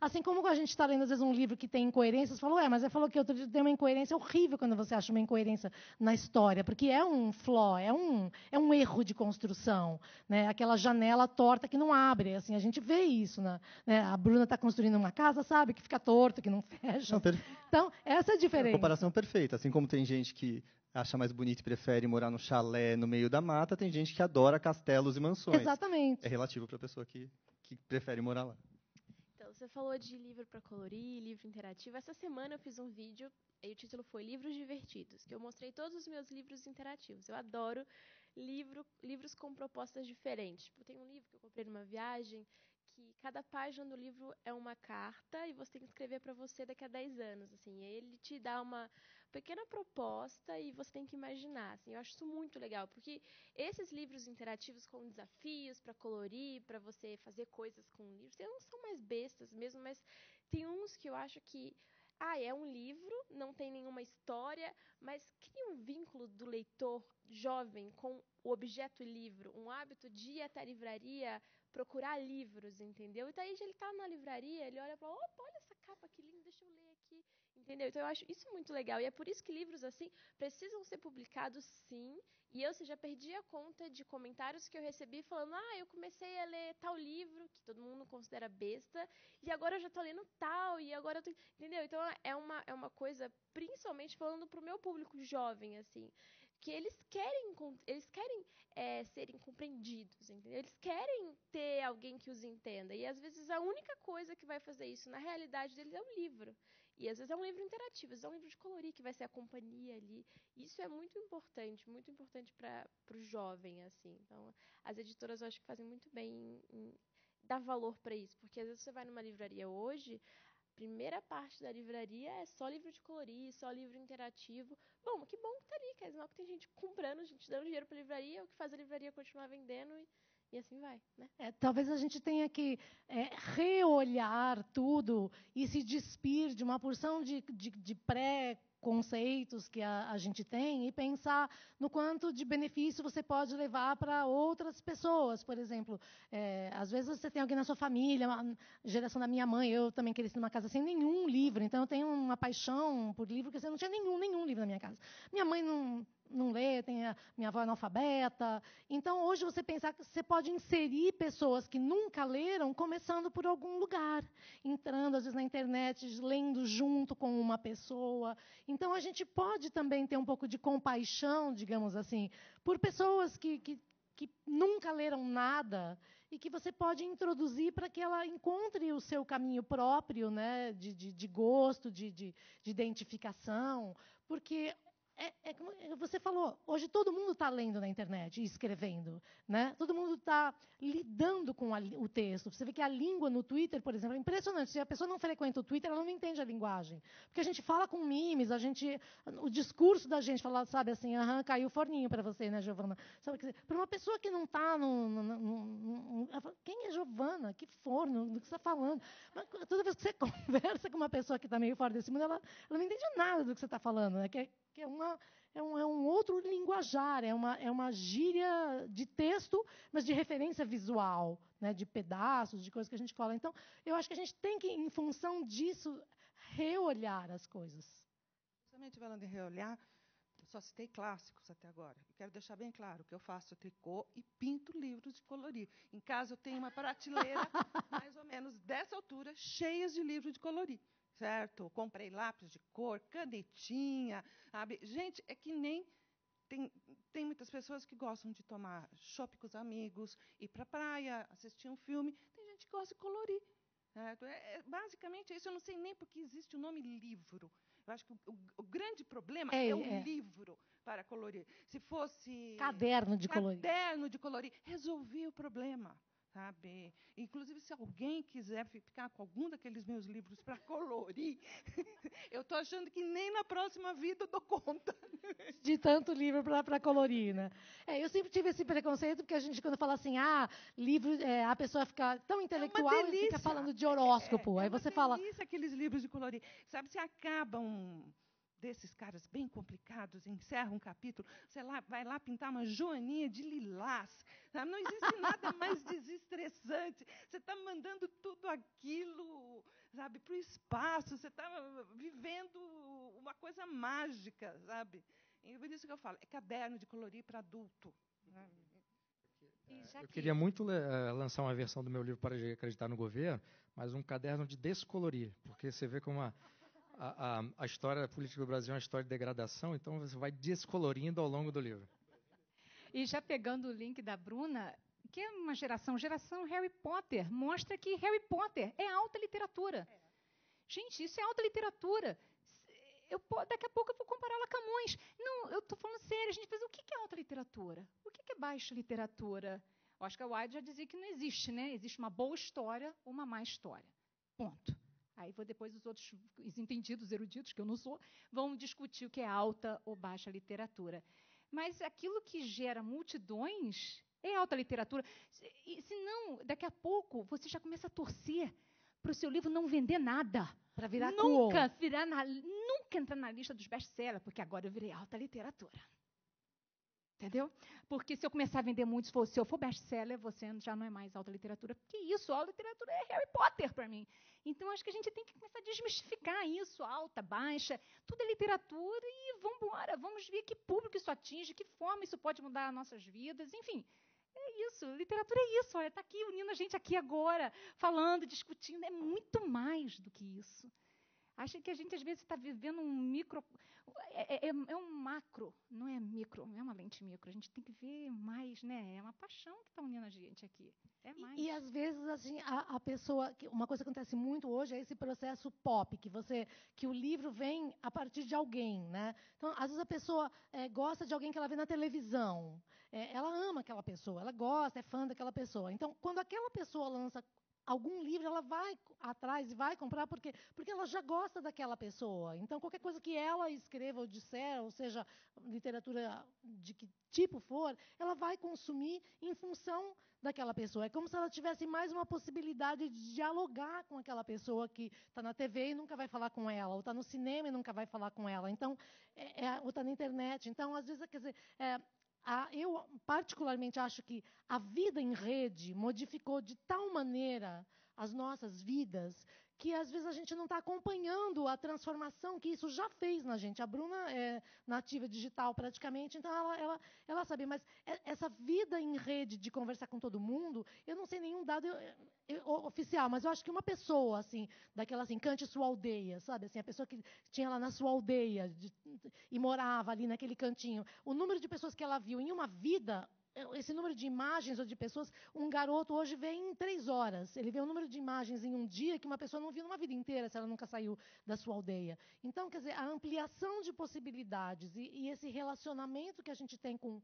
Assim como a gente está lendo, às vezes, um livro que tem incoerências, você fala, mas ele falou que outro dia tem uma incoerência. É horrível quando você acha uma incoerência na história, porque é um flaw, é um erro de construção, né? Aquela janela torta que não abre. Assim, a gente vê isso. Né? A Bruna está construindo uma casa, sabe, que fica torta, que não fecha. Então, essa é a diferença. A comparação perfeita. Assim como tem gente que acha mais bonito e prefere morar no chalé no meio da mata, tem gente que adora castelos e mansões. Exatamente. É relativo para a pessoa que prefere morar lá. Então, você falou de livro para colorir, livro interativo. Essa semana eu fiz um vídeo, e o título foi Livros Divertidos, que eu mostrei todos os meus livros interativos. Eu adoro livros com propostas diferentes. Tipo, tem um livro que eu comprei numa viagem, que cada página do livro é uma carta e você tem que escrever para você daqui a 10 anos. Assim, ele te dá uma pequena proposta e você tem que imaginar. Assim, eu acho isso muito legal, porque esses livros interativos com desafios para colorir, para você fazer coisas com livros, não são mais bestas mesmo, mas tem uns que eu acho que é um livro, não tem nenhuma história, mas cria um vínculo do leitor jovem com o objeto livro, um hábito de ir até a livraria procurar livros, entendeu? Então aí ele está na livraria, ele olha e fala, opa, olha essa capa que linda, deixa eu ler aqui, entendeu? Então eu acho isso muito legal, e é por isso que livros assim precisam ser publicados sim, e eu já perdi a conta de comentários que eu recebi falando, eu comecei a ler tal livro, que todo mundo considera besta, e agora eu já estou lendo tal, e agora eu tô... Entendeu? Então é uma coisa, principalmente falando para o meu público jovem, assim, que eles querem serem compreendidos, entendeu? Eles querem ter alguém que os entenda. E, às vezes, a única coisa que vai fazer isso na realidade deles é o livro. E, às vezes, é um livro interativo, às vezes é um livro de colorir, que vai ser a companhia ali. Isso é muito importante para o jovem, assim. Então, as editoras, eu acho que fazem muito bem em dar valor para isso. Porque, às vezes, você vai numa livraria hoje... Primeira parte da livraria é só livro de colorir, só livro interativo. Bom, que bom que tá ali, quer dizer que tem gente comprando, gente dando dinheiro para a livraria, o que faz a livraria continuar vendendo e assim vai, né? Talvez a gente tenha que reolhar tudo e se despir de uma porção de pré-conceitos que a gente tem e pensar no quanto de benefício você pode levar para outras pessoas. Por exemplo, às vezes você tem alguém na sua família, geração da minha mãe, eu também cresci numa casa sem nenhum livro, então eu tenho uma paixão por livro, porque eu não tinha nenhum livro na minha casa. Minha mãe não não lê, minha avó é analfabeta. Então, hoje, você pensar que você pode inserir pessoas que nunca leram, começando por algum lugar, entrando, às vezes, na internet, lendo junto com uma pessoa. Então, a gente pode também ter um pouco de compaixão, digamos assim, por pessoas que nunca leram nada e que você pode introduzir para que ela encontre o seu caminho próprio, né, de gosto, de identificação, porque como você falou, hoje todo mundo está lendo na internet e escrevendo, né? Todo mundo está lidando com o texto. Você vê que a língua no Twitter, por exemplo, é impressionante. Se a pessoa não frequenta o Twitter, ela não entende a linguagem. Porque a gente fala com memes, o discurso da gente fala, sabe, assim, caiu o forninho para você, né, Giovana? Para uma pessoa que não está quem é Giovana? Que forno? Do que você está falando? Mas, toda vez que você conversa com uma pessoa que está meio fora desse mundo, ela não entende nada do que você está falando, né? Que é um outro linguajar, é uma gíria de texto, mas de referência visual, né, de pedaços, de coisas que a gente cola. Então, eu acho que a gente tem que, em função disso, reolhar as coisas. Justamente falando em reolhar, eu só citei clássicos até agora. Eu quero deixar bem claro que eu faço tricô e pinto livros de colorir. Em casa, eu tenho uma prateleira, mais ou menos dessa altura, cheias de livros de colorir. Certo? Comprei lápis de cor, canetinha. Sabe? Gente, é que nem... Tem muitas pessoas que gostam de tomar chopp com os amigos, ir para a praia, assistir um filme. Tem gente que gosta de colorir. Certo? Basicamente, isso eu não sei nem porque existe o nome livro. Eu acho que o grande problema é o livro para colorir. Se fosse... Caderno de colorir. Caderno de colorir. Resolvi o problema. Sabe? Inclusive, se alguém quiser ficar com algum daqueles meus livros para colorir, eu estou achando que nem na próxima vida eu dou conta. De tanto livro para colorir, né? Eu sempre tive esse preconceito, porque a gente, quando fala assim, livro, a pessoa fica tão intelectual e fica falando de horóscopo. Aí você fala... aqueles livros de colorir. Sabe, se acabam... desses caras bem complicados, encerra um capítulo, você vai lá pintar uma joaninha de lilás. Sabe? Não existe nada mais desestressante. Você está mandando tudo aquilo, sabe, para o espaço, você está vivendo uma coisa mágica, sabe? E por isso que eu falo, é caderno de colorir para adulto. Eu queria muito lançar uma versão do meu livro Para de Acreditar no Governo, mas um caderno de descolorir, porque você vê como a história política do Brasil é uma história de degradação, então você vai descolorindo ao longo do livro. E já pegando o link da Bruna, que é uma geração Harry Potter, mostra que Harry Potter é alta literatura. Gente, isso é alta literatura. Daqui a pouco eu vou comparar lá com Camões. Não, eu estou falando sério, gente, mas o que é alta literatura? O que é baixa literatura? Oscar Wilde já dizia que não existe, né? Existe uma boa história ou uma má história. Ponto. Aí depois os outros, os entendidos, eruditos, que eu não sou, vão discutir o que é alta ou baixa literatura. Mas aquilo que gera multidões é alta literatura. E, se não, daqui a pouco você já começa a torcer para o seu livro não vender nada. Para virar nunca entrar na lista dos best-sellers, porque agora eu virei alta literatura. Entendeu? Porque se eu começar a vender muito, se eu for best-seller, você já não é mais alta literatura. Porque isso, alta literatura é Harry Potter para mim. Então, acho que a gente tem que começar a desmistificar isso, alta, baixa, tudo é literatura e vamos embora, vamos ver que público isso atinge, que forma isso pode mudar as nossas vidas, enfim. É isso, literatura é isso, olha, está aqui unindo a gente aqui agora, falando, discutindo, é muito mais do que isso. Acho que a gente, às vezes, está vivendo um micro... É um macro, não é micro, não é uma lente micro. A gente tem que ver mais, né? É uma paixão que está unindo a gente aqui. É mais. E às vezes, assim, a pessoa... Uma coisa que acontece muito hoje é esse processo pop, que o livro vem a partir de alguém, né? Então, às vezes, a pessoa gosta de alguém que ela vê na televisão. Ela ama aquela pessoa, ela gosta, é fã daquela pessoa. Então, quando aquela pessoa lança algum livro, ela vai atrás e vai comprar porque ela já gosta daquela pessoa. Então, qualquer coisa que ela escreva ou disser, ou seja, literatura de que tipo for, ela vai consumir em função daquela pessoa. É como se ela tivesse mais uma possibilidade de dialogar com aquela pessoa que está na TV e nunca vai falar com ela, ou está no cinema e nunca vai falar com ela. Então, ou está na internet. Então, às vezes, quer dizer... eu, particularmente, acho que a vida em rede modificou de tal maneira as nossas vidas que às vezes a gente não está acompanhando a transformação que isso já fez na gente. A Bruna é nativa digital praticamente, então ela sabe, mas essa vida em rede de conversar com todo mundo, eu não sei nenhum dado oficial, mas eu acho que uma pessoa, assim, daquela assim, cante sua aldeia, sabe? Assim, a pessoa que tinha lá na sua aldeia e morava ali naquele cantinho, o número de pessoas que ela viu em uma vida, esse número de imagens ou de pessoas, um garoto hoje vê em 3 horas. Ele vê um número de imagens em um dia que uma pessoa não viu numa vida inteira, se ela nunca saiu da sua aldeia. Então, quer dizer, a ampliação de possibilidades e esse relacionamento que a gente tem com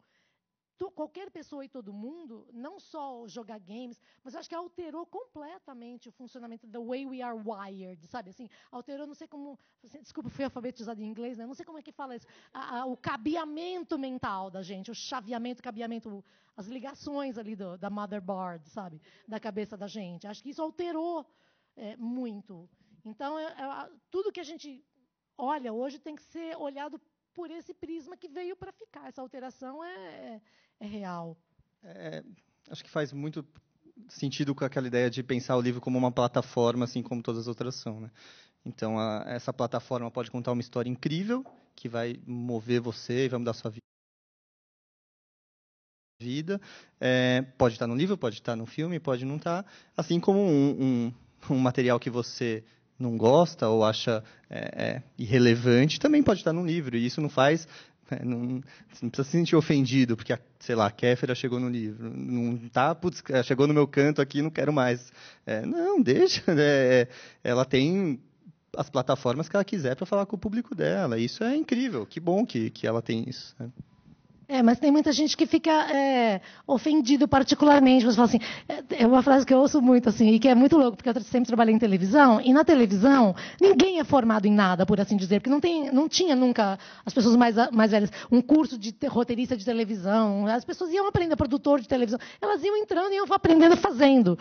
qualquer pessoa e todo mundo, não só jogar games, mas eu acho que alterou completamente o funcionamento the way we are wired, sabe? Assim, alterou, não sei como, assim, desculpa, fui alfabetizada em inglês, né? Não sei como é que fala isso, o cabeamento mental da gente, o chaveamento, cabeamento, as ligações ali da motherboard, sabe? Da cabeça da gente. Acho que isso alterou muito. Então, tudo que a gente olha hoje tem que ser olhado por esse prisma que veio para ficar. Essa alteração é real. Acho que faz muito sentido com aquela ideia de pensar o livro como uma plataforma, assim como todas as outras são, né? Então, essa plataforma pode contar uma história incrível, que vai mover você e vai mudar a sua vida. Pode estar no livro, pode estar no filme, pode não estar. Assim como um material que você não gosta ou acha irrelevante, também pode estar no livro. E isso não faz... você não precisa se sentir ofendido, porque, sei lá, a Kéfera chegou no livro. Não tá, putz, chegou no meu canto aqui, não quero mais. Não, deixa. Ela tem as plataformas que ela quiser para falar com o público dela. Isso é incrível. Que bom que ela tem isso, né? Mas tem muita gente que fica ofendido particularmente. Você fala assim, é uma frase que eu ouço muito, assim, e que é muito louco, porque eu sempre trabalhei em televisão, e na televisão ninguém é formado em nada, por assim dizer, porque não tinha nunca, as pessoas mais velhas, um curso de roteirista de televisão. As pessoas iam aprender, produtor de televisão, elas iam entrando e iam aprendendo fazendo.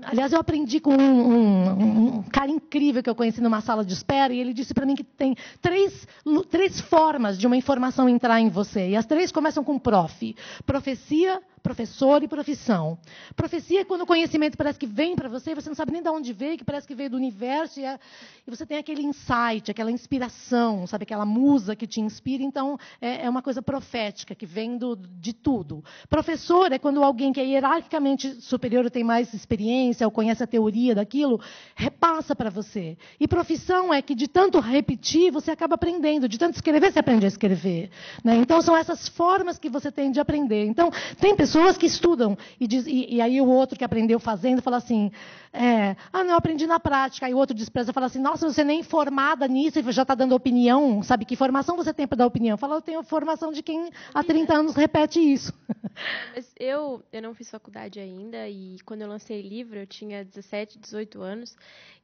Aliás, eu aprendi com um cara incrível que eu conheci numa sala de espera, e ele disse para mim que tem três formas de uma informação entrar em você, e as três começam com prof. Profecia, professor e profissão. Profecia é quando o conhecimento parece que vem para você, e você não sabe nem de onde veio, que parece que veio do universo, e você tem aquele insight, aquela inspiração, sabe, aquela musa que te inspira. Então, é uma coisa profética, que vem de tudo. Professor é quando alguém que é hierarquicamente superior ou tem mais experiência, ou conhece a teoria daquilo, repassa para você. E profissão é que, de tanto repetir, você acaba aprendendo. De tanto escrever, você aprende a escrever, né? Então, são essas formas que você tem de aprender. Então, tem pessoas que estudam, e aí o outro que aprendeu fazendo fala assim, não, eu aprendi na prática. Aí o outro despreza, fala assim, nossa, você nem formada nisso e já está dando opinião. Sabe que formação você tem para dar opinião? Fala, eu tenho formação de quem há 30 anos repete isso. Mas eu não fiz faculdade ainda, e quando eu lancei livro, eu tinha 17, 18 anos,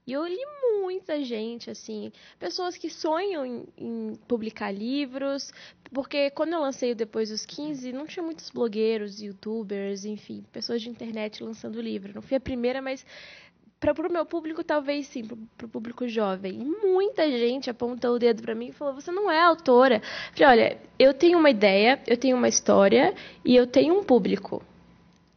e eu li muita gente, assim, pessoas que sonham em publicar livros, porque quando eu lancei depois dos 15, não tinha muitos blogueiros, youtubers, enfim, pessoas de internet lançando livro. Não fui a primeira, mas para o meu público, talvez sim, para o público jovem. E muita gente apontou o dedo para mim e falou, você não é autora. Eu falei, olha, eu tenho uma ideia, eu tenho uma história e eu tenho um público.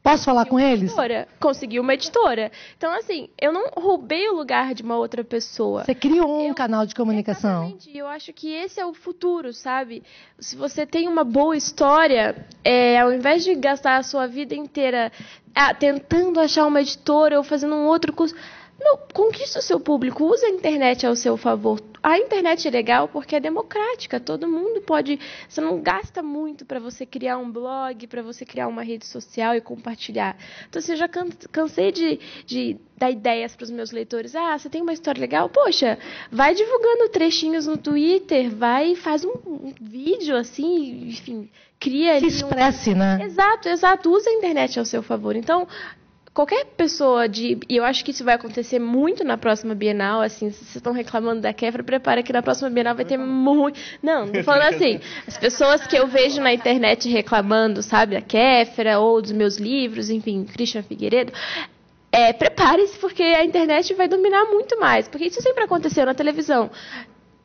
Posso falar com eles? Consegui uma editora. Então, assim, eu não roubei o lugar de uma outra pessoa. Você criou um canal de comunicação. Exatamente. Eu acho que esse é o futuro, sabe? Se você tem uma boa história, ao invés de gastar a sua vida inteira tentando achar uma editora ou fazendo um outro curso, conquista o seu público, use a internet ao seu favor. A internet é legal porque é democrática, todo mundo pode... Você não gasta muito para você criar um blog, para você criar uma rede social e compartilhar. Então, eu já cansei de dar ideias para os meus leitores. Você tem uma história legal? Poxa, vai divulgando trechinhos no Twitter, faz um vídeo assim, enfim, cria ali... Se expresse, né? Exato, use a internet ao seu favor. Então... Qualquer pessoa e eu acho que isso vai acontecer muito na próxima Bienal, assim, se vocês estão reclamando da Kéfera, prepara que na próxima Bienal vai ter muito... Não tô falando assim, as pessoas que eu vejo na internet reclamando, sabe, da Kéfera ou dos meus livros, enfim, Christian Figueiredo, prepare-se porque a internet vai dominar muito mais, porque isso sempre aconteceu na televisão.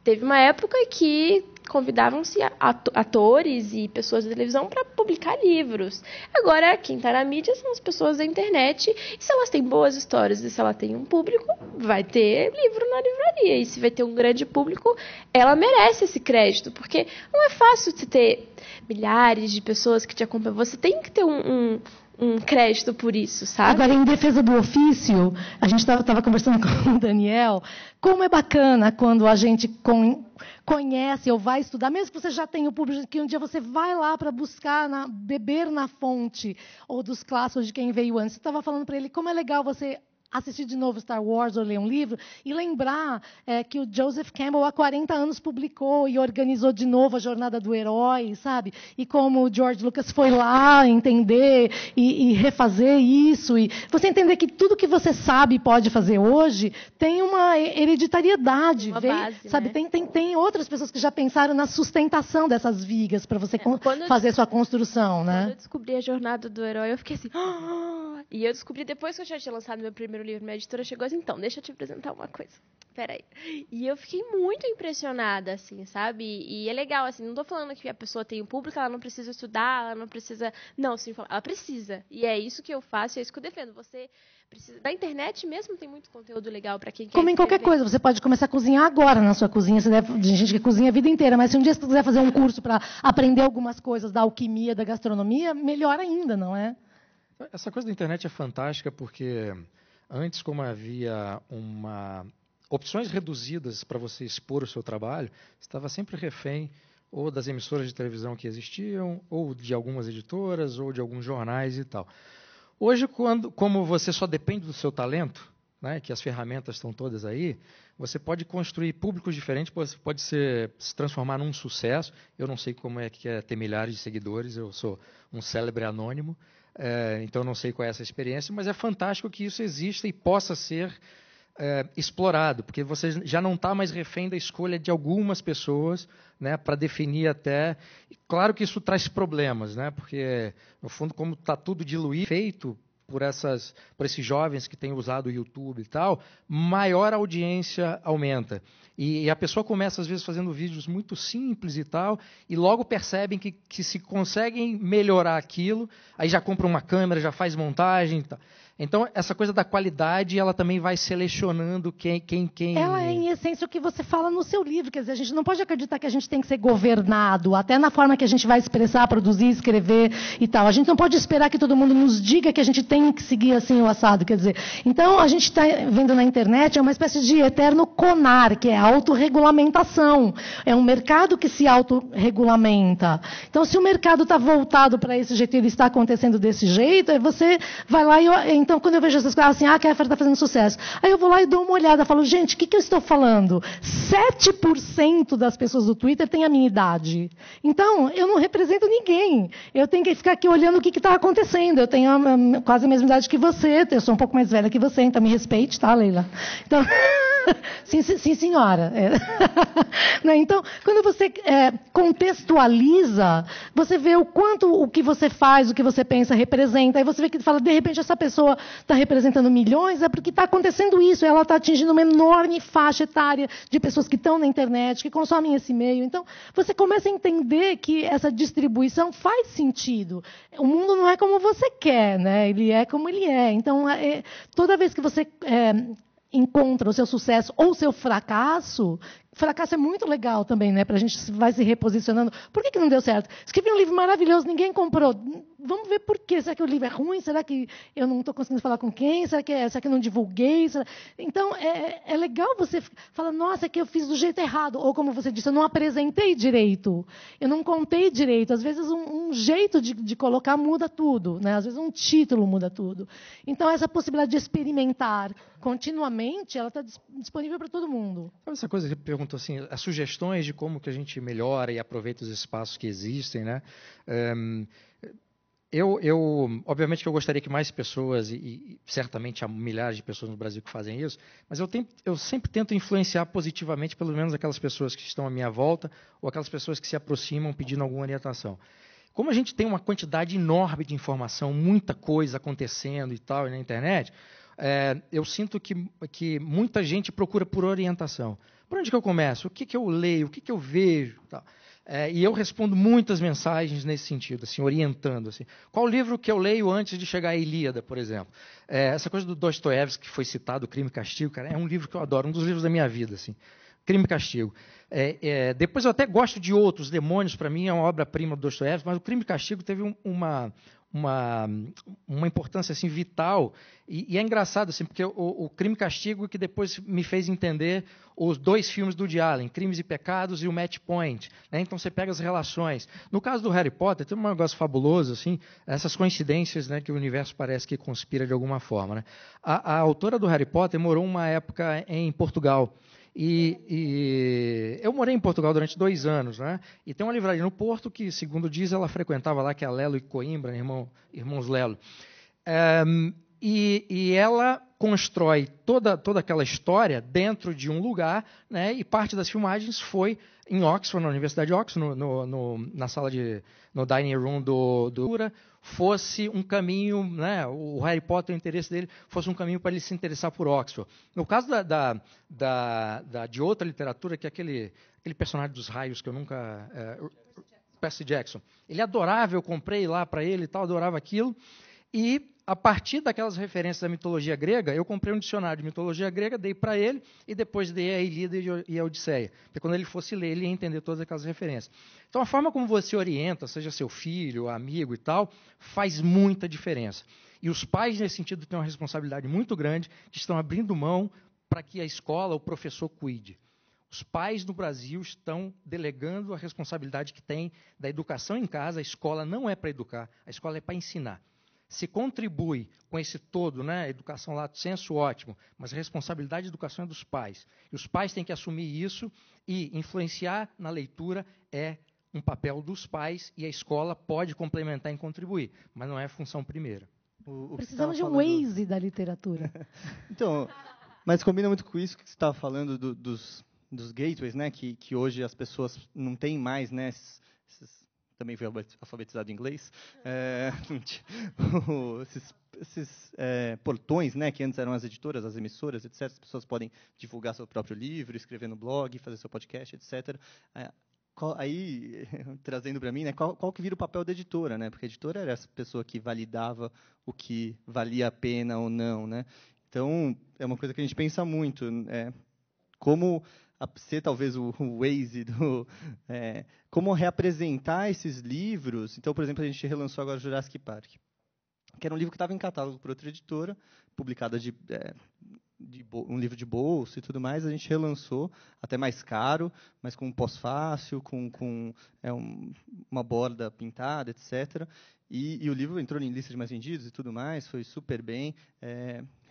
Teve uma época que convidavam-se atores e pessoas da televisão para publicar livros. Agora, quem está na mídia são as pessoas da internet, e se elas têm boas histórias e se ela tem um público, vai ter livro na livraria. E se vai ter um grande público, ela merece esse crédito, porque não é fácil você ter milhares de pessoas que te acompanham. Você tem que ter um crédito por isso, sabe? Agora, em defesa do ofício, a gente estava conversando com o Daniel, como é bacana quando a gente conhece ou vai estudar, mesmo que você já tenha o público, que um dia você vai lá para buscar, beber na fonte, ou dos clássicos de quem veio antes. Você estava falando para ele como é legal você assistir de novo Star Wars ou ler um livro e lembrar que o Joseph Campbell há 40 anos publicou e organizou de novo a jornada do herói, sabe? E como o George Lucas foi lá entender e refazer isso. E você entender que tudo que você sabe e pode fazer hoje tem uma hereditariedade. Uma base, sabe? né? Tem outras pessoas que já pensaram na sustentação dessas vigas para você fazer sua construção, né? Quando eu descobri a jornada do herói, eu fiquei assim... E eu descobri depois que eu já tinha lançado meu primeiro livro, minha editora chegou assim, então, deixa eu te apresentar uma coisa. Peraí. E eu fiquei muito impressionada, assim, sabe? E é legal, assim, não tô falando que a pessoa tem um público, ela não precisa estudar, ela não precisa... Não, sim, ela precisa. E é isso que eu faço, é isso que eu defendo. Você precisa... Da internet mesmo tem muito conteúdo legal pra quem quer Como em qualquer coisa, você pode começar a cozinhar agora na sua cozinha, você deve... Tem gente que cozinha a vida inteira, mas se um dia você quiser fazer um curso para aprender algumas coisas da alquimia, da gastronomia, melhor ainda, não é? Essa coisa da internet é fantástica porque antes, como havia opções reduzidas para você expor o seu trabalho, você estava sempre refém ou das emissoras de televisão que existiam, ou de algumas editoras, ou de alguns jornais e tal. Hoje, como você só depende do seu talento, né, que as ferramentas estão todas aí, você pode construir públicos diferentes, você pode se transformar num sucesso. Eu não sei como é que é ter milhares de seguidores, eu sou um célebre anônimo, então não sei qual é essa experiência, mas é fantástico que isso exista e possa ser explorado, porque você já não está mais refém da escolha de algumas pessoas, né, para definir até... Claro que isso traz problemas, né, porque, no fundo, como está tudo diluído, feito por esses jovens que têm usado o YouTube e tal, maior audiência aumenta. E a pessoa começa, às vezes, fazendo vídeos muito simples e tal, e logo percebem que se conseguem melhorar aquilo, aí já compra uma câmera, já faz montagem e tal. Então, essa coisa da qualidade, ela também vai selecionando quem... Ela é, em essência, o que você fala no seu livro. Quer dizer, a gente não pode acreditar que a gente tem que ser governado, até na forma que a gente vai expressar, produzir, escrever e tal. A gente não pode esperar que todo mundo nos diga que a gente tem que seguir assim o assado. Quer dizer, então, a gente está vendo na internet uma espécie de eterno CONAR, que é a autorregulamentação. É um mercado que se autorregulamenta. Então, se o mercado está voltado para esse jeito e ele está acontecendo desse jeito, aí você vai lá e... Então, quando eu vejo essas coisas, assim, a Kéfera está fazendo sucesso. Aí eu vou lá e dou uma olhada, falo, gente, o que eu estou falando? 7% das pessoas do Twitter têm a minha idade. Então, eu não represento ninguém. Eu tenho que ficar aqui olhando o que está acontecendo. Eu tenho quase a mesma idade que você, eu sou um pouco mais velha que você, então me respeite, tá, Leila? Então... Sim, senhora. Então, quando você contextualiza, você vê o quanto o que você faz, o que você pensa, representa. Aí você vê que fala, de repente, essa pessoa está representando milhões, é porque está acontecendo isso. Ela está atingindo uma enorme faixa etária de pessoas que estão na internet, que consomem esse meio. Então, você começa a entender que essa distribuição faz sentido. O mundo não é como você quer, né? Ele é como ele é. Então, toda vez que você... encontra o seu sucesso ou o seu fracasso, fracasso é muito legal também, né? Para a gente vai se reposicionando. Por que não deu certo? Escrevi um livro maravilhoso, ninguém comprou. Vamos ver por quê. Será que o livro é ruim? Será que eu não estou conseguindo falar com quem? Será que eu não divulguei? Então, é legal você falar, nossa, é que eu fiz do jeito errado. Ou, como você disse, eu não apresentei direito. Eu não contei direito. Às vezes, um jeito de colocar muda tudo, né? Às vezes, um título muda tudo. Então, essa possibilidade de experimentar continuamente, ela está disponível para todo mundo. Essa coisa que perguntou assim, as sugestões de como que a gente melhora e aproveita os espaços que existem, né? Obviamente que eu gostaria que mais pessoas, e certamente há milhares de pessoas no Brasil que fazem isso, mas eu sempre tento influenciar positivamente pelo menos aquelas pessoas que estão à minha volta ou aquelas pessoas que se aproximam pedindo alguma orientação. Como a gente tem uma quantidade enorme de informação, muita coisa acontecendo e tal na internet, eu sinto que muita gente procura por orientação. Por onde que eu começo? O que eu leio? O que eu vejo? Tal. E eu respondo muitas mensagens nesse sentido, assim, orientando. Assim. Qual livro que eu leio antes de chegar à Ilíada, por exemplo? Essa coisa do Dostoiévski, que foi citado, Crime e Castigo, cara, é um livro que eu adoro, um dos livros da minha vida. Assim. Crime e Castigo. Depois eu até gosto de outros. Demônios, para mim, é uma obra-prima do Dostoiévski, mas o Crime e Castigo teve uma importância assim, vital. E é engraçado, assim, porque o Crime e Castigo que depois me fez entender os 2 filmes do Woody Allen, Crimes e Pecados e o Match Point. Né? Então você pega as relações. No caso do Harry Potter, tem um negócio fabuloso, assim, essas coincidências, né, que o universo parece que conspira de alguma forma. Né? A autora do Harry Potter morou uma época em Portugal. E eu morei em Portugal durante 2 anos, né? E tem uma livraria no Porto que, segundo diz, ela frequentava lá, que é a Lelo e Coimbra, irmãos Lelo. E ela constrói toda aquela história dentro de um lugar, né? E parte das filmagens foi em Oxford, na Universidade de Oxford, na sala no dining room do fosse um caminho, né, o Harry Potter, o interesse dele, fosse um caminho para ele se interessar por Oxford. No caso de outra literatura, que é aquele personagem dos raios que eu nunca... Percy Jackson. Ele é adorável, eu comprei lá para ele e tal, adorava aquilo. E, a partir daquelas referências da mitologia grega, eu comprei um dicionário de mitologia grega, dei para ele, e depois dei a Ilíada e a Odisseia. Porque quando ele fosse ler, ele ia entender todas aquelas referências. Então, a forma como você orienta, seja seu filho, amigo e tal, faz muita diferença. E os pais, nesse sentido, têm uma responsabilidade muito grande, que estão abrindo mão para que a escola, o professor, cuide. Os pais no Brasil estão delegando a responsabilidade que têm da educação em casa. A escola não é para educar, a escola é para ensinar. Se contribui com esse todo, né, educação lato sensu, ótimo, mas a responsabilidade de educação é dos pais. E os pais têm que assumir isso e influenciar na leitura é um papel dos pais e a escola pode complementar e contribuir, mas não é a função primeira. Precisamos de um Waze da literatura. Então, mas combina muito com isso que você estava falando dos gateways, né, que hoje as pessoas não têm mais, né, também fui alfabetizado em inglês, esses portões, né, que antes eram as editoras, as emissoras, etc. As pessoas podem divulgar seu próprio livro, escrever no blog, fazer seu podcast, etc. Aí, trazendo para mim, né, qual que vira o papel da editora, né? Porque a editora era essa pessoa que validava o que valia a pena ou não, né? Então, é uma coisa que a gente pensa muito, como ser talvez o Waze como reapresentar esses livros. Então, por exemplo, a gente relançou agora Jurassic Park, que era um livro que estava em catálogo por outra editora, publicada um livro de bolso e tudo mais. A gente relançou, até mais caro, mas com um pós-fácil, com uma borda pintada, etc. E o livro entrou em lista de mais vendidos e tudo mais, foi super bem.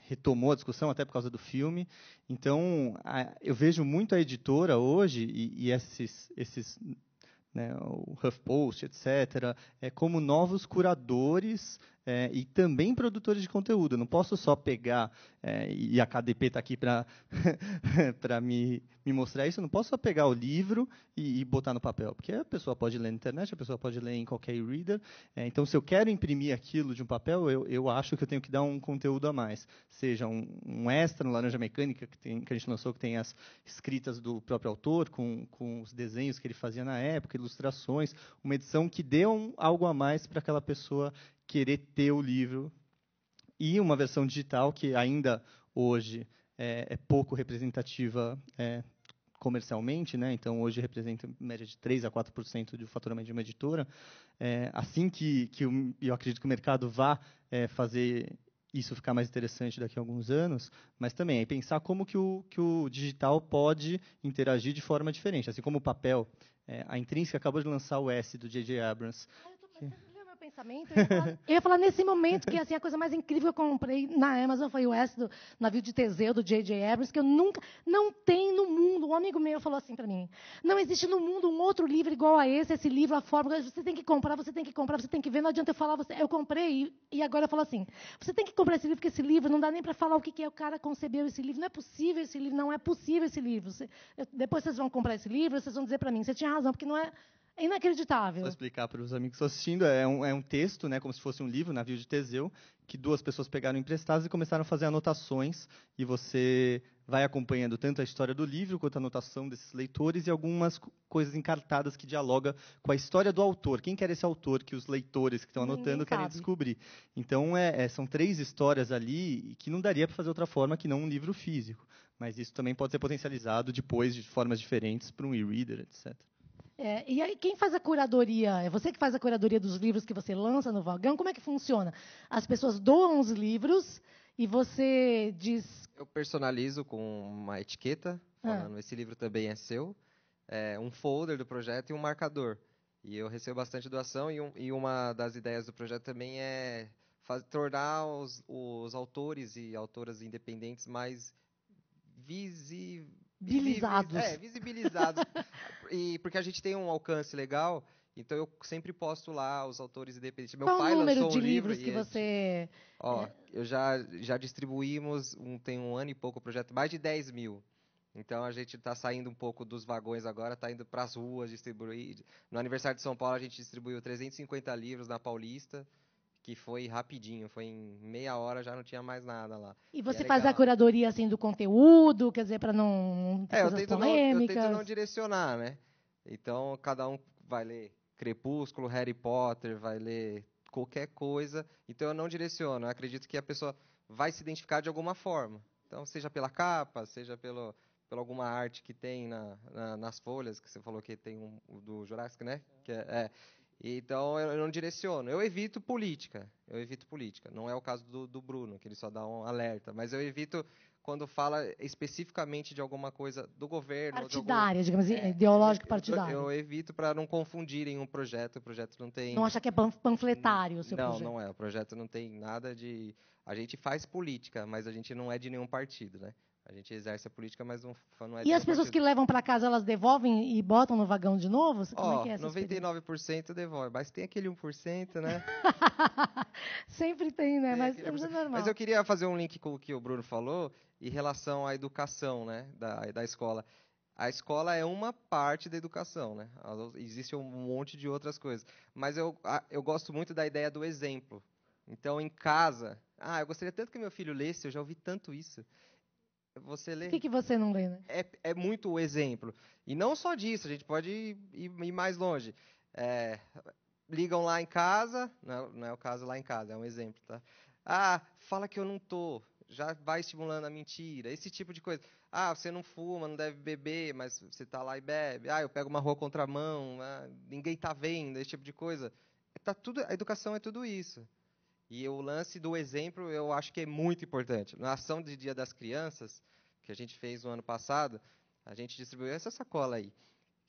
Retomou a discussão até por causa do filme. Então, eu vejo muito a editora hoje e esses né, o HuffPost, etc., como novos curadores e também produtores de conteúdo. Eu não posso só pegar, e a KDP está aqui para me mostrar isso, eu não posso só pegar o livro e botar no papel, porque a pessoa pode ler na internet, a pessoa pode ler em qualquer e-reader. Então, se eu quero imprimir aquilo de um papel, eu acho que eu tenho que dar um conteúdo a mais. Seja um extra no Laranja Mecânica, que a gente lançou, que tem as escritas do próprio autor, com os desenhos que ele fazia na época, ilustrações, uma edição que dê algo a mais para aquela pessoa querer ter o livro, e uma versão digital que ainda hoje é pouco representativa comercialmente, né? Então hoje representa em média de 3 a 4% do faturamento de uma editora. Assim que eu acredito que o mercado vá fazer isso ficar mais interessante daqui a alguns anos, mas também pensar como que o digital pode interagir de forma diferente, assim como o papel. A Intrínseca acabou de lançar o S do J.J. Abrams. Pensamento, eu ia falar nesse momento que assim, a coisa mais incrível que eu comprei na Amazon foi o S do Navio de Teseu, do J.J. Abrams, que eu nunca, não tem no mundo. Um amigo meu falou assim para mim, não existe no mundo um outro livro igual a esse livro, a forma, você tem que comprar, você tem que comprar, você tem que ver, não adianta eu falar, eu comprei, e agora eu falo assim, você tem que comprar esse livro, porque esse livro não dá nem para falar o que é o cara concebeu esse livro, não é possível esse livro, não é possível esse livro. Depois vocês vão comprar esse livro, vocês vão dizer para mim, você tinha razão, porque não é... É inacreditável. Vou explicar para os amigos que estão assistindo. É um texto, né, como se fosse um livro, Navio de Teseu, que 2 pessoas pegaram emprestados e começaram a fazer anotações. E você vai acompanhando tanto a história do livro, quanto a anotação desses leitores e algumas coisas encartadas que dialogam com a história do autor. Quem que era esse autor que os leitores que estão anotando querem descobrir? Então, são 3 histórias ali que não daria para fazer outra forma que não um livro físico. Mas isso também pode ser potencializado depois de formas diferentes para um e-reader, etc. E aí, quem faz a curadoria? É você que faz a curadoria dos livros que você lança no Vagão? Como é que funciona? As pessoas doam os livros e você diz... Eu personalizo com uma etiqueta, falando esse livro também é seu, um folder do projeto e um marcador. E eu recebo bastante doação e uma das ideias do projeto também é tornar os autores e autoras independentes mais visibilizados. Visibilizados. E porque a gente tem um alcance legal, então eu sempre posto lá os autores independentes. Meu pai lançou um livro. Qual o número de livros que você... Eu já distribuímos, tem um ano e pouco o projeto, mais de 10 mil. Então a gente está saindo um pouco dos vagões agora, está indo para as ruas distribuir. No aniversário de São Paulo a gente distribuiu 350 livros na Paulista, que foi rapidinho, foi em meia hora, já não tinha mais nada lá. E você faz a curadoria assim do conteúdo, quer dizer, para não ter coisas polêmicas? Eu tento não direcionar, né? Então, cada um vai ler Crepúsculo, Harry Potter, vai ler qualquer coisa. Então, eu não direciono. Eu acredito que a pessoa vai se identificar de alguma forma. Então, seja pela capa, seja pela alguma arte que tem nas folhas, que você falou que tem o do Jurassic, né? Então, eu não direciono. Eu evito política. Não é o caso do Bruno, que ele só dá um alerta. Mas eu evito quando fala especificamente de alguma coisa do governo. Partidária, digamos assim, ideológico partidário. Eu evito para não confundirem um projeto. O projeto não tem... Não acha que é panfletário o seu projeto? Não é. O projeto não tem nada de... A gente faz política, mas a gente não é de nenhum partido, né? A gente exerce a política, mas não é... E as pessoas que levam para casa, elas devolvem e botam no vagão de novo? Como é que é essa 99% devolve, mas tem aquele 1%, né? Sempre tem, né? Mas é normal. Mas eu queria fazer um link com o que o Bruno falou em relação à educação, né, da escola. A escola é uma parte da educação, né? Existe um monte de outras coisas. Mas eu gosto muito da ideia do exemplo. Então, em casa... eu gostaria tanto que meu filho lesse, eu já ouvi tanto isso. Você lê. Por que você não lê, né? É muito o exemplo. E não só disso, a gente pode ir mais longe. Ligam lá em casa, não é o caso lá em casa, é um exemplo, tá? Fala que eu não tô, já vai estimulando a mentira, esse tipo de coisa. Você não fuma, não deve beber, mas você tá lá e bebe. Eu pego uma rua contramão, ninguém tá vendo, esse tipo de coisa. A educação é tudo isso. E o lance do exemplo, eu acho que é muito importante. Na ação de Dia das Crianças, que a gente fez no ano passado, a gente distribuiu essa sacola aí,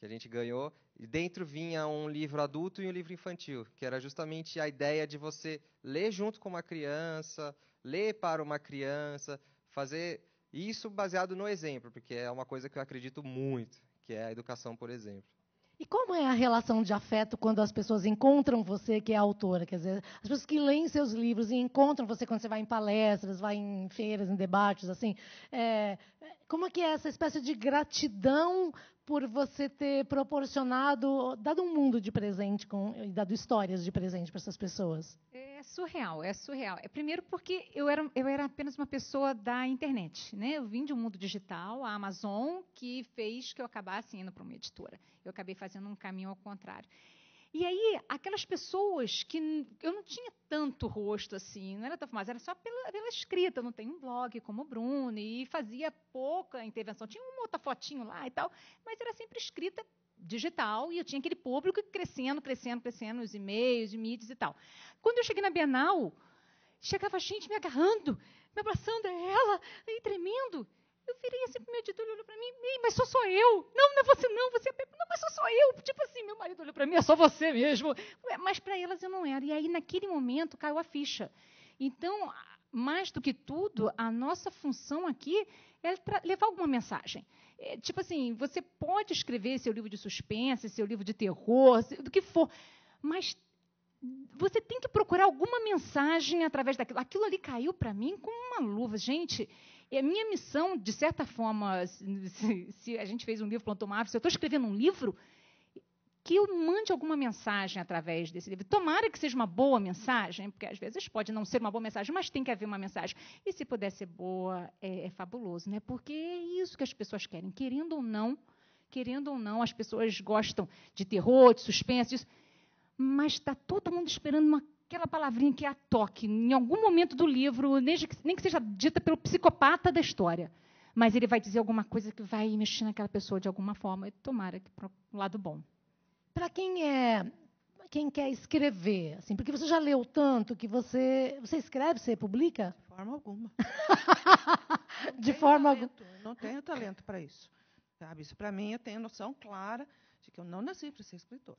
que a gente ganhou, e dentro vinha um livro adulto e um livro infantil, que era justamente a ideia de você ler junto com uma criança, ler para uma criança, fazer isso baseado no exemplo, porque é uma coisa que eu acredito muito, que é a educação por exemplo. E como é a relação de afeto quando as pessoas encontram você, que é autora? Quer dizer, as pessoas que leem seus livros e encontram você quando você vai em palestras, vai em feiras, em debates, assim. Como é que é essa espécie de gratidão por você ter dado um mundo de presente e dado histórias de presente para essas pessoas? É surreal. Primeiro porque eu era apenas uma pessoa da internet, né? Eu vim de um mundo digital, a Amazon, que fez que eu acabasse indo para uma editora. Eu acabei fazendo um caminho ao contrário. E aí, aquelas pessoas que eu não tinha tanto rosto assim, não era tão famosa, era só pela escrita. Eu não tenho um blog como o Bruno, e fazia pouca intervenção. Tinha uma outra fotinho lá e tal, mas era sempre escrita digital, e eu tinha aquele público crescendo, os e-mails, de mídias e tal. Quando eu cheguei na Bienal, chegava gente me agarrando, me abraçando, ela, e tremendo. Eu virei assim pro meu editor, ele olhou para mim, mas sou eu. Não é você não, você é Pepe. Não, mas sou eu. Tipo assim, meu marido olhou para mim, é só você mesmo. Mas para elas eu não era. E aí, naquele momento, caiu a ficha. Então, mais do que tudo, a nossa função aqui é levar alguma mensagem. Tipo assim, você pode escrever seu livro de suspense, seu livro de terror, do que for, mas você tem que procurar alguma mensagem através daquilo. Aquilo ali caiu para mim como uma luva. Gente, a minha missão, de certa forma, se a gente fez um livro, Plantou uma Árvore, se eu estou escrevendo um livro, que eu mande alguma mensagem através desse livro. Tomara que seja uma boa mensagem, porque às vezes pode não ser uma boa mensagem, mas tem que haver uma mensagem. E se puder ser boa, é fabuloso, né? Porque é isso que as pessoas querem. Querendo ou não, as pessoas gostam de terror, de suspense, disso, mas está todo mundo esperando aquela palavrinha que a toque, em algum momento do livro, nem que seja dita pelo psicopata da história. Mas ele vai dizer alguma coisa que vai mexer naquela pessoa de alguma forma, e tomara que para o lado bom. Para quem quer escrever, assim, porque você já leu tanto que você escreve, você publica? De forma alguma. De forma alguma. Não tenho talento para isso. Sabe? Isso, para mim, eu tenho noção clara de que eu não nasci para ser escritora.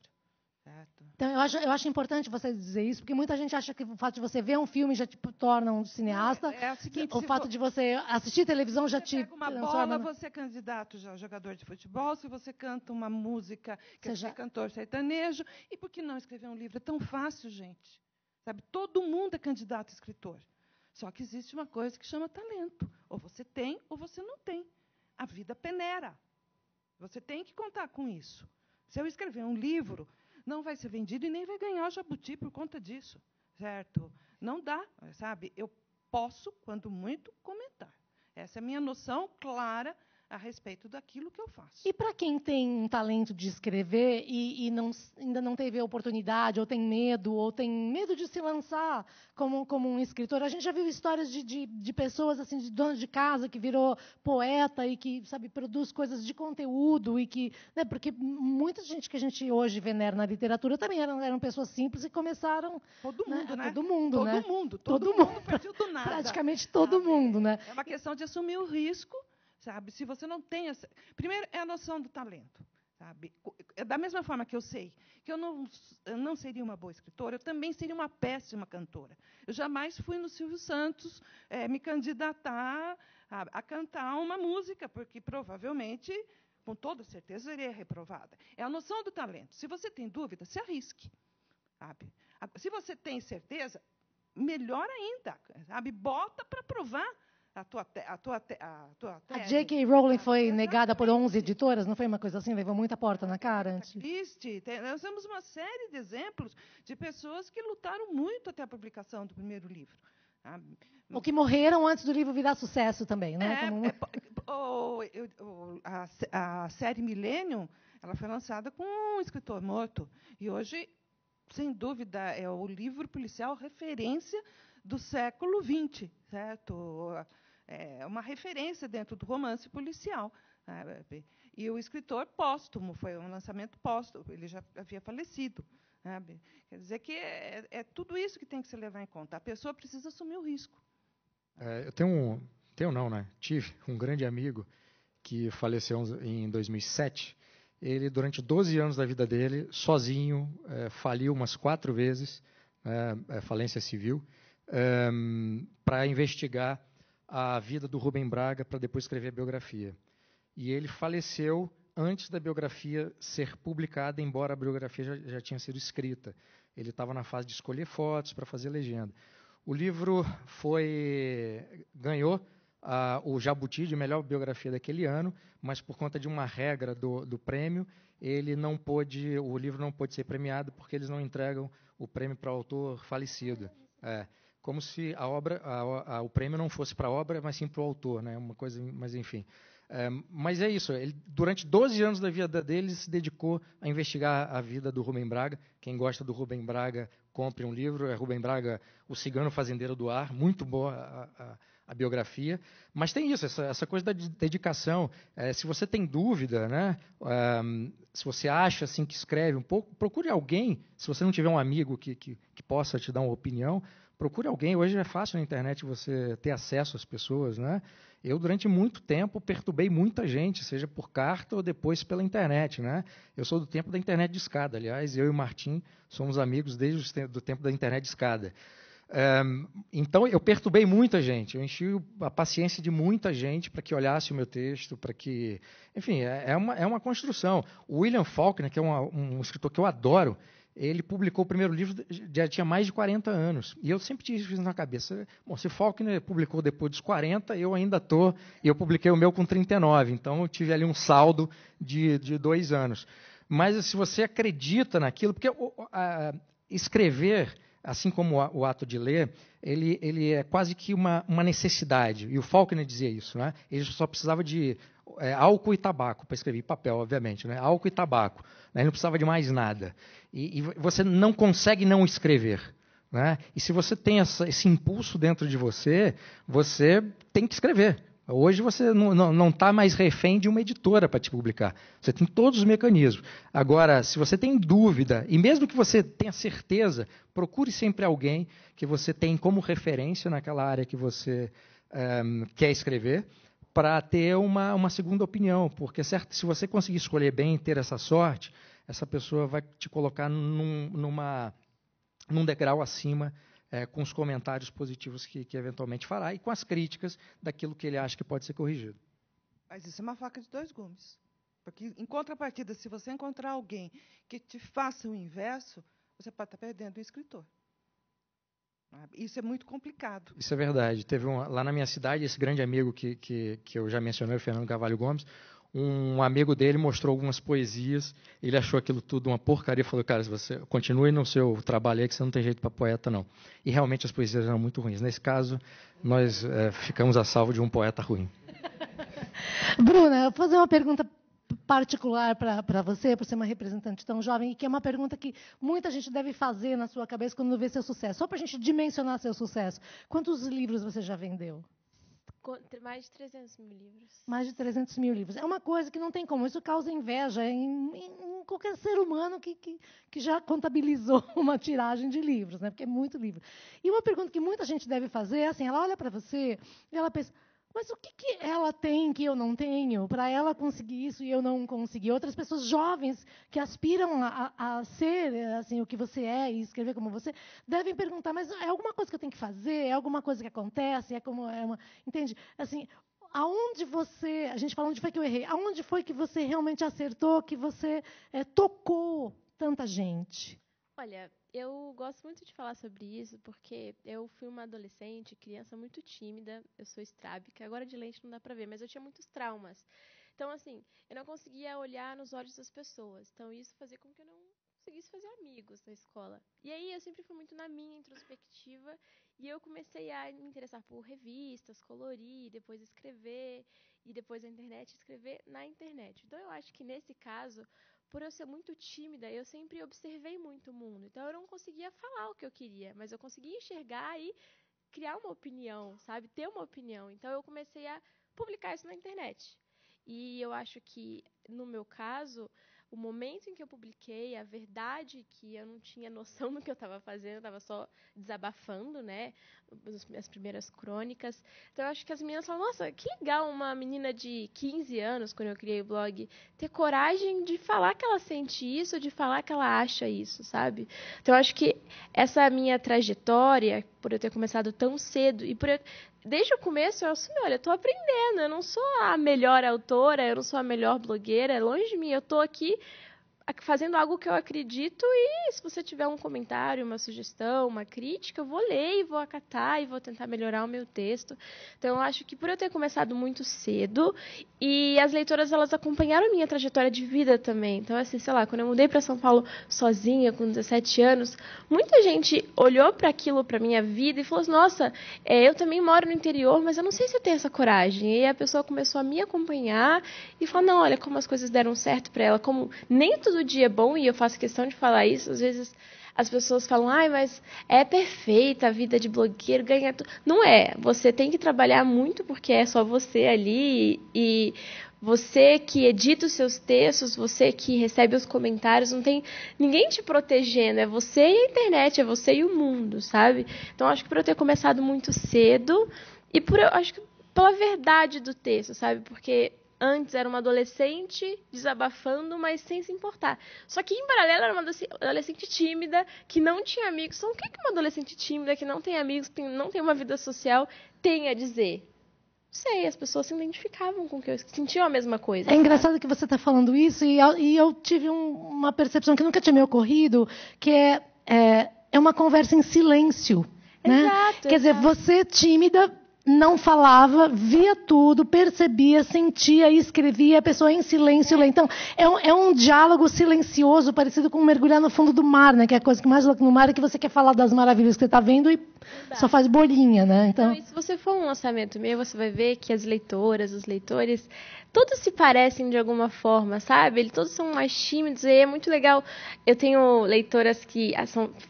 Certo. Então, eu acho importante você dizer isso, porque muita gente acha que o fato de você ver um filme já te torna um cineasta. É o seguinte, o fato de você assistir televisão já te pega uma transforma. bola, você é candidato já jogador de futebol. Se você canta uma música, quer ser cantor sertanejo. E por que não escrever um livro? É tão fácil, gente. Sabe? Todo mundo é candidato a escritor. Só que existe uma coisa que chama talento. Ou você tem, ou você não tem. A vida peneira. Você tem que contar com isso. Se eu escrever um livro, não vai ser vendido e nem vai ganhar o jabuti por conta disso, certo? Não dá, sabe? Eu posso, quando muito, comentar. Essa é a minha noção clara a respeito daquilo que eu faço. E para quem tem um talento de escrever e ainda não teve a oportunidade, ou tem medo de se lançar como um escritor, a gente já viu histórias de pessoas, assim, de donas de casa que virou poeta e que, sabe, produz coisas de conteúdo e que, né, porque muita gente que a gente hoje venera na literatura também eram pessoas simples e começaram... Todo mundo, né? Todo mundo, né? Todo mundo partiu do nada. Praticamente todo mundo, né? É uma questão de assumir o risco. Sabe? Se você não tem essa... Primeiro, é a noção do talento. Sabe? Da mesma forma que eu sei que eu não seria uma boa escritora, eu também seria uma péssima cantora. Eu jamais fui no Silvio Santos me candidatar a cantar uma música, porque provavelmente, com toda certeza, eu iria reprovada. É a noção do talento. Se você tem dúvida, se arrisque. Sabe? Se você tem certeza, melhor ainda. Sabe? Bota para provar. A tua J.K. Rowling foi negada por 11 editoras, não foi uma coisa assim? Levou muita porta na cara antes? Triste. Nós temos uma série de exemplos de pessoas que lutaram muito até a publicação do primeiro livro. Ou que morreram antes do livro virar sucesso também, né? A série Millennium, ela foi lançada com um escritor morto. E hoje, sem dúvida, é o livro policial referência do século XX, certo? É uma referência dentro do romance policial. Sabe? E o escritor póstumo, foi um lançamento póstumo, ele já havia falecido. Sabe? Quer dizer que é tudo isso que tem que se levar em conta. A pessoa precisa assumir o risco. Tive um grande amigo que faleceu em 2007. Ele, durante 12 anos da vida dele, sozinho, faliu umas 4 vezes, falência civil, para investigar a vida do Rubem Braga, para depois escrever a biografia. E ele faleceu antes da biografia ser publicada, embora a biografia já tinha sido escrita. Ele estava na fase de escolher fotos para fazer legenda. O livro ganhou o Jabuti de melhor biografia daquele ano, mas por conta de uma regra do prêmio, o livro não pôde ser premiado porque eles não entregam o prêmio para o autor falecido. Como se o prêmio não fosse para a obra, mas sim para o autor, né? Uma coisa, mas enfim. Mas é isso. Ele, durante 12 anos da vida dele, se dedicou a investigar a vida do Rubem Braga. Quem gosta do Rubem Braga, compre um livro. É Rubem Braga, O Cigano Fazendeiro do Ar. Muito boa a biografia. Mas tem isso, essa coisa da dedicação. Se você tem dúvida, né? Se você acha assim, que escreve um pouco, procure alguém. Se você não tiver um amigo que possa te dar uma opinião, procure alguém. Hoje é fácil na internet você ter acesso às pessoas, né? Eu, durante muito tempo, perturbei muita gente, seja por carta ou depois pela internet, né? Eu sou do tempo da internet de escada. Aliás, eu e o Martim somos amigos desde o tempo da internet de escada. Então, eu perturbei muita gente. Eu enchi a paciência de muita gente para que olhasse o meu texto, para que... Enfim, é uma construção. O William Faulkner, que é um escritor que eu adoro, ele publicou o primeiro livro, já tinha mais de 40 anos. E eu sempre tive isso na cabeça. Bom, se Faulkner publicou depois dos 40, eu ainda estou... E eu publiquei o meu com 39. Então, eu tive ali um saldo de 2 anos. mas se você acredita naquilo, porque escrever, assim como o ato de ler, ele é quase que uma necessidade. E o Faulkner dizia isso, né? Ele só precisava de álcool e tabaco para escrever, papel, obviamente, né? Álcool e tabaco. Né? Ele não precisava de mais nada. E você não consegue não escrever. Né? E se você tem esse impulso dentro de você, você tem que escrever. Hoje você não está mais refém de uma editora para te publicar. Você tem todos os mecanismos. Agora, se você tem dúvida, e mesmo que você tenha certeza, procure sempre alguém que você tem como referência naquela área que você quer escrever, para ter uma segunda opinião. Porque se você conseguir escolher bem e ter essa sorte, essa pessoa vai te colocar num degrau acima, com os comentários positivos que eventualmente fará e com as críticas daquilo que ele acha que pode ser corrigido. Mas isso é uma faca de dois gumes. Porque, em contrapartida, se você encontrar alguém que te faça o inverso, você pode estar perdendo o escritor. Isso é muito complicado. Isso é verdade. Teve lá na minha cidade, esse grande amigo que eu já mencionei, o Fernando Carvalho Gomes, um amigo dele mostrou algumas poesias, ele achou aquilo tudo uma porcaria e falou, cara, você continue no seu trabalho aí que você não tem jeito para poeta, não. E realmente as poesias eram muito ruins. Nesse caso, nós ficamos a salvo de um poeta ruim. Bruna, eu vou fazer uma pergunta particular para você, por ser uma representante tão jovem, e que é uma pergunta que muita gente deve fazer na sua cabeça quando vê seu sucesso. Só para a gente dimensionar seu sucesso. Quantos livros você já vendeu? Mais de 300 mil livros. Mais de 300 mil livros. É uma coisa que não tem como. Isso causa inveja em qualquer ser humano que já contabilizou uma tiragem de livros, né? Porque é muito livro. E uma pergunta que muita gente deve fazer é assim, ela olha para você e ela pensa, mas o que ela tem que eu não tenho para ela conseguir isso e eu não consegui? Outras pessoas jovens que aspiram a ser assim, o que você é e escrever como você, devem perguntar, mas é alguma coisa que eu tenho que fazer? É alguma coisa que acontece? Entende? Assim, aonde você... A gente fala onde foi que eu errei. Aonde foi que você realmente acertou, que você tocou tanta gente? Olha, eu gosto muito de falar sobre isso, porque eu fui uma adolescente, criança muito tímida, eu sou estrábica, agora de lente não dá pra ver, mas eu tinha muitos traumas. Então, assim, eu não conseguia olhar nos olhos das pessoas, então isso fazia com que eu não conseguisse fazer amigos na escola. E aí eu sempre fui muito na minha introspectiva, e eu comecei a me interessar por revistas, colorir, depois escrever, e depois na internet, escrever na internet. Então, eu acho que nesse caso... Por eu ser muito tímida, eu sempre observei muito o mundo. Então, eu não conseguia falar o que eu queria, mas eu conseguia enxergar e criar uma opinião, sabe? Ter uma opinião. Então, eu comecei a publicar isso na internet. E eu acho que, no meu caso, o momento em que eu publiquei, a verdade que eu não tinha noção do que eu estava fazendo, eu estava só desabafando, né? As primeiras crônicas. Então, eu acho que as meninas falam, nossa, que legal uma menina de 15 anos, quando eu criei o blog, ter coragem de falar que ela sente isso, de falar que ela acha isso, sabe? Então, eu acho que essa minha trajetória, por eu ter começado tão cedo, e desde o começo eu assumi, olha, eu estou aprendendo, eu não sou a melhor autora, eu não sou a melhor blogueira, longe de mim, eu estou aqui fazendo algo que eu acredito e se você tiver um comentário, uma sugestão, uma crítica, eu vou ler e vou acatar e vou tentar melhorar o meu texto. Então, eu acho que por eu ter começado muito cedo e as leitoras, elas acompanharam a minha trajetória de vida também. Então, assim, sei lá, quando eu mudei para São Paulo sozinha, com 17 anos, muita gente olhou para aquilo, para minha vida e falou assim, nossa, eu também moro no interior, mas eu não sei se eu tenho essa coragem. E aí a pessoa começou a me acompanhar e falou, não, olha como as coisas deram certo para ela, como nem todo dia é bom, e eu faço questão de falar isso, às vezes as pessoas falam, ai, mas é perfeita a vida de blogueiro, ganha tudo. Não é, você tem que trabalhar muito porque é só você ali e você que edita os seus textos, você que recebe os comentários, não tem ninguém te protegendo, é você e a internet, é você e o mundo, sabe? Então, acho que por eu ter começado muito cedo e acho que pela verdade do texto, sabe? Porque antes era uma adolescente desabafando, mas sem se importar. Só que, em paralelo, era uma adolescente tímida, que não tinha amigos. Então, o que uma adolescente tímida, que não tem amigos, não tem uma vida social, tem a dizer? Não sei, as pessoas se identificavam com o que eu sentiam a mesma coisa. É engraçado que você está falando isso, e eu tive uma percepção que nunca tinha me ocorrido, que é uma conversa em silêncio. Né? Exato. Quer dizer, você tímida... não falava, via tudo, percebia, sentia e escrevia, a pessoa em silêncio lê. Então, é um diálogo silencioso, parecido com mergulhar no fundo do mar, né? Que é a coisa que mais louca no mar é que você quer falar das maravilhas que você está vendo e só faz bolinha, né? Então, e se você for um lançamento meu, você vai ver que as leitoras, os leitores, todos se parecem de alguma forma, sabe? Eles todos são mais tímidos, e é muito legal. Eu tenho leitoras que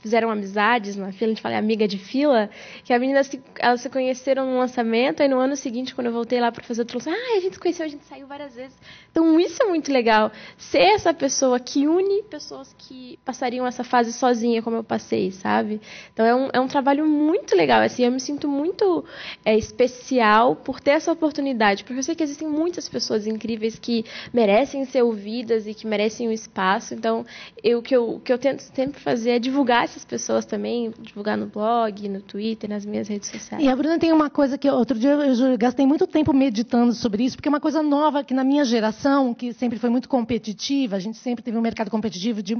fizeram amizades na fila, a gente fala amiga de fila, que elas se conheceram no lançamento, aí no ano seguinte, quando eu voltei lá para fazer outro lançamento, a gente se conheceu, a gente saiu várias vezes. Então isso é muito legal, ser essa pessoa que une pessoas que passariam essa fase sozinha, como eu passei, sabe? Então é um trabalho muito legal, assim, eu me sinto muito especial por ter essa oportunidade, porque eu sei que existem muitas pessoas incríveis que merecem ser ouvidas e que merecem um espaço. Então, o que eu tento sempre fazer é divulgar essas pessoas também, divulgar no blog, no Twitter, nas minhas redes sociais. E a Bruna tem uma coisa que outro dia eu gastei muito tempo meditando sobre isso, porque é uma coisa nova que na minha geração, que sempre foi muito competitiva, a gente sempre teve um mercado competitivo de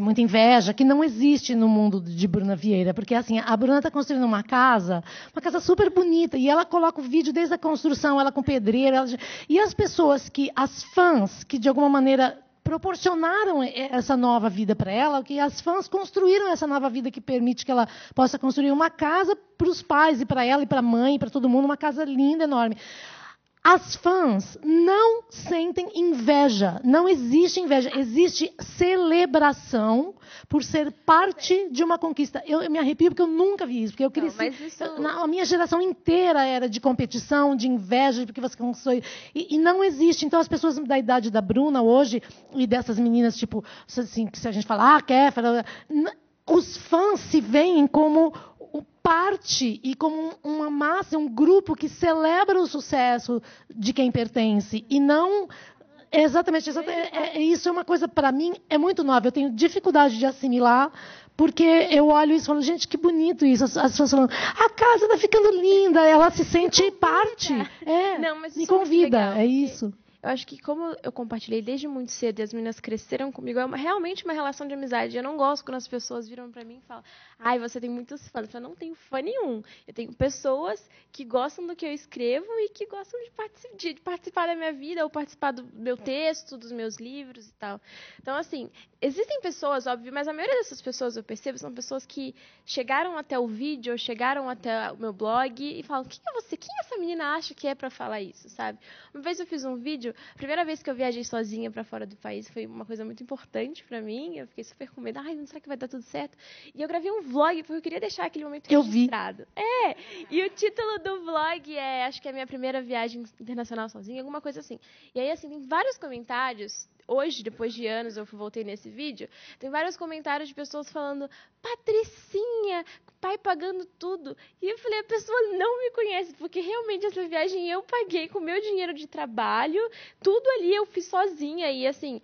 muita inveja, que não existe no mundo de Bruna Vieira, porque assim, a Bruna está construindo uma casa super bonita, e ela coloca o vídeo desde a construção, ela com pedreira, e as fãs que de alguma maneira proporcionaram essa nova vida para ela, que as fãs construíram essa nova vida que permite que ela possa construir uma casa para os pais, e para ela, e para a mãe, e para todo mundo, uma casa linda, enorme. As fãs não sentem inveja, não existe inveja, existe celebração por ser parte de uma conquista. Eu me arrepio porque eu nunca vi isso, porque eu cresci... A minha geração inteira era de competição, de inveja, porque você conquistou... E não existe. Então, as pessoas da idade da Bruna hoje, e dessas meninas, tipo, assim, que se a gente falar, Kéfera, os fãs se veem como parte e como uma massa, um grupo que celebra o sucesso de quem pertence e não exatamente isso é uma coisa para mim é muito nova. Eu tenho dificuldade de assimilar, porque eu olho isso e falo, gente, que bonito isso. As pessoas falando, a casa está ficando linda, ela se sente parte. Não, mas me convida, legal, é isso. Eu acho que como eu compartilhei desde muito cedo e as meninas cresceram comigo, realmente uma relação de amizade. Eu não gosto quando as pessoas viram pra mim e falam, você tem muitos fãs. Eu não tenho fã nenhum. Eu tenho pessoas que gostam do que eu escrevo e que gostam de participar da minha vida, ou participar do meu texto, dos meus livros e tal. Então, assim, existem pessoas, óbvio, mas a maioria dessas pessoas, eu percebo, são pessoas que chegaram até o vídeo, ou chegaram até o meu blog e falam, quem é você? Quem essa menina acha que é pra falar isso, sabe? Uma vez eu fiz um vídeo, a primeira vez que eu viajei sozinha para fora do país foi uma coisa muito importante para mim. Eu fiquei super com medo. Não será que vai dar tudo certo? E eu gravei um vlog, porque eu queria deixar aquele momento registrado. E o título do vlog acho que é a minha primeira viagem internacional sozinha, alguma coisa assim. E aí, assim, tem vários comentários. Hoje, depois de anos, eu voltei nesse vídeo, tem vários comentários de pessoas falando, Patricinha, pai pagando tudo. E eu falei, a pessoa não me conhece, porque realmente essa viagem eu paguei com o meu dinheiro de trabalho, tudo ali eu fiz sozinha. E assim,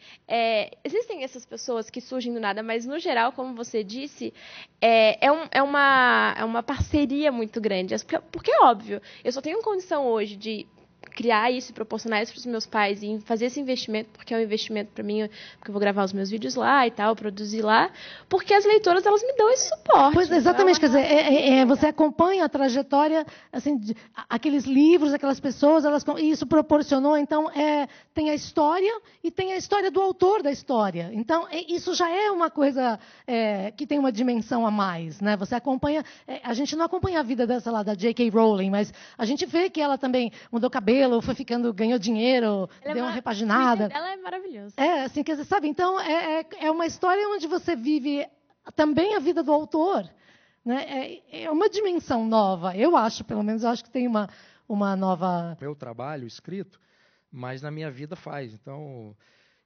existem essas pessoas que surgem do nada, mas no geral, como você disse, é uma parceria muito grande. Porque é óbvio, eu só tenho condição hoje de criar isso e proporcionar isso para os meus pais e fazer esse investimento, porque é um investimento para mim, porque eu vou gravar os meus vídeos lá e tal, produzir lá, porque as leitoras, elas me dão esse suporte. Pois, exatamente, quer dizer, você acompanha a trajetória, assim, aqueles livros, aquelas pessoas, e isso proporcionou, então, tem a história e tem a história do autor da história. Então, isso já é uma coisa que tem uma dimensão a mais, né? Você acompanha, a gente não acompanha a vida dessa lá, da J.K. Rowling, mas a gente vê que ela também mudou cabelo, foi ficando, ganhou dinheiro, deu uma repaginada. Ela é maravilhosa. Assim, quer dizer, sabe? Então, é uma história onde você vive também a vida do autor, né? É uma dimensão nova. Eu acho, pelo menos, que tem uma nova... Meu trabalho escrito, mas na minha vida faz. Então,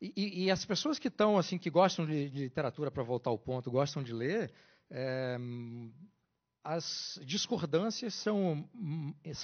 e as pessoas que estão, assim, que gostam de literatura, para voltar ao ponto, gostam de ler, as discordâncias são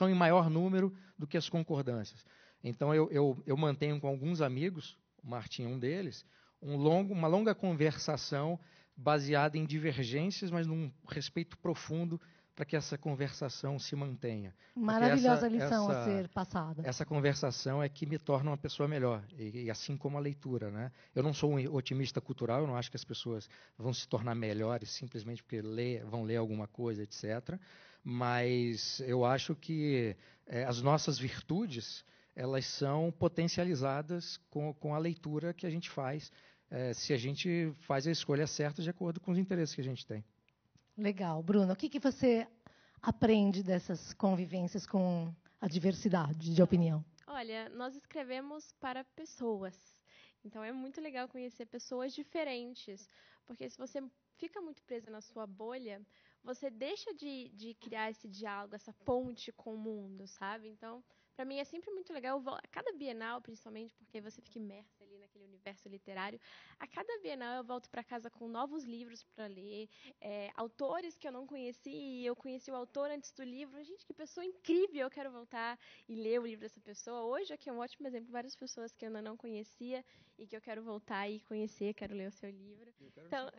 em maior número do que as concordâncias. Então, eu mantenho com alguns amigos, o Martim é um deles, uma longa conversação baseada em divergências, mas num respeito profundo para que essa conversação se mantenha. Maravilhosa lição a ser passada. Essa conversação é que me torna uma pessoa melhor, e assim como a leitura, né? Eu não sou um otimista cultural, eu não acho que as pessoas vão se tornar melhores simplesmente porque vão ler alguma coisa, etc. Mas eu acho que as nossas virtudes, elas são potencializadas com a leitura que a gente faz, se a gente faz a escolha certa de acordo com os interesses que a gente tem. Legal. Bruno, o que você aprende dessas convivências com a diversidade de opinião? Olha, nós escrevemos para pessoas. Então é muito legal conhecer pessoas diferentes. Porque se você fica muito presa na sua bolha, você deixa de criar esse diálogo, essa ponte com o mundo, sabe? Então, para mim é sempre muito legal. A cada Bienal, principalmente, porque você fica imersa ali naquele universo literário, a cada Bienal eu volto para casa com novos livros para ler, autores que eu não conheci, eu conheci o autor antes do livro. Gente, que pessoa incrível, eu quero voltar e ler o livro dessa pessoa. Hoje aqui é um ótimo exemplo, várias pessoas que eu ainda não conhecia e que eu quero voltar e conhecer, quero ler o seu livro. Então,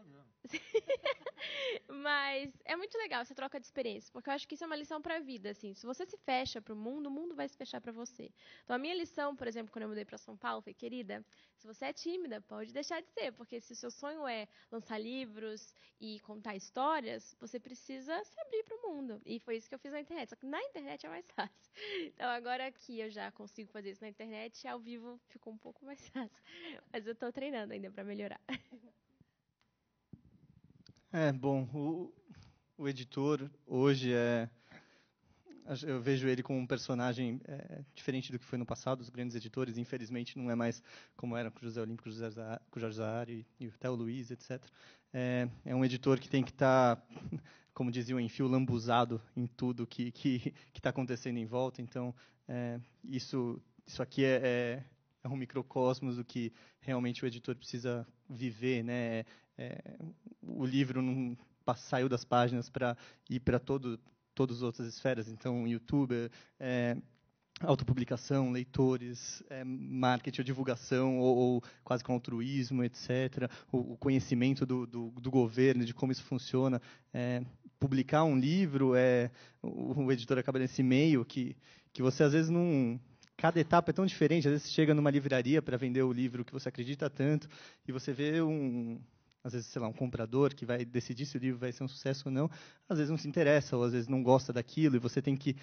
mas é muito legal essa troca de experiências, porque eu acho que isso é uma lição para a vida, assim. Se você se fecha para o mundo vai se fechar para você. Então, a minha lição, por exemplo, quando eu mudei para São Paulo, foi, querida, se você é tímida, pode deixar de ser, porque se o seu sonho é lançar livros e contar histórias, você precisa se abrir para o mundo. E foi isso que eu fiz na internet, só que na internet é mais fácil. Então, agora que eu já consigo fazer isso na internet, ao vivo ficou um pouco mais fácil. Mas eu estou treinando ainda para melhorar. Bom, o editor hoje eu vejo ele como um personagem diferente do que foi no passado. Os grandes editores, infelizmente, não é mais como era com o José Olímpio, com o Jorge Zahari e até o Luiz, etc. É um editor que tem que estar, como diziam, em fio lambuzado em tudo que está acontecendo em volta. Então, isso aqui é um microcosmos do que realmente o editor precisa viver, né? O livro não saiu das páginas para ir para todas as outras esferas. Então, YouTube, autopublicação, leitores, marketing ou divulgação, ou quase com altruísmo, etc. O conhecimento do governo, de como isso funciona. Publicar um livro, o editor acaba nesse meio que você, às vezes, não... Cada etapa é tão diferente. Às vezes, você chega numa livraria para vender o livro que você acredita tanto, e você vê às vezes, sei lá, um comprador que vai decidir se o livro vai ser um sucesso ou não, às vezes não se interessa, ou às vezes não gosta daquilo, e você tem que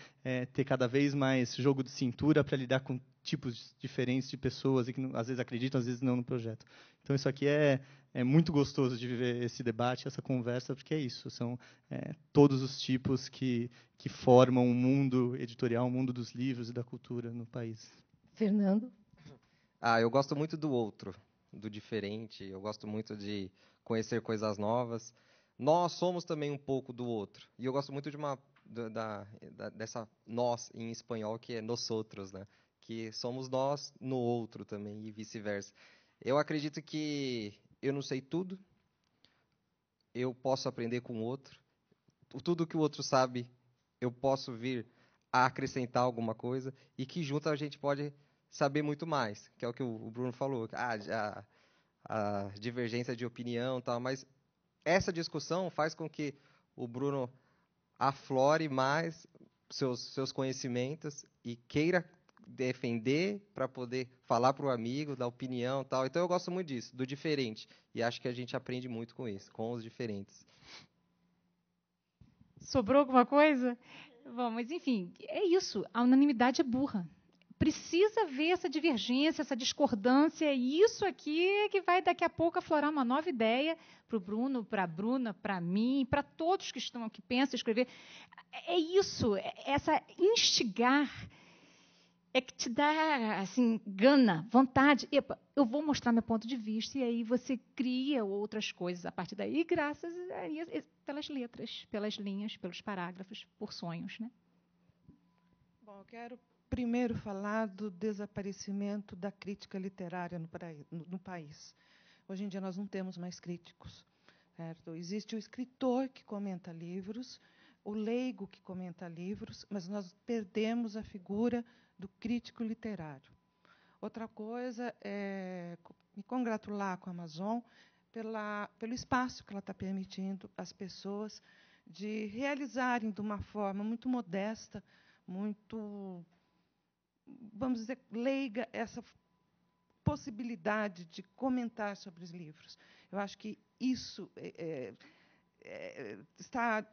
ter cada vez mais jogo de cintura para lidar com tipos diferentes de pessoas, e que às vezes acreditam, às vezes não no projeto. Então, isso aqui é muito gostoso de viver esse debate, essa conversa, porque é isso, são todos os tipos que formam o mundo editorial, o mundo dos livros e da cultura no país. Fernando? Eu gosto muito do outro, do diferente, eu gosto muito de conhecer coisas novas. Nós somos também um pouco do outro. E eu gosto muito dessa nós em espanhol, que é nosotros, né? Que somos nós no outro também, e vice-versa. Eu acredito que eu não sei tudo, eu posso aprender com o outro. Tudo que o outro sabe, eu posso vir a acrescentar alguma coisa, e que junto a gente pode saber muito mais, que é o que o Bruno falou. A divergência de opinião e tal, mas essa discussão faz com que o Bruno aflore mais seus conhecimentos e queira defender para poder falar para o amigo da opinião e tal. Então eu gosto muito disso, do diferente, e acho que a gente aprende muito com isso, com os diferentes. Sobrou alguma coisa? Bom, mas enfim, é isso, a unanimidade é burra. Precisa ver essa divergência, essa discordância, e isso aqui é que vai daqui a pouco aflorar uma nova ideia para o Bruno, para a Bruna, para mim, para todos que estão aqui, pensam em escrever. É isso, essa instigar é que te dá, assim, gana, vontade. Epa, eu vou mostrar meu ponto de vista, e aí você cria outras coisas a partir daí, graças pelas letras, pelas linhas, pelos parágrafos, por sonhos, né? Bom, eu quero primeiro falar do desaparecimento da crítica literária no país. Hoje em dia nós não temos mais críticos, certo? Existe o escritor que comenta livros, o leigo que comenta livros, mas nós perdemos a figura do crítico literário. Outra coisa é me congratular com a Amazon pelo espaço que ela está permitindo às pessoas de realizarem de uma forma muito modesta, muito, vamos dizer, leiga, essa possibilidade de comentar sobre os livros. Eu acho que isso está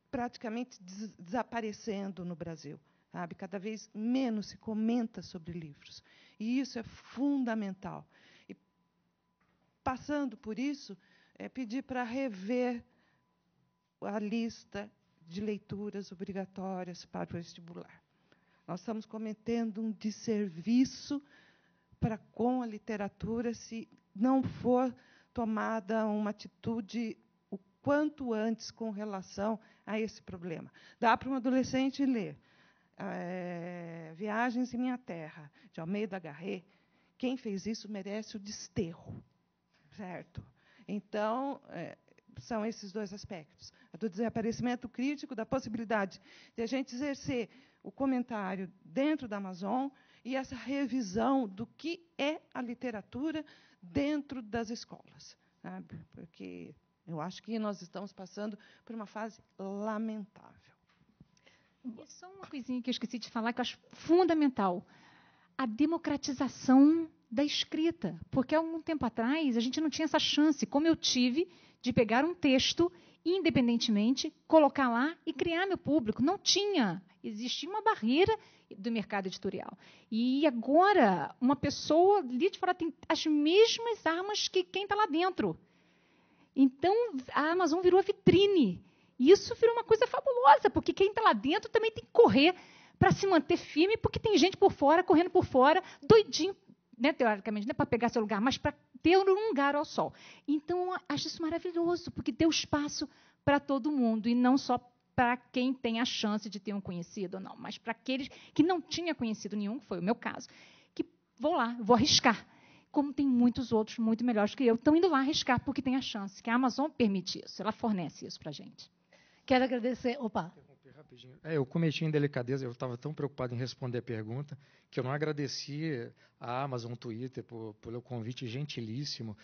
praticamente desaparecendo no Brasil. Sabe? Cada vez menos se comenta sobre livros. E isso é fundamental. E, passando por isso, pedir para rever a lista de leituras obrigatórias para o vestibular. Nós estamos cometendo um desserviço para com a literatura se não for tomada uma atitude o quanto antes com relação a esse problema. Dá para um adolescente ler Viagens em Minha Terra, de Almeida Garrett. Quem fez isso merece o desterro, certo? Então, são esses dois aspectos. Do desaparecimento crítico, da possibilidade de a gente exercer o comentário dentro da Amazon e essa revisão do que é a literatura dentro das escolas. Sabe? Porque eu acho que nós estamos passando por uma fase lamentável. E só uma coisinha que eu esqueci de falar, que eu acho fundamental. A democratização da escrita. Porque, há algum tempo atrás, a gente não tinha essa chance, como eu tive, de pegar um texto, independentemente, colocar lá e criar meu público. Não tinha. Existia uma barreira do mercado editorial. E agora, uma pessoa ali de fora tem as mesmas armas que quem está lá dentro. Então, a Amazon virou a vitrine. E isso virou uma coisa fabulosa, porque quem está lá dentro também tem que correr para se manter firme, porque tem gente por fora, correndo por fora, doidinho, né, teoricamente, não é para pegar seu lugar, mas para ter um lugar ao sol. Então, acho isso maravilhoso, porque deu espaço para todo mundo, e não só para quem tem a chance de ter um conhecido ou não, mas para aqueles que não tinham conhecido nenhum, que foi o meu caso, que vou lá, vou arriscar. Como tem muitos outros muito melhores que eu, estão indo lá arriscar porque tem a chance, que a Amazon permite isso, ela fornece isso para a gente. Quero agradecer. Opa. Rapidinho. Eu cometi indelicadeza, eu estava tão preocupado em responder a pergunta, que eu não agradeci a Amazon, Twitter, pelo convite gentilíssimo.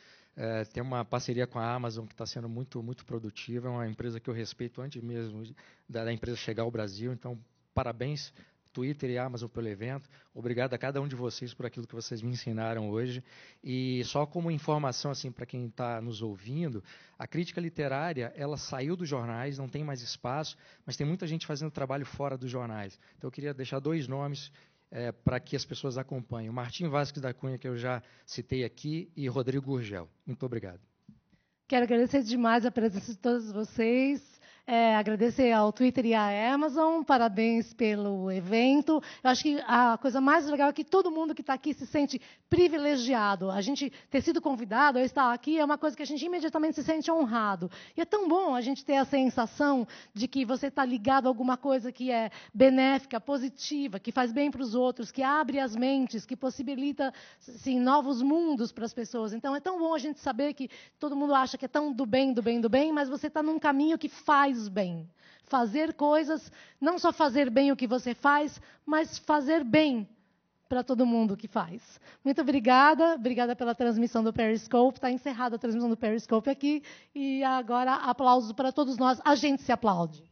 Tem uma parceria com a Amazon que está sendo muito, muito produtiva, é uma empresa que eu respeito antes mesmo da empresa chegar ao Brasil, então, parabéns, Twitter e Amazon pelo evento. Obrigado a cada um de vocês por aquilo que vocês me ensinaram hoje. E só como informação assim, para quem está nos ouvindo, a crítica literária ela saiu dos jornais, não tem mais espaço, mas tem muita gente fazendo trabalho fora dos jornais. Então eu queria deixar 2 nomes para que as pessoas acompanhem. O Martim Vasques da Cunha, que eu já citei aqui, e Rodrigo Gurgel. Muito obrigado. Quero agradecer demais a presença de todos vocês. Agradecer ao Twitter e à Amazon, parabéns pelo evento. Eu acho que a coisa mais legal é que todo mundo que está aqui se sente privilegiado. A gente ter sido convidado a estar aqui é uma coisa que a gente imediatamente se sente honrado. E é tão bom a gente ter a sensação de que você está ligado a alguma coisa que é benéfica, positiva, que faz bem para os outros, que abre as mentes, que possibilita assim, novos mundos para as pessoas. Então, é tão bom a gente saber que todo mundo acha que é tão do bem, do bem, do bem, mas você está num caminho que faz bem. Fazer coisas, não só fazer bem o que você faz, mas fazer bem para todo mundo que faz. Muito obrigada. Obrigada pela transmissão do Periscope. Está encerrada a transmissão do Periscope aqui. E agora, aplausos para todos nós. A gente se aplaude.